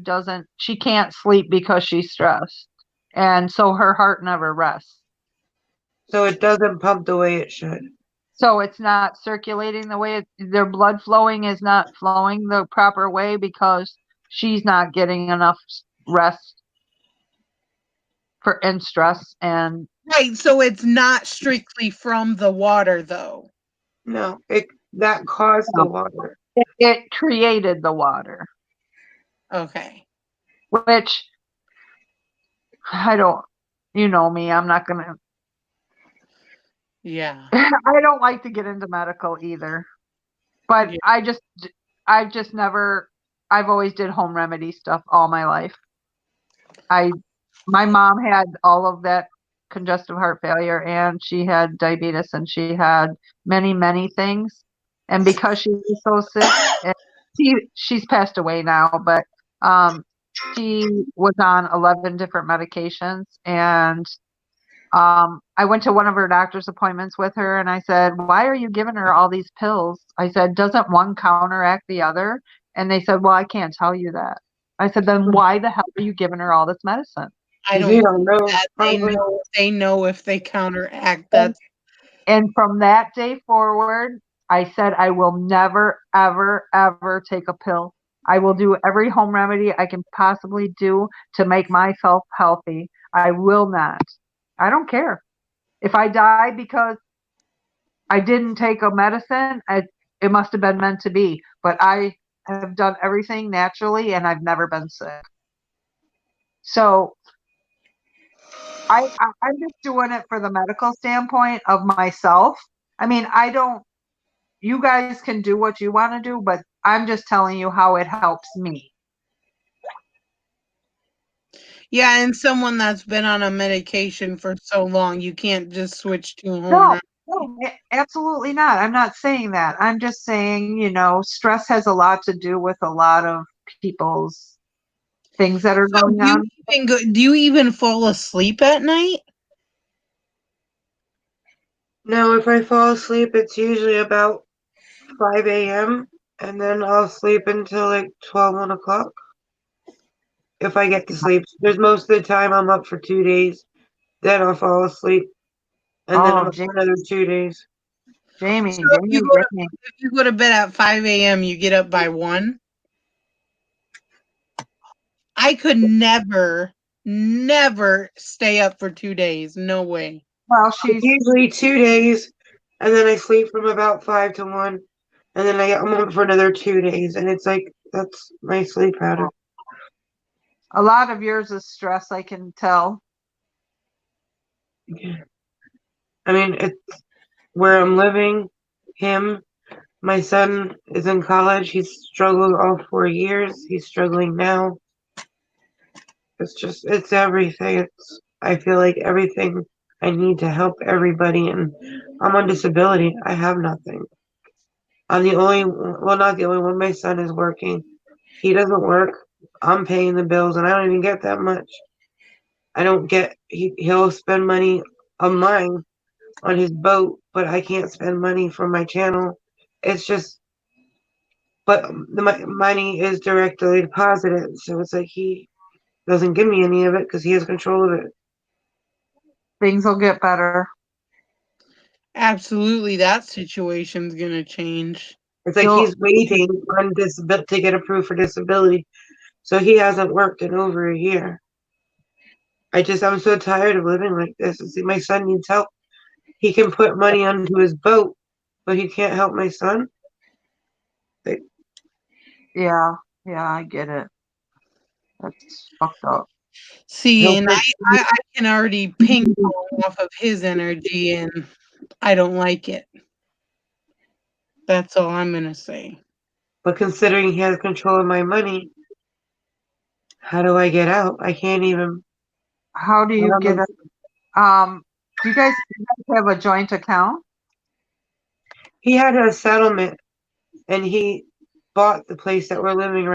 can't sleep because she's stressed. And so her heart never rests. So it doesn't pump the way it should. So it's not circulating the way their blood flowing is not flowing the proper way because she's not getting enough rest and stress. And Right, so it's not strictly from the water though. No, that caused the water. it created the water, Okay. which I don't, you know me, I'm not going to. Yeah. I don't like to get into medical either, but Yeah. I've just never, I've always did home remedy stuff all my life. My mom had all of that congestive heart failure, and she had diabetes, and she had many, many things. And because she was so sick, and she's passed away now, but she was on 11 different medications. And I went to one of her doctor's appointments with her, and I said, "Why are you giving her all these pills?" I said, "Doesn't one counteract the other?" And they said, "Well, I can't tell you that." I said, "Then why the hell are you giving her all this medicine?" I You don't don't know. they know if they counteract that. And from that day forward, I said, I will never, ever, ever take a pill. I will do every home remedy I can possibly do to make myself healthy. I will not. I don't care. If I die because I didn't take a medicine, it must have been meant to be. But I have done everything naturally, and I've never been sick. So I'm just doing it for the medical standpoint of myself. I mean, you guys can do what you want to do, but I'm just telling you how it helps me. Yeah, and someone that's been on a medication for so long, you can't just switch to home No, remedy. no, absolutely not. I'm not saying that. I'm just saying, stress has a lot to do with a lot of people's things that are So going on. do you even fall asleep at night? No, if I fall asleep, it's usually about 5 a.m. and then I'll sleep until like 12, 1 o'clock. If I get to sleep. There's most of the time I'm up for 2 days. Then I'll fall asleep. And then I'm up for another 2 days. Jamie, So if you go to bed at 5 a.m., you get up by 1? I could never stay up for 2 days. No way. Well, It's usually 2 days, and then I sleep from about 5 to 1, and then I'm up for another 2 days, and it's like that's my sleep pattern. A lot of yours is stress, I can tell. Yeah. I mean, it's where I'm living. My son is in college. He's struggled all 4 years. He's struggling now. It's everything. I feel like everything I need to help everybody, and I'm on disability. I have nothing. I'm the only, well, not the only one. My son is working. He doesn't work. I'm paying the bills, and I don't even get that much. I don't get, he'll spend money of mine on his boat, but I can't spend money for my channel. It's just, but the money is directly deposited, so it's like he doesn't give me any of it because he has control of it. Things will get better. Absolutely, that situation's gonna change. It's like he's waiting on to get approved for disability, so he hasn't worked in over a year. I'm so tired of living like this. And see, my son needs help. He can put money onto his boat, but he can't help my son. Yeah, I get it. That's fucked up. See, and I can already ping pong off of his energy, and I don't like it. That's all I'm gonna say. But considering he has control of my money, How do I get out? I can't even. How do you get it? Do you guys have a joint account? He had a settlement, and he bought the place that we're living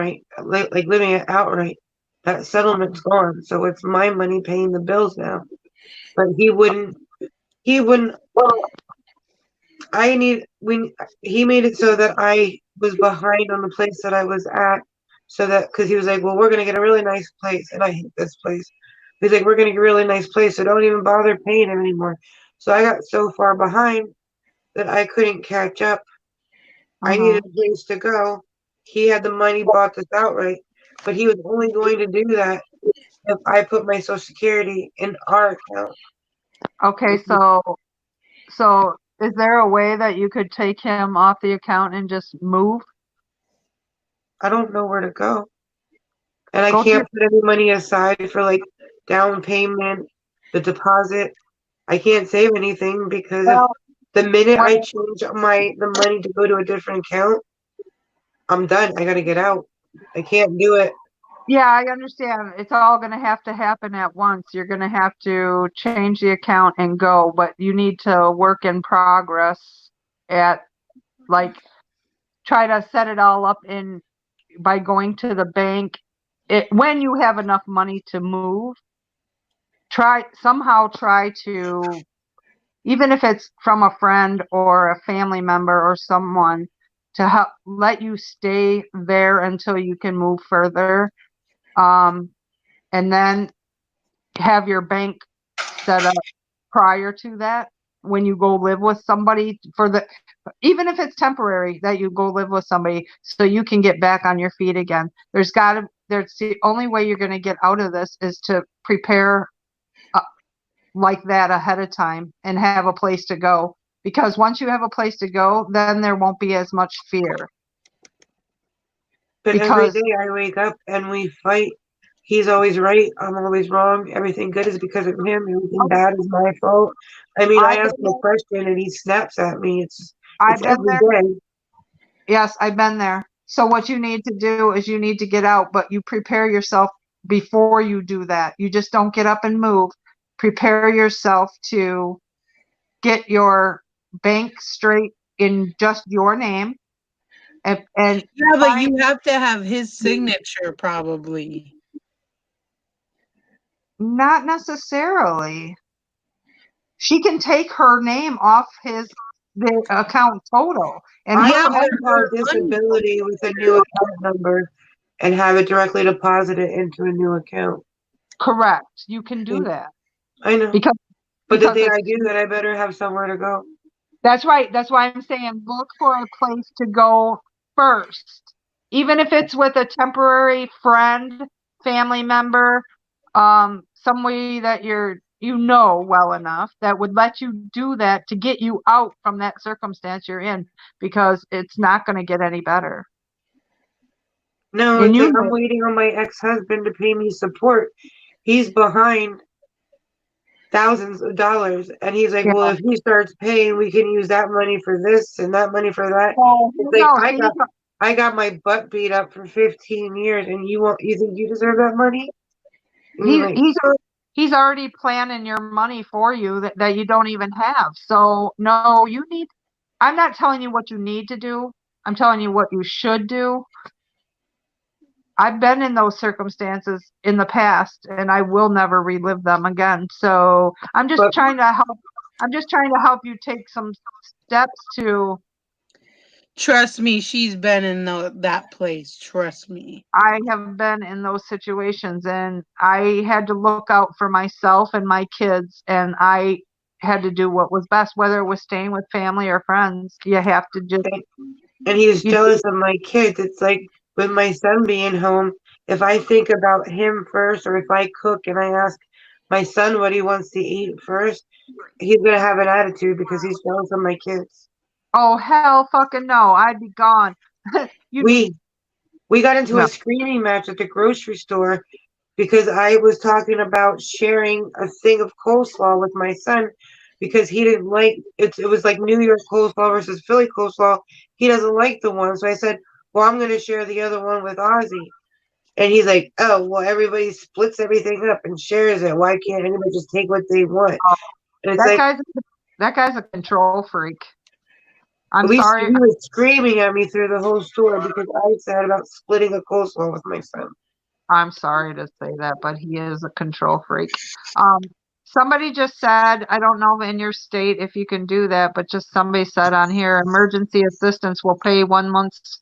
like living it outright. That settlement's gone, so it's my money paying the bills now. But he wouldn't. He wouldn't. He made it so that I was behind on the place that I was at, so that because he was like, well, we're gonna get a really nice place, and I hate this place. He's like, we're gonna get a really nice place, so don't even bother paying him anymore. So I got so far behind that I couldn't catch up. I needed a place to go. He had the money, bought this outright, but he was only going to do that if I put my Social Security in our account. Okay, so is there a way that you could take him off the account and just move? I don't know where to go. And I Go can't put any money aside for like down payment, the deposit. I can't save anything because Well, the minute I change the money to go to a different account, I'm done. I gotta get out. I can't do it. Yeah, I understand. It's all going to have to happen at once. You're going to have to change the account and go, but you need to work in progress at like try to set it all up in by going to the bank. When you have enough money to move, try to, even if it's from a friend or a family member or someone, to help let you stay there until you can move further. And then have your bank set up prior to that when you go live with somebody even if it's temporary, that you go live with somebody so you can get back on your feet again. There's the only way you're going to get out of this is to prepare like that ahead of time and have a place to go. Because once you have a place to go, then there won't be as much fear. But every day I wake up and we fight. He's always right. I'm always wrong. Everything good is because of him. Everything bad is my fault. I mean, I ask him a question and he snaps at me. It's every day. Yes, I've been there. So what you need to do is you need to get out, but you prepare yourself before you do that. You just don't get up and move. Prepare yourself to get your bank straight in just your name. And yeah, but you have to have his signature probably. Not necessarily. She can take her name off the account total. And I have disability with a new account number and have it directly deposited into a new account. Correct. You can do that. I know. But the day I do that, I better have somewhere to go. That's right. That's why I'm saying look for a place to go first. Even if it's with a temporary friend, family member, somebody that you know well enough that would let you do that to get you out from that circumstance you're in, because it's not going to get any better. No, I'm waiting on my ex-husband to pay me support. He's behind thousands of dollars, and he's like, well, if he starts paying, we can use that money for this and that money for that. It's like, I got my butt beat up for 15 years, and you think you deserve that money? He's already planning your money for you that you don't even have. So no, I'm not telling you what you need to do. I'm telling you what you should do. I've been in those circumstances in the past, and I will never relive them again. So I'm just trying to help you take some steps to. Trust me, she's been in that place. Trust me. I have been in those situations, and I had to look out for myself and my kids, and I had to do what was best, whether it was staying with family or friends. You have to just. And he was jealous of my kids. It's like with my son being home, if I think about him first, or if I cook and I ask my son what he wants to eat first, he's going to have an attitude because he's jealous of my kids. Oh, hell fucking no. I'd be gone. We got into a screaming match at the grocery store because I was talking about sharing a thing of coleslaw with my son because he didn't like it. It was like New York coleslaw versus Philly coleslaw. He doesn't like the one. So I said, well, I'm going to share the other one with Ozzy. And he's like, oh, well, everybody splits everything up and shares it. Why can't anybody just take what they want? And it's That like, guy's a control freak. I'm at least sorry. he was screaming at me through the whole store because I said about splitting a coleslaw with my son. I'm sorry to say that, but he is a control freak. Somebody just said, I don't know in your state if you can do that, but just somebody said on here, emergency assistance will pay 1 month's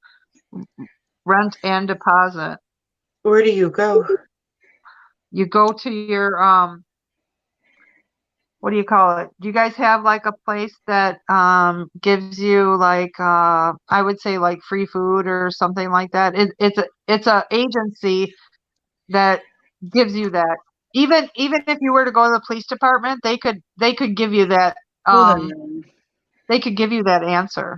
rent and deposit. Where do you go? You go to your, what do you call it? Do you guys have like a place that gives you like I would say like free food or something like that? It's a agency that gives you that. Even if you were to go to the police department, they could give you that they could give you that answer.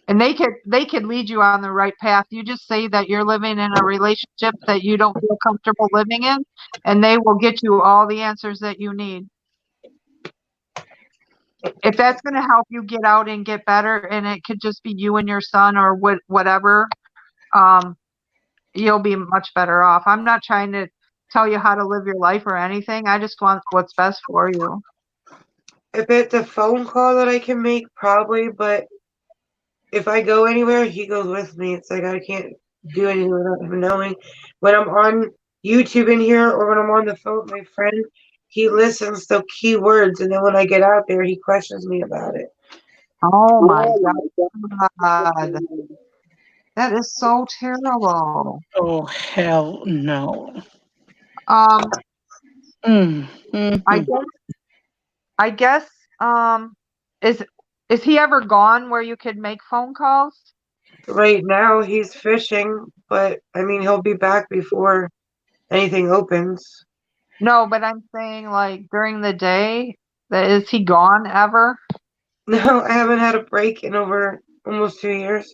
And they could lead you on the right path. You just say that you're living in a relationship that you don't feel comfortable living in, and they will get you all the answers that you need. If that's going to help you get out and get better, and it could just be you and your son or whatever, you'll be much better off. I'm not trying to tell you how to live your life or anything. I just want what's best for you. If it's a phone call that I can make, probably, but if I go anywhere, he goes with me. It's like I can't do anything without him knowing. When I'm on YouTube in here or when I'm on the phone with my friend, he listens to keywords, and then when I get out there, he questions me about it. Oh my God. That is so terrible. Oh, hell no. I guess is he ever gone where you could make phone calls? Right now, he's fishing, but I mean, he'll be back before anything opens. No, but I'm saying like during the day, is he gone ever? No, I haven't had a break in over almost 2 years.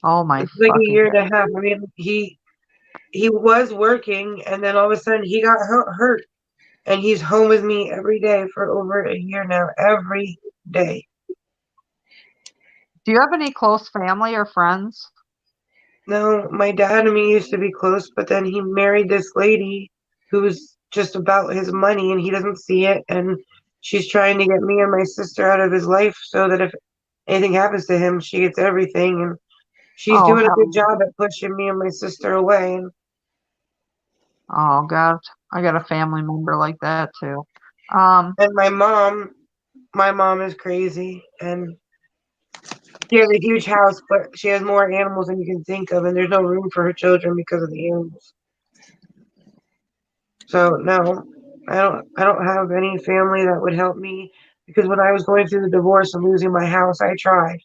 Oh my It's like a fucking year and a half. I mean, he was working, and then all of a sudden he got hurt, and he's home with me every day for over a year now, every day. Do you have any close family or friends? No, my dad and me used to be close, but then he married this lady who's just about his money, and he doesn't see it, and she's trying to get me and my sister out of his life so that if anything happens to him, she gets everything, and she's doing a good job at pushing me and my sister away. And oh God, I got a family member like that too. And my mom is crazy, and she has a huge house, but she has more animals than you can think of, and there's no room for her children because of the animals. So no, I don't have any family that would help me, because when I was going through the divorce and losing my house, I tried.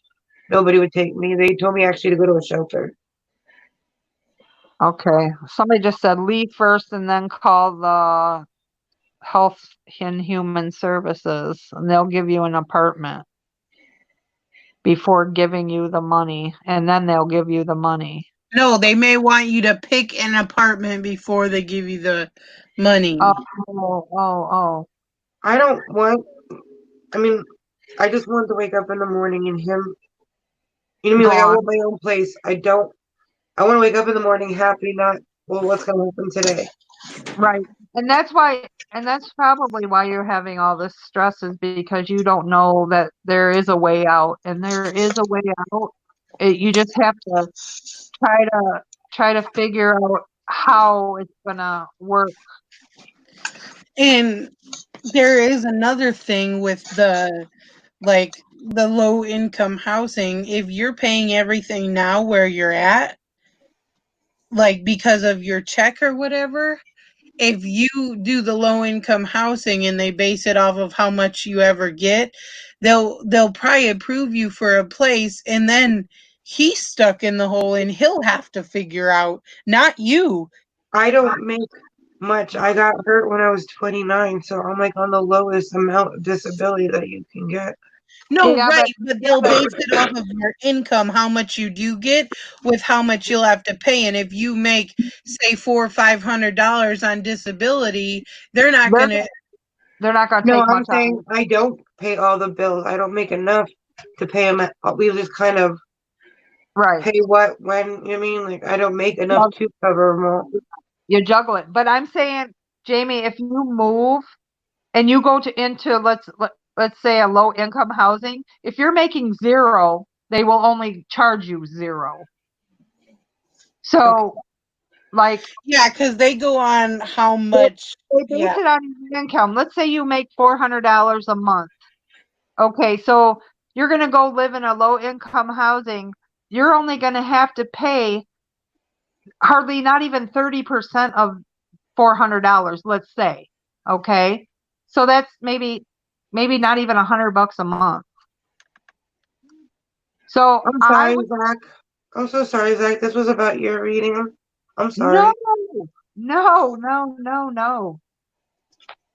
Nobody would take me. They told me actually to go to a shelter. Okay, somebody just said leave first and then call the Health and Human Services, and they'll give you an apartment before giving you the money, and then they'll give you the money. No, they may want you to pick an apartment before they give you the money. Oh. I don't want. I mean, I just want to wake up in the morning and him. You know what I mean? Like I want my own place. I want to wake up in the morning happy, not, well, what's going to happen today? Right. And that's probably why you're having all this stress, is because you don't know that there is a way out, and there is a way out. You just have to try to figure out how it's gonna work. And there is another thing with the low income housing. If you're paying everything now where you're at, like because of your check or whatever, if you do the low income housing and they base it off of how much you ever get, they'll probably approve you for a place, and then he's stuck in the hole and he'll have to figure out, not you. I don't make much. I got hurt when I was 29, so I'm like on the lowest amount of disability that you can get. No, yeah, right, but they'll base it off of your income, how much you do get, with how much you'll have to pay. And if you make, say, $400 or $500 on disability, they're not gonna. They're not gonna. No, I'm saying I don't pay all the bills. I don't make enough to pay them. We just kind of Right. pay what, when, you know what I mean? Like, I don't make enough to cover them all. You juggle it. But I'm saying, Jamie, if you move and you go into let's say a low income housing, if you're making zero, they will only charge you zero. So like Yeah, because they go on how much. they base Yeah. it on your income. Let's say you make $400 a month. Okay, so you're gonna go live in a low income housing. You're only gonna have to pay hardly not even 30% of $400, let's say. Okay. So that's maybe not even $100 a month. So I'm I sorry, would Zach. I'm so sorry, Zach. This was about your reading. I'm sorry. no, no, no, no, no,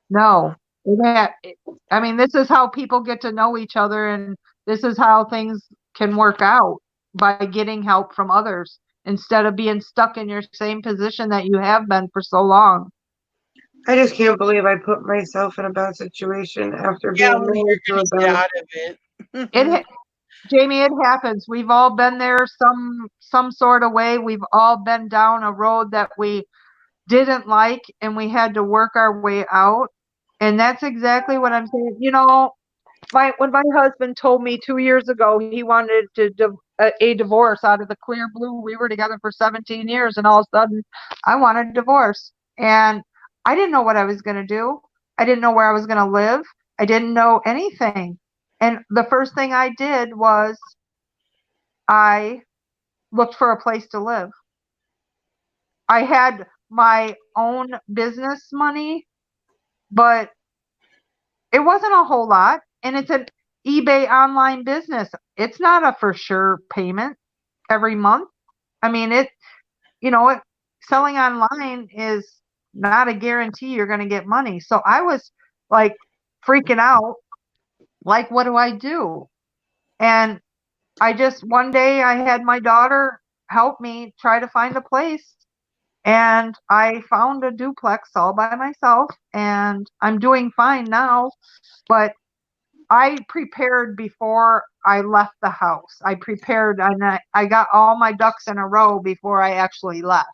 no. I mean, this is how people get to know each other, and this is how things can work out by getting help from others instead of being stuck in your same position that you have been for so long. I just can't believe I put myself in a bad situation after Yeah, being well, married to you're a gonna get bad. out of it. It Jamie, it happens. We've all been there some sort of way. We've all been down a road that we didn't like and we had to work our way out. And that's exactly what I'm saying. You know, when my husband told me 2 years ago he wanted a divorce out of the clear blue, we were together for 17 years, and all of a sudden I wanted a divorce. And I didn't know what I was going to do. I didn't know where I was going to live. I didn't know anything. And the first thing I did was I looked for a place to live. I had my own business money, but it wasn't a whole lot. And it's an eBay online business. It's not a for sure payment every month. I mean, selling online is not a guarantee you're going to get money. So I was like freaking out, like, what do I do? And one day I had my daughter help me try to find a place. And I found a duplex all by myself, and I'm doing fine now. But I prepared before I left the house. I prepared and I got all my ducks in a row before I actually left.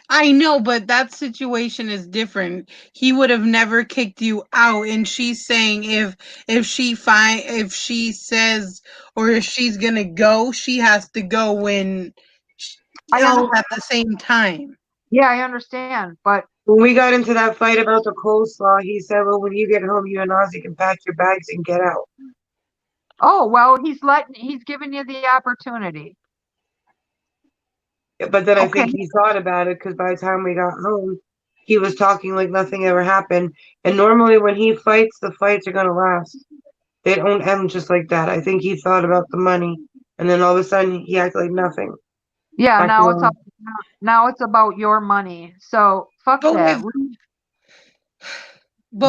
I know, but that situation is different. He would have never kicked you out, and she's saying if she says or if she's gonna go, she has to go when all at the same time. Yeah, I understand, but When we got into that fight about the coleslaw, he said, "Well, when you get home, you and Ozzy can pack your bags and get out." oh well, he's giving you the opportunity. But then I Okay. think he thought about it because by the time we got home, he was talking like nothing ever happened. And normally, when he fights, the fights are gonna last. They don't end just like that. I think he thought about the money, and then all of a sudden, he acted like nothing. Yeah, Back to now it's about your money. So fuck But that.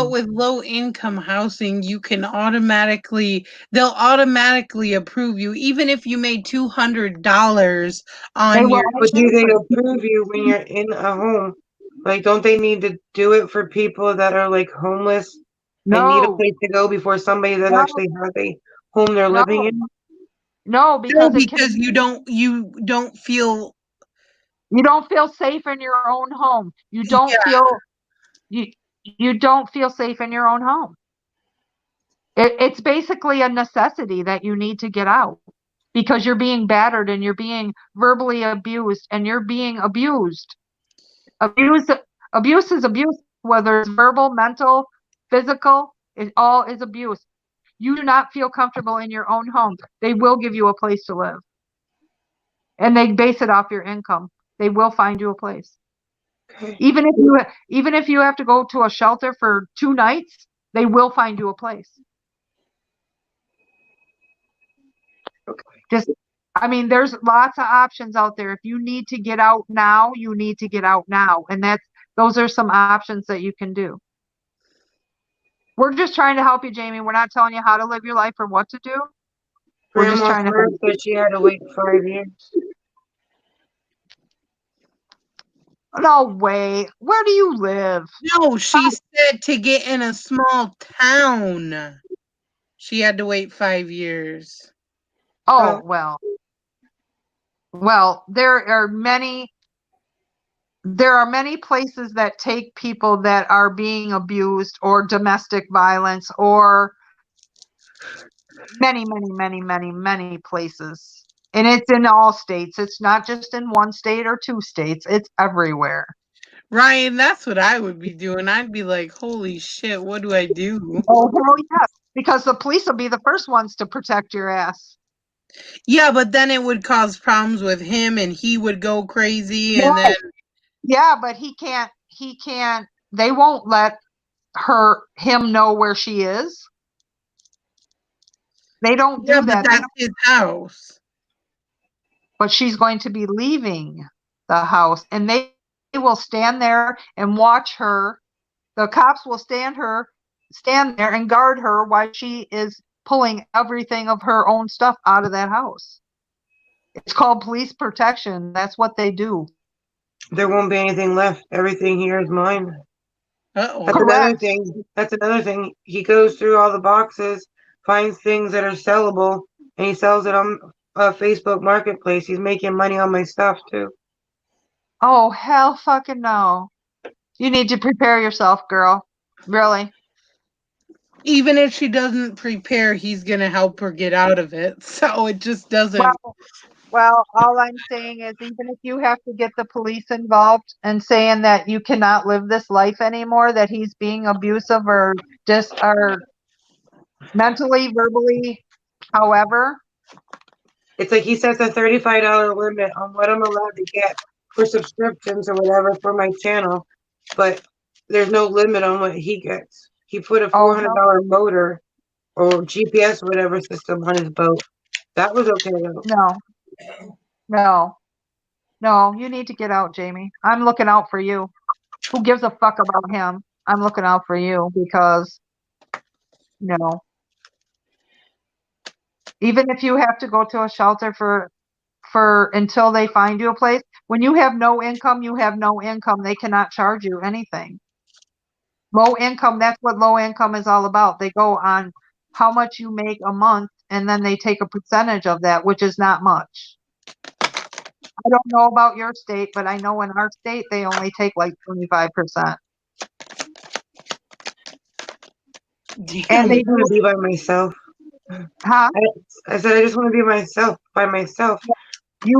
with low income housing, they'll automatically approve you, even if you made $200 They on will your. But do they approve you when you're in a home? Like, don't they need to do it for people that are like homeless and need a no, place to go before somebody that no, actually has a home they're living no, in? no, No, because because you don't feel. you don't feel safe in your own home. Yeah, You don't feel safe in your own home. It's basically a necessity that you need to get out because you're being battered and you're being verbally abused and you're being abused. Abuse, abuse is abuse, whether it's verbal, mental, physical, it all is abuse. You do not feel comfortable in your own home. They will give you a place to live. And they base it off your income. They will find you a place. Okay. Even if you have to go to a shelter for 2 nights, they will find you a place. Okay. I mean, there's lots of options out there. If you need to get out now, you need to get out now. And those are some options that you can do. We're just trying to help you, Jamie. We're not telling you how to live your life or what to do. We're just Grandma trying to Fleur help. said she had to wait 5 years. No way. Where do you live? no, she said to get in a small town, she had to wait 5 years. Oh, well. Well, there are many places that take people that are being abused or domestic violence or many places. And it's in all states. It's not just in one state or two states. It's everywhere. Ryan, that's what I would be doing. I'd be like, holy shit, what do I do? Oh, hell yes. Because the police will be the first ones to protect your ass. Yeah, but then it would cause problems with him and he would go crazy and then Yeah, but he can't, they won't let him know where she is. They don't yeah, do but that. that's his house. But she's going to be leaving the house and they will stand there and watch her. The cops will stand there and guard her while she is pulling everything of her own stuff out of that house. It's called police protection. That's what they do. There won't be anything left. Everything here is mine. Uh-oh. That's another Correct. thing. That's another thing. He goes through all the boxes, finds things that are sellable, and he sells it on Facebook Marketplace. He's making money on my stuff too. Oh, hell fucking no. You need to prepare yourself, girl. Really. Even if she doesn't prepare, he's gonna help her get out of it. So it just doesn't. Well, all I'm saying is even if you have to get the police involved and saying that you cannot live this life anymore, that he's being abusive or mentally, verbally, however. It's like he sets a $35 limit on what I'm allowed to get for subscriptions or whatever for my channel, but there's no limit on what he gets. He put a $400 motor or GPS or whatever system on his boat. That was okay though. No, you need to get out, Jamie. I'm looking out for you. Who gives a fuck about him? I'm looking out for you because, no. Even if you have to go to a shelter for until they find you a place, when you have no income, you have no income. They cannot charge you anything. Low income, that's what low income is all about. They go on how much you make a month and then they take a percentage of that, which is not much. I don't know about your state, but I know in our state they only take like 25%. And they want to be by myself. Huh? I said I just want to be by myself.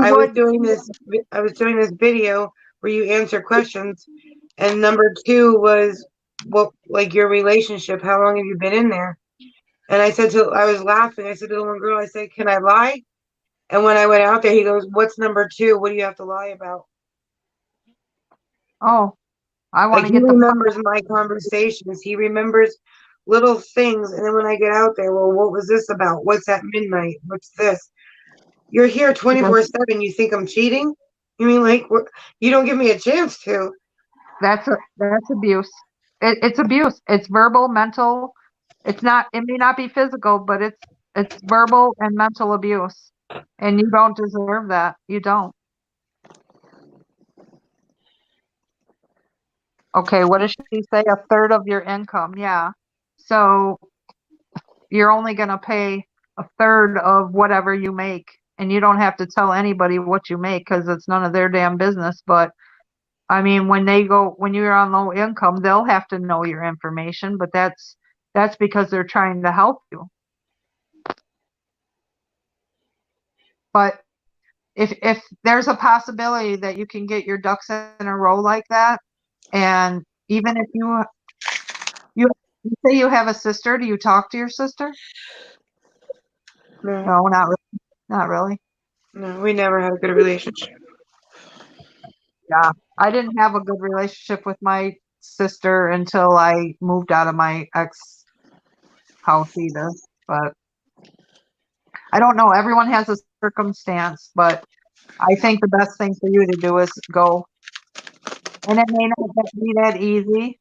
I was doing this video where you answer questions, and number 2 was what, like, your relationship. How long have you been in there? And I was laughing. I said to the one girl, I said, "Can I lie?" And when I went out there, he goes, "What's number 2? What do you have to lie about?" Oh, I want to he get remembers my conversations. He remembers little things. And then when I get out there, well, what was this about? What's at midnight? What's this? You're here 24/7. You think I'm cheating? You mean like you don't give me a chance to? That's abuse. It's abuse. It's verbal, mental. It may not be physical, but it's verbal and mental abuse. And you don't deserve that. You don't. Okay, what does she say? A third of your income. Yeah. So you're only going to pay a third of whatever you make. And you don't have to tell anybody what you make because it's none of their damn business. But I mean, when you're on low income, they'll have to know your information, but that's because they're trying to help you. But if there's a possibility that you can get your ducks in a row like that, and even if you say you have a sister, do you talk to your sister? No, not really. No, we never had a good relationship. Yeah, I didn't have a good relationship with my sister until I moved out of my ex house either. But I don't know. Everyone has a circumstance, but I think the best thing for you to do is go. And it may not be that easy,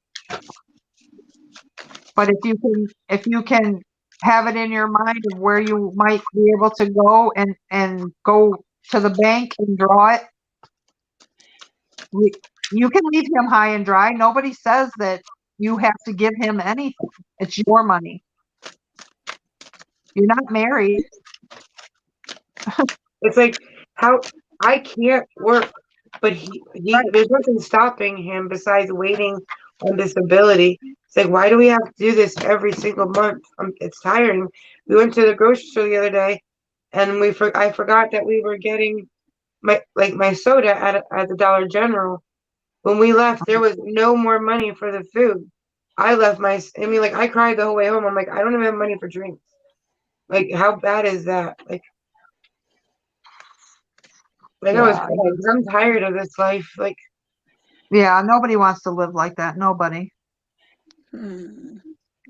but if you can have it in your mind of where you might be able to go and go to the bank and draw it, you can leave him high and dry. Nobody says that you have to give him anything. It's your money. You're not married. It's like, how I can't work, but there's nothing stopping him besides waiting on disability. It's like, why do we have to do this every single month? It's tiring. We went to the grocery store the other day, and I forgot that we were getting my soda at the Dollar General. When we left, there was no more money for the food. I cried the whole way home. I'm like, I don't even have money for drinks. Like, how bad is that? I was Yeah. crying 'cause I'm tired of this life. Like, Yeah, nobody wants to live like that. Nobody. Hmm.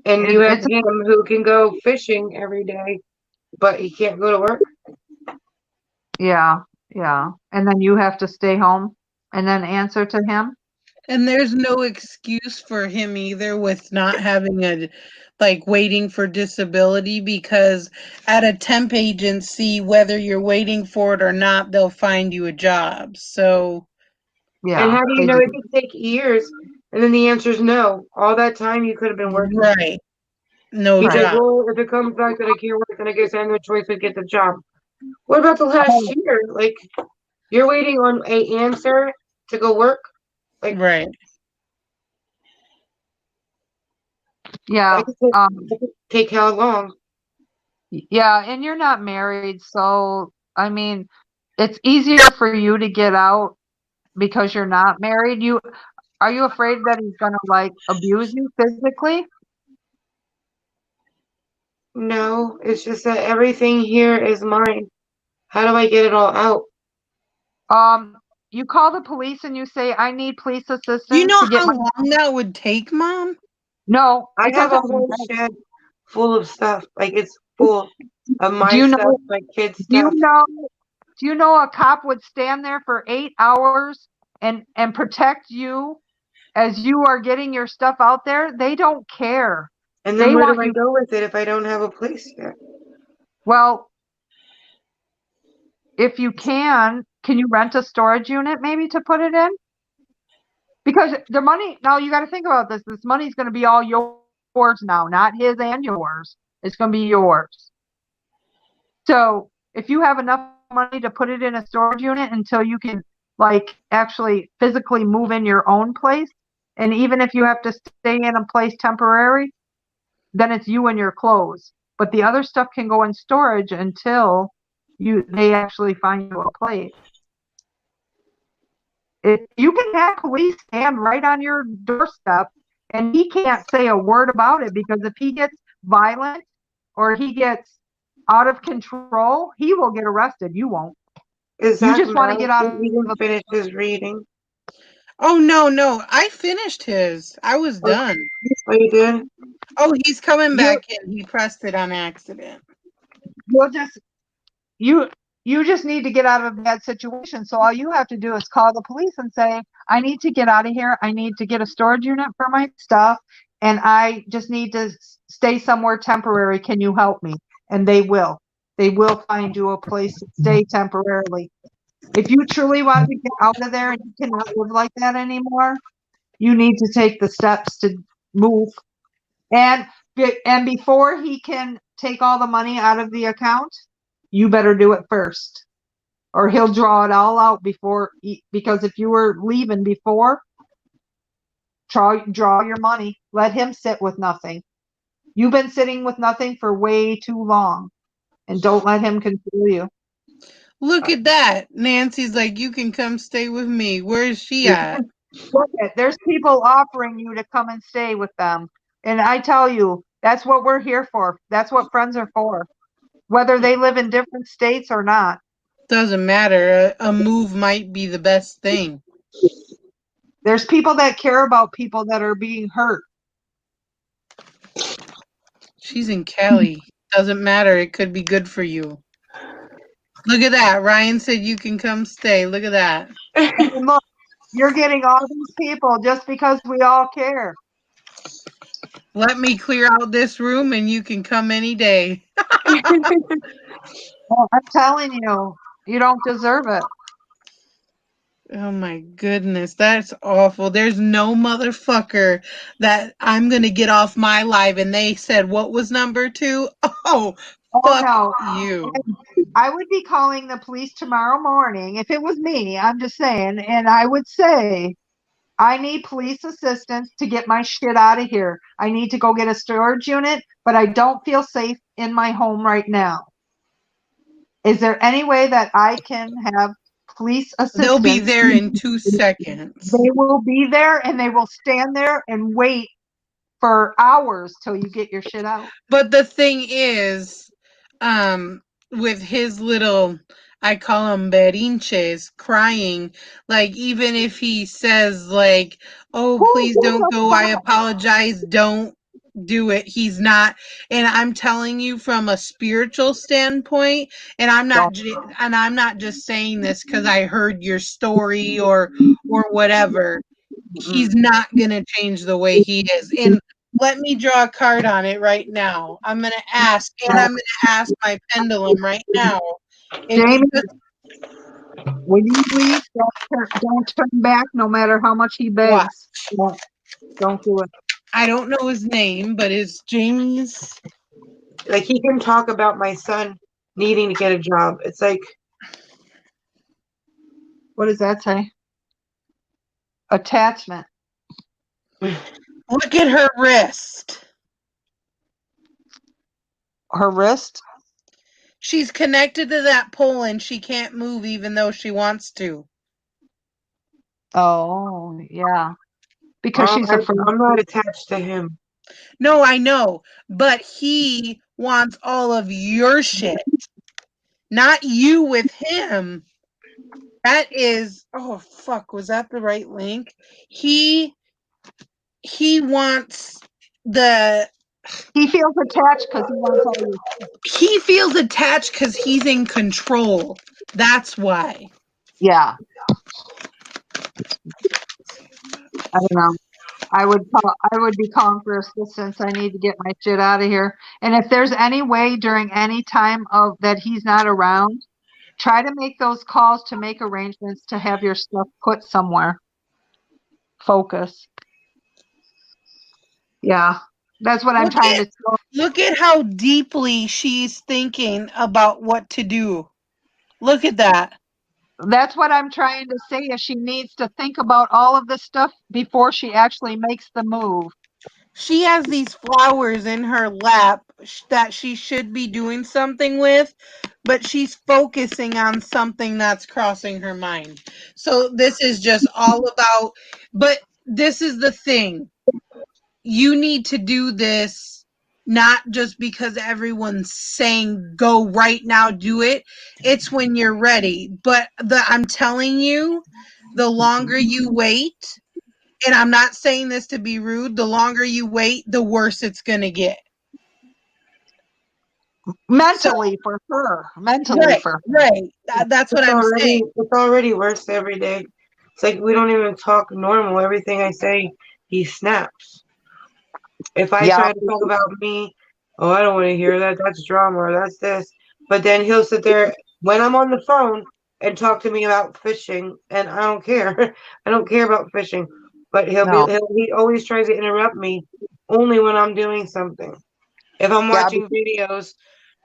and you have It's him who can go fishing every day, but he can't go to work. yeah, yeah. And then you have to stay home and then answer to him. And there's no excuse for him either with not having waiting for disability, because at a temp agency, whether you're waiting for it or not, they'll find you a job. So, And Yeah, how do you they know do. it could take years? And then the answer is no. All that time you could have been working. right. No He's like, job. well, if it comes back that I can't work, then I guess I have no choice but get the job. What about the last year? Like, you're waiting on a answer to go work. Right. Yeah. It could take how long? Yeah, and you're not married, so I mean, it's easier for you to get out because you're not married. Are you afraid that he's gonna like abuse you physically? No, it's just that everything here is mine. How do I get it all out? You call the police and you say, I need police Do you assistance know to get how my long that would take, Mom? No, I it have a doesn't whole matter. shed full of stuff. Like, it's full of Do my you stuff, know my kids' do you stuff. know do you know a cop would stand there for 8 hours and protect you as you are getting your stuff out there? They don't care. And then They where do want I you. go with it if I don't have a place yet? Well, if you can you rent a storage unit maybe to put it in? Because the money, now you got to think about this. This money's going to be all yours now, not his and yours. It's going to be yours. So if you have enough money to put it in a storage unit until you can actually physically move in your own place, and even if you have to stay in a place temporary, then it's you and your clothes. But the other stuff can go in storage until they actually find you a place. You can have police stand right on your doorstep and he can't say a word about it, because if he gets violent or he gets out of control, he will get arrested. You won't. Is You that just want to get out of he didn't finish his reading? Oh, no. I finished his. I was done. Oh, you did? Oh, he's coming back in. He pressed it on accident. You'll just you just need to get out of a bad situation. So all you have to do is call the police and say, I need to get out of here. I need to get a storage unit for my stuff, and I just need to stay somewhere temporary. Can you help me? And they will. They will find you a place to stay temporarily. If you truly want to get out of there and you cannot live like that anymore, you need to take the steps to move. And before he can take all the money out of the account, you better do it first, or he'll draw it all out because if you were leaving before, draw your money. Let him sit with nothing. You've been sitting with nothing for way too long, and don't let him control you. Look at that. Nancy's like, you can come stay with me. Where is she at? There's people offering you to come and stay with them. And I tell you, that's what we're here for. That's what friends are for. Whether they live in different states or not. Doesn't matter. A move might be the best thing. There's people that care about people that are being hurt. She's in Cali. Doesn't matter. It could be good for you. Look at that. Ryan said you can come stay. Look at that. And look, you're getting all these people just because we all care. Let me clear out this room and you can come any day. Well, I'm telling you, you don't deserve it. Oh my goodness, that's awful. There's no motherfucker that I'm gonna get off my live and they said what was number 2? Oh, Oh fuck no. you. I would be calling the police tomorrow morning if it was me. I'm just saying, and I would say, I need police assistance to get my shit out of here. I need to go get a storage unit, but I don't feel safe in my home right now. Is there any way that I can have police They'll be assistance? there in 2 seconds. They will be there and they will stand there and wait for hours till you get your shit out. But the thing is, with his little, I call him berinches, crying, like even if he says like, "Oh, please don't go. I apologize. Don't do it." He's not, and I'm telling you from a spiritual standpoint, and I'm not just saying this because I heard your story or whatever. He's not gonna change the way he is. And let me draw a card on it right now. I'm gonna ask, and I'm gonna ask my pendulum right now. If Jamie, you just when you leave, don't turn back no matter how much he begs. Don't do it. I don't know his name, but it's Jamie's. Like, he can talk about my son needing to get a job. It's like, What does that say? Attachment. Look at her wrist. Her wrist? She's connected to that pole and she can't move even though she wants to. Oh, yeah. Because she's afraid. I'm not attached to him. No, I know, but he wants all of your shit, not you with him. That is, oh fuck, was that the right link? He wants the He feels attached because he wants all your. he feels attached because he's in control. That's why. Yeah. I don't know. I would be calling for assistance. I need to get my shit out of here. And if there's any way during any time of that he's not around, try to make those calls to make arrangements to have your stuff put somewhere. Focus. Yeah. That's what I'm trying to tell. Look at how deeply she's thinking about what to do. Look at that. That's what I'm trying to say is she needs to think about all of this stuff before she actually makes the move. She has these flowers in her lap that she should be doing something with, but she's focusing on something that's crossing her mind. So this is just all about, but this is the thing. You need to do this not just because everyone's saying go right now, do it. It's when you're ready. But I'm telling you, the longer you wait, and I'm not saying this to be rude, the longer you wait, the worse it's going to get. Mentally for her. Mentally Right, for her. right. That's what I'm saying. It's already worse every day. It's like we don't even talk normal. Everything I say, he snaps. If I try to talk about me, oh, I don't want to hear that. That's drama or that's this. But then he'll sit there when I'm on the phone and talk to me about fishing, and I don't care. I don't care about fishing. But he always tries to interrupt me only when I'm doing something. If I'm watching videos,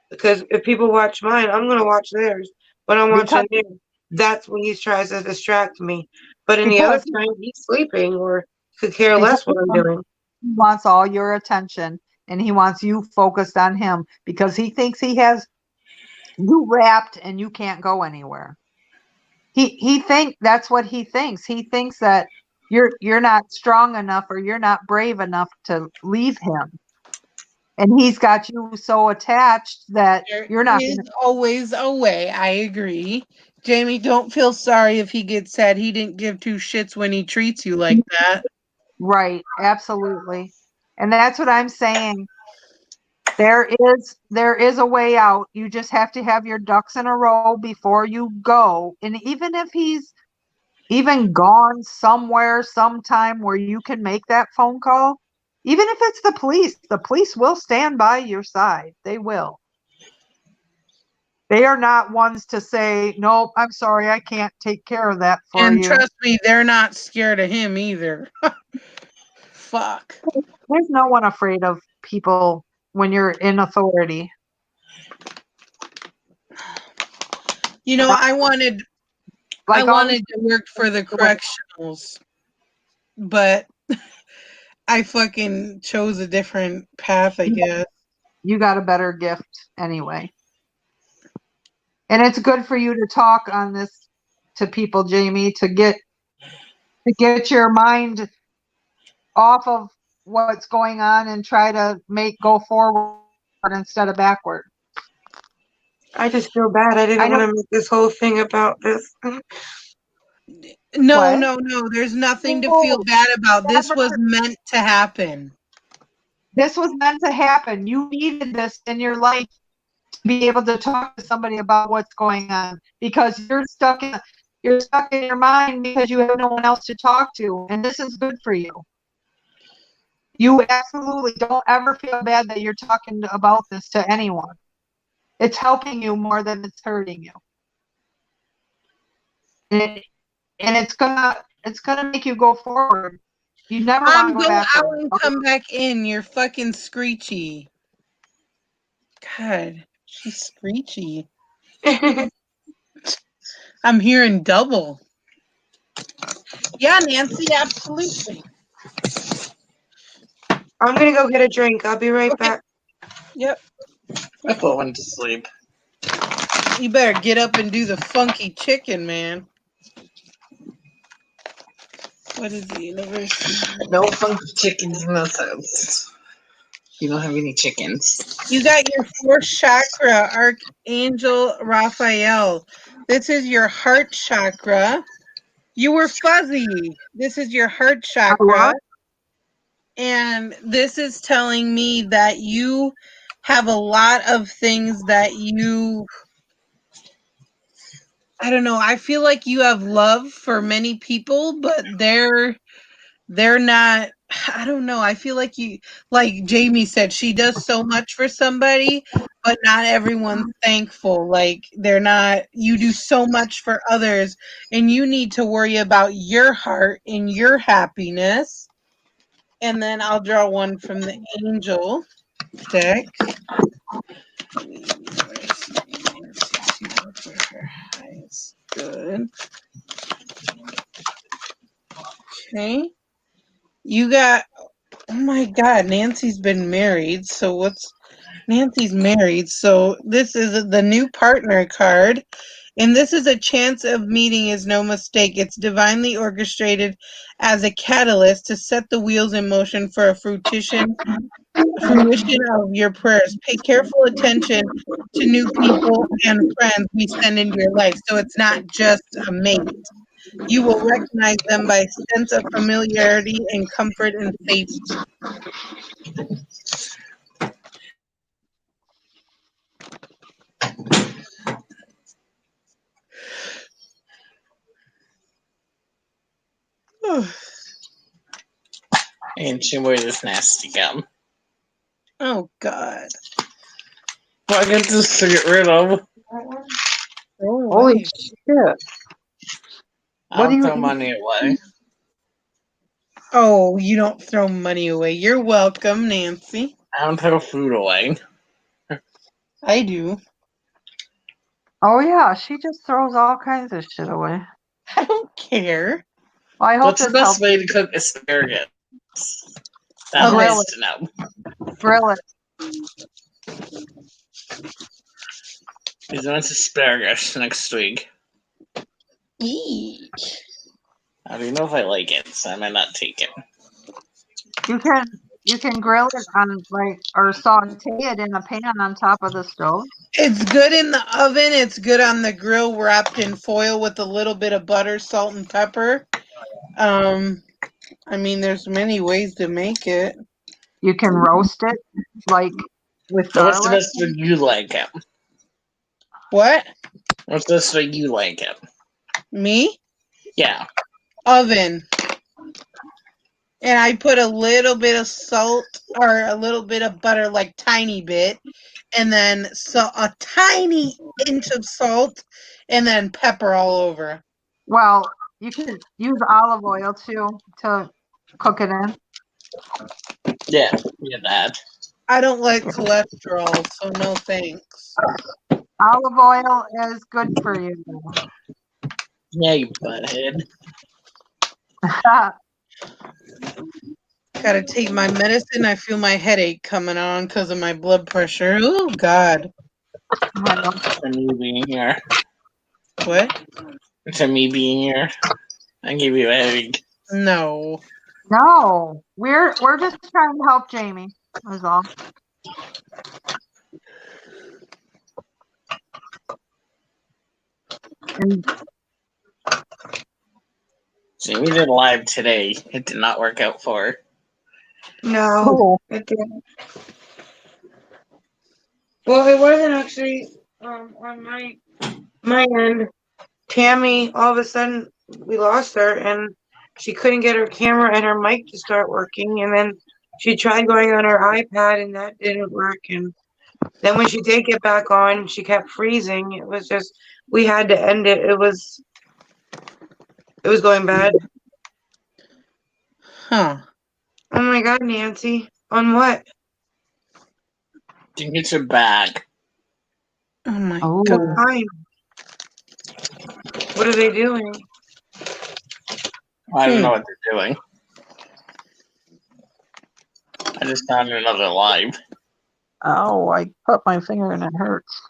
because if people watch mine, I'm gonna watch theirs. When I'm watching theirs, that's when he tries to distract me. But in the other time, he's sleeping or could care less what I'm doing. He wants all your attention and he wants you focused on him because he thinks he has you wrapped and you can't go anywhere. He think that's what he thinks. He thinks that you're not strong enough or you're not brave enough to leave him. And he's got you so attached that you're not. There is always a way. I agree. Jamie, don't feel sorry if he gets sad. He didn't give two shits when he treats you like that. Right. Absolutely. And that's what I'm saying. There is a way out. You just have to have your ducks in a row before you go. And even if he's even gone somewhere, sometime where you can make that phone call, even if it's the police will stand by your side. They will. They are not ones to say, nope, I'm sorry, I can't take care of that for And you. trust me, they're not scared of him either. Fuck. There's no one afraid of people when you're in authority. You know, I wanted Like all to work for the correctionals, but I fucking chose a different path, I guess. you got a better gift anyway. And it's good for you to talk on this to people, Jamie, to get your mind off of what's going on and try to go forward instead of backward. I just feel bad. I I didn't know- want to make this whole thing about this. No, What? no. There's nothing to No, feel bad about. This never. was meant to happen. This was meant to happen. You needed this in your life to be able to talk to somebody about what's going on because you're stuck in your mind because you have no one else to talk to, and this is good for you. You absolutely don't ever feel bad that you're talking about this to anyone. It's helping you more than it's hurting you. And it's gonna make you go forward. You never want to go Go out backward. and come back in. You're fucking screechy. God, she's screechy. I'm hearing double. Yeah, Nancy, absolutely. I'm gonna go get a drink. I'll be right Okay. back. Yep. I put one to sleep. You better get up and do the funky chicken, man. What is the universe? No funky chickens in this house. You don't have any chickens. You got your fourth chakra, Archangel Raphael. This is your heart chakra. You were fuzzy. This is your heart chakra. And this is telling me that you have a lot of things that I don't know. I feel like you have love for many people, but they're not, I don't know. I feel like like Jamie said, she does so much for somebody, but not everyone's thankful. Like you do so much for others, and you need to worry about your heart and your happiness. And then I'll draw one from the angel deck. Good. Okay. You got, oh my God, Nancy's been married. So Nancy's married. So this is the new partner card. And this is a chance of meeting is no mistake. It's divinely orchestrated as a catalyst to set the wheels in motion for a fruition of your prayers. Pay careful attention to new people and friends we send into your life. So it's not just a mate. You will recognize them by sense of familiarity and comfort and safety. And she wears this nasty gum. Oh God. Well, I get this to get rid of. Holy shit. I don't throw money away. Oh, you don't throw money away. You're welcome, Nancy. I don't throw food away. I do. Oh yeah, she just throws all kinds of shit away. I don't care. Well, I hope What's the this best helps. way to cook asparagus? That Grill wants to know. Grill it. He's going to asparagus next week. Eek. I don't know if I like it, so I might not take it. You can grill it on or saute it in a pan on top of the stove. It's good in the oven. It's good on the grill, wrapped in foil with a little bit of butter, salt, and pepper. I mean, there's many ways to make it. You can roast it with So what's the garlic. best way you like it? What? What's the best way you like it? Me? Yeah. Oven. and I put a little bit of salt or a little bit of butter, like tiny bit, and then a tiny inch of salt, and then pepper all over. Well, you can use olive oil too to cook it in. Yeah, that. I don't like cholesterol, so no thanks. Olive oil is good for you. Yeah, you butthead. Gotta take my medicine. I feel my headache coming on because of my blood pressure. Oh, God. For me being here. What? For me being here. I give you a headache. No. No, we're just trying to help Jamie. That's all. And Jamie did live today. It did not work out for her. No, it didn't. Well, it wasn't actually on my end. Tammy, all of a sudden, we lost her, and she couldn't get her camera and her mic to start working. And then she tried going on her iPad, and that didn't work. And then when she did get back on, she kept freezing. It was just, we had to end it. It was going bad. Huh. Oh my God, Nancy. On what? Didn't get your back. Oh, my Oh. God. Fine. What are they doing? I don't know what they're doing. I just found another live. Oh, I put my finger and it hurts.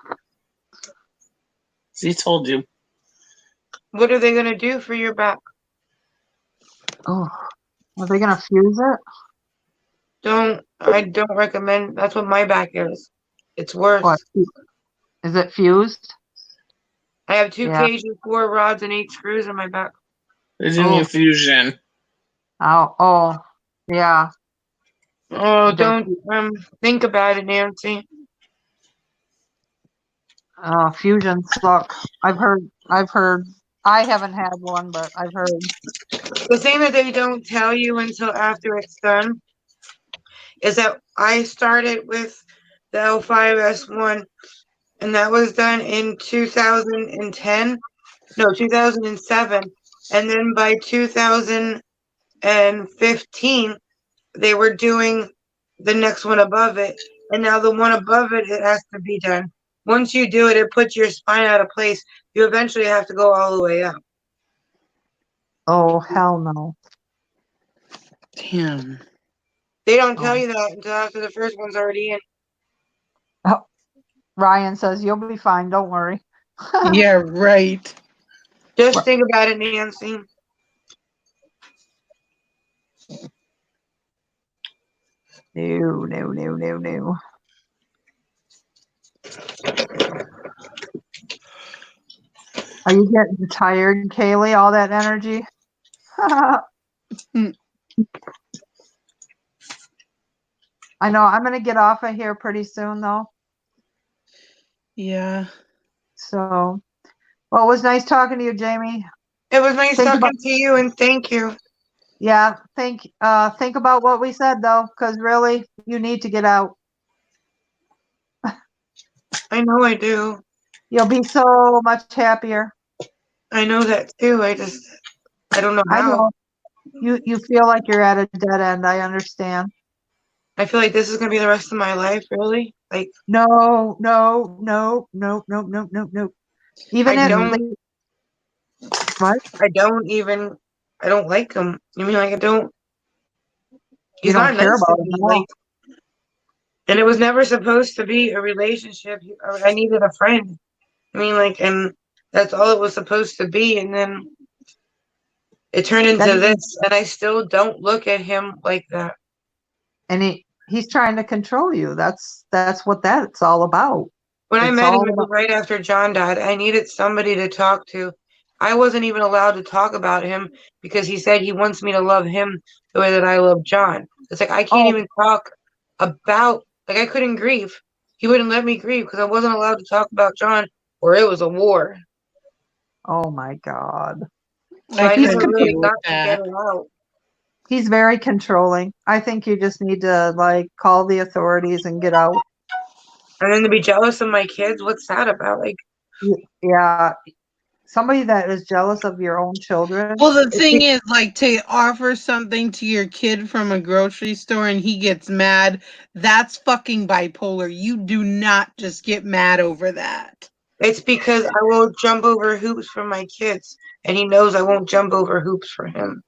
She told you. What are they going to do for your back? Oh, are they gonna fuse it? I don't recommend. That's what my back is. It's worse. What? Is it fused? I have 2 Yeah. cages, 4 rods, and 8 screws in my back. There's a new fusion. Oh, yeah. Oh, don't think about it, Nancy. Fusion suck. I've heard. I haven't had one, but I've heard. The thing that they don't tell you until after it's done is that I started with the L5S1, and that was done in 2010. No, 2007. And then by 2015, they were doing the next one above it. And now the one above it, it has to be done. Once you do it, it puts your spine out of place. You eventually have to go all the way up. Oh, hell no. Damn. They don't tell you that until after the first one's already in. Ryan says you'll be fine. Don't worry. Yeah, right. Just think about it, Nancy. No. Are you getting tired, Kaylee? All that energy? I know. I'm going to get off of here pretty soon, though. Yeah. So, well, it was nice talking to you, Jamie. It was nice talking to you, and thank you. Yeah, think about what we said, though, because really, you need to get out. I know I do. You'll be so much happier. I know that too. I don't know how. I know. You feel like you're at a dead end. I understand. I feel like this is gonna be the rest of my life, really. Like No. Even I if don't. What? I don't like him. You mean like I don't? He's You don't not care nice about to him me. at all. Like, and it was never supposed to be a relationship. I needed a friend. I mean, like, and that's all it was supposed to be. And then it turned into this, and I still don't look at him like that. And he's trying to control you. That's what that's all about. When I met him, it was right after John died. I needed somebody to talk to. I wasn't even allowed to talk about him because he said he wants me to love him the way that I love John. It's like I can't even talk about, like I couldn't grieve. He wouldn't let me grieve because I wasn't allowed to talk about John or it was a war. Oh my God. So I never really got to get it out. He's very controlling. I think you just need to like call the authorities and get out. And then to be jealous of my kids, what's that about? Like, Yeah. Somebody that is jealous of your own children. Well, the thing is, like, to offer something to your kid from a grocery store and he gets mad, that's fucking bipolar. You do not just get mad over that. it's because I will jump over hoops for my kids, and he knows I won't jump over hoops for him.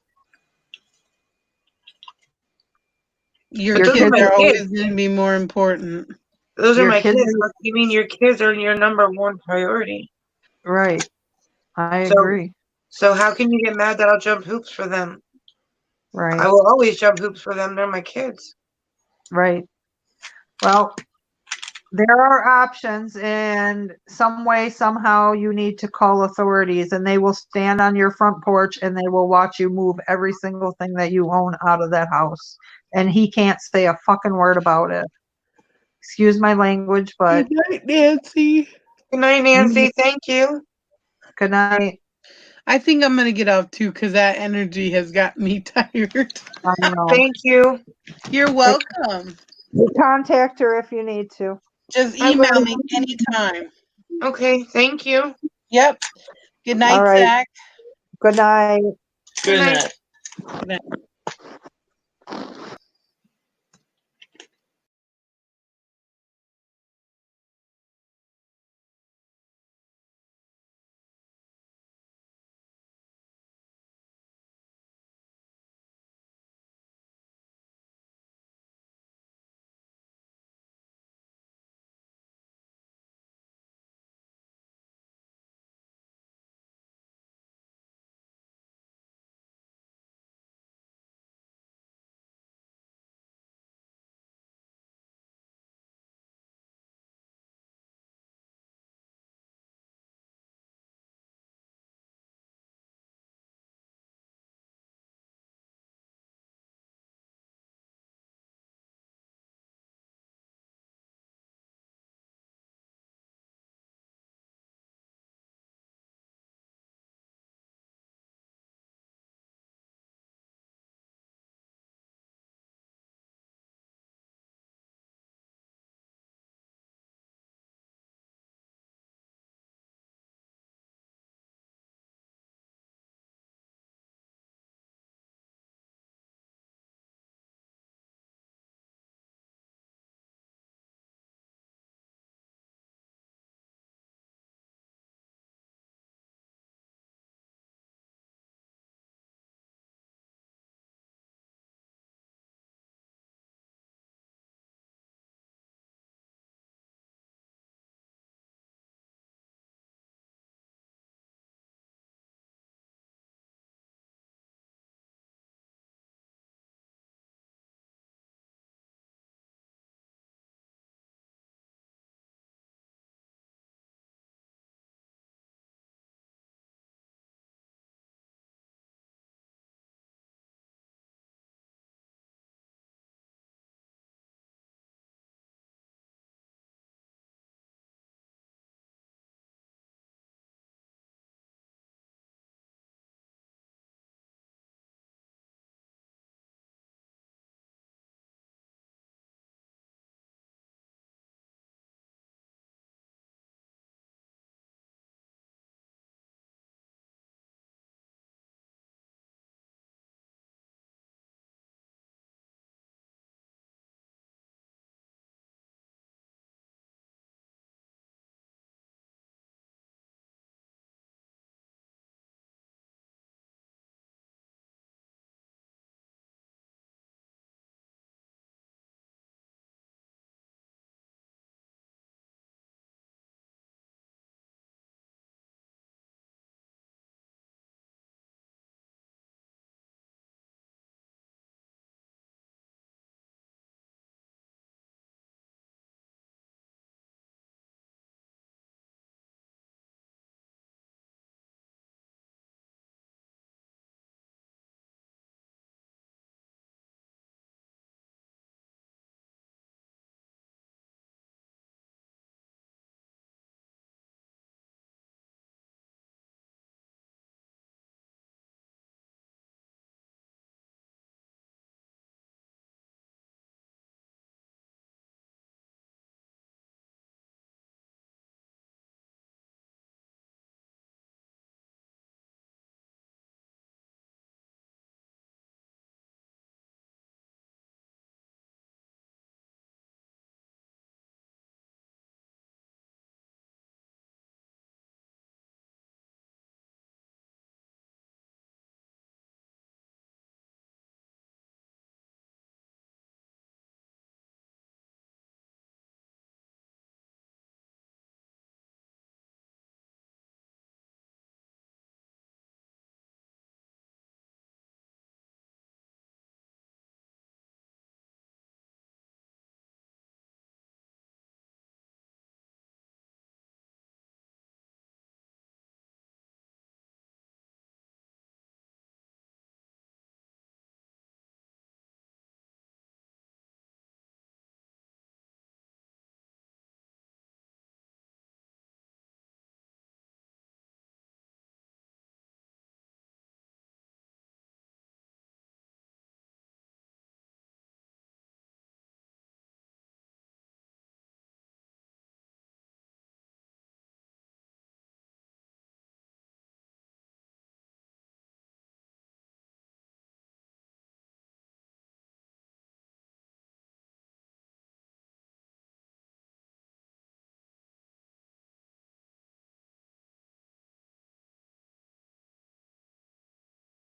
Your But those are kids my are always kids. going to be more important. Those are Your my kids kids. are- What do you mean your kids are your number one priority? Right. I So- agree. So how can you get mad that I'll jump hoops for them? Right. I will always jump hoops for them. They're my kids. Right. Well, there are options, and some way, somehow, you need to call authorities, and they will stand on your front porch and they will watch you move every single thing that you own out of that house. And he can't say a fucking word about it. Excuse my language, but Good night, Nancy. Good night, Nancy. Thank you. good night. I think I'm going to get off too because that energy has got me tired. I know. Thank you. You're welcome. Contact her if you need to. Just I email will. me anytime. Okay, thank you. Yep. Good night, All right. Zach. Good night. Good night. night. Good night.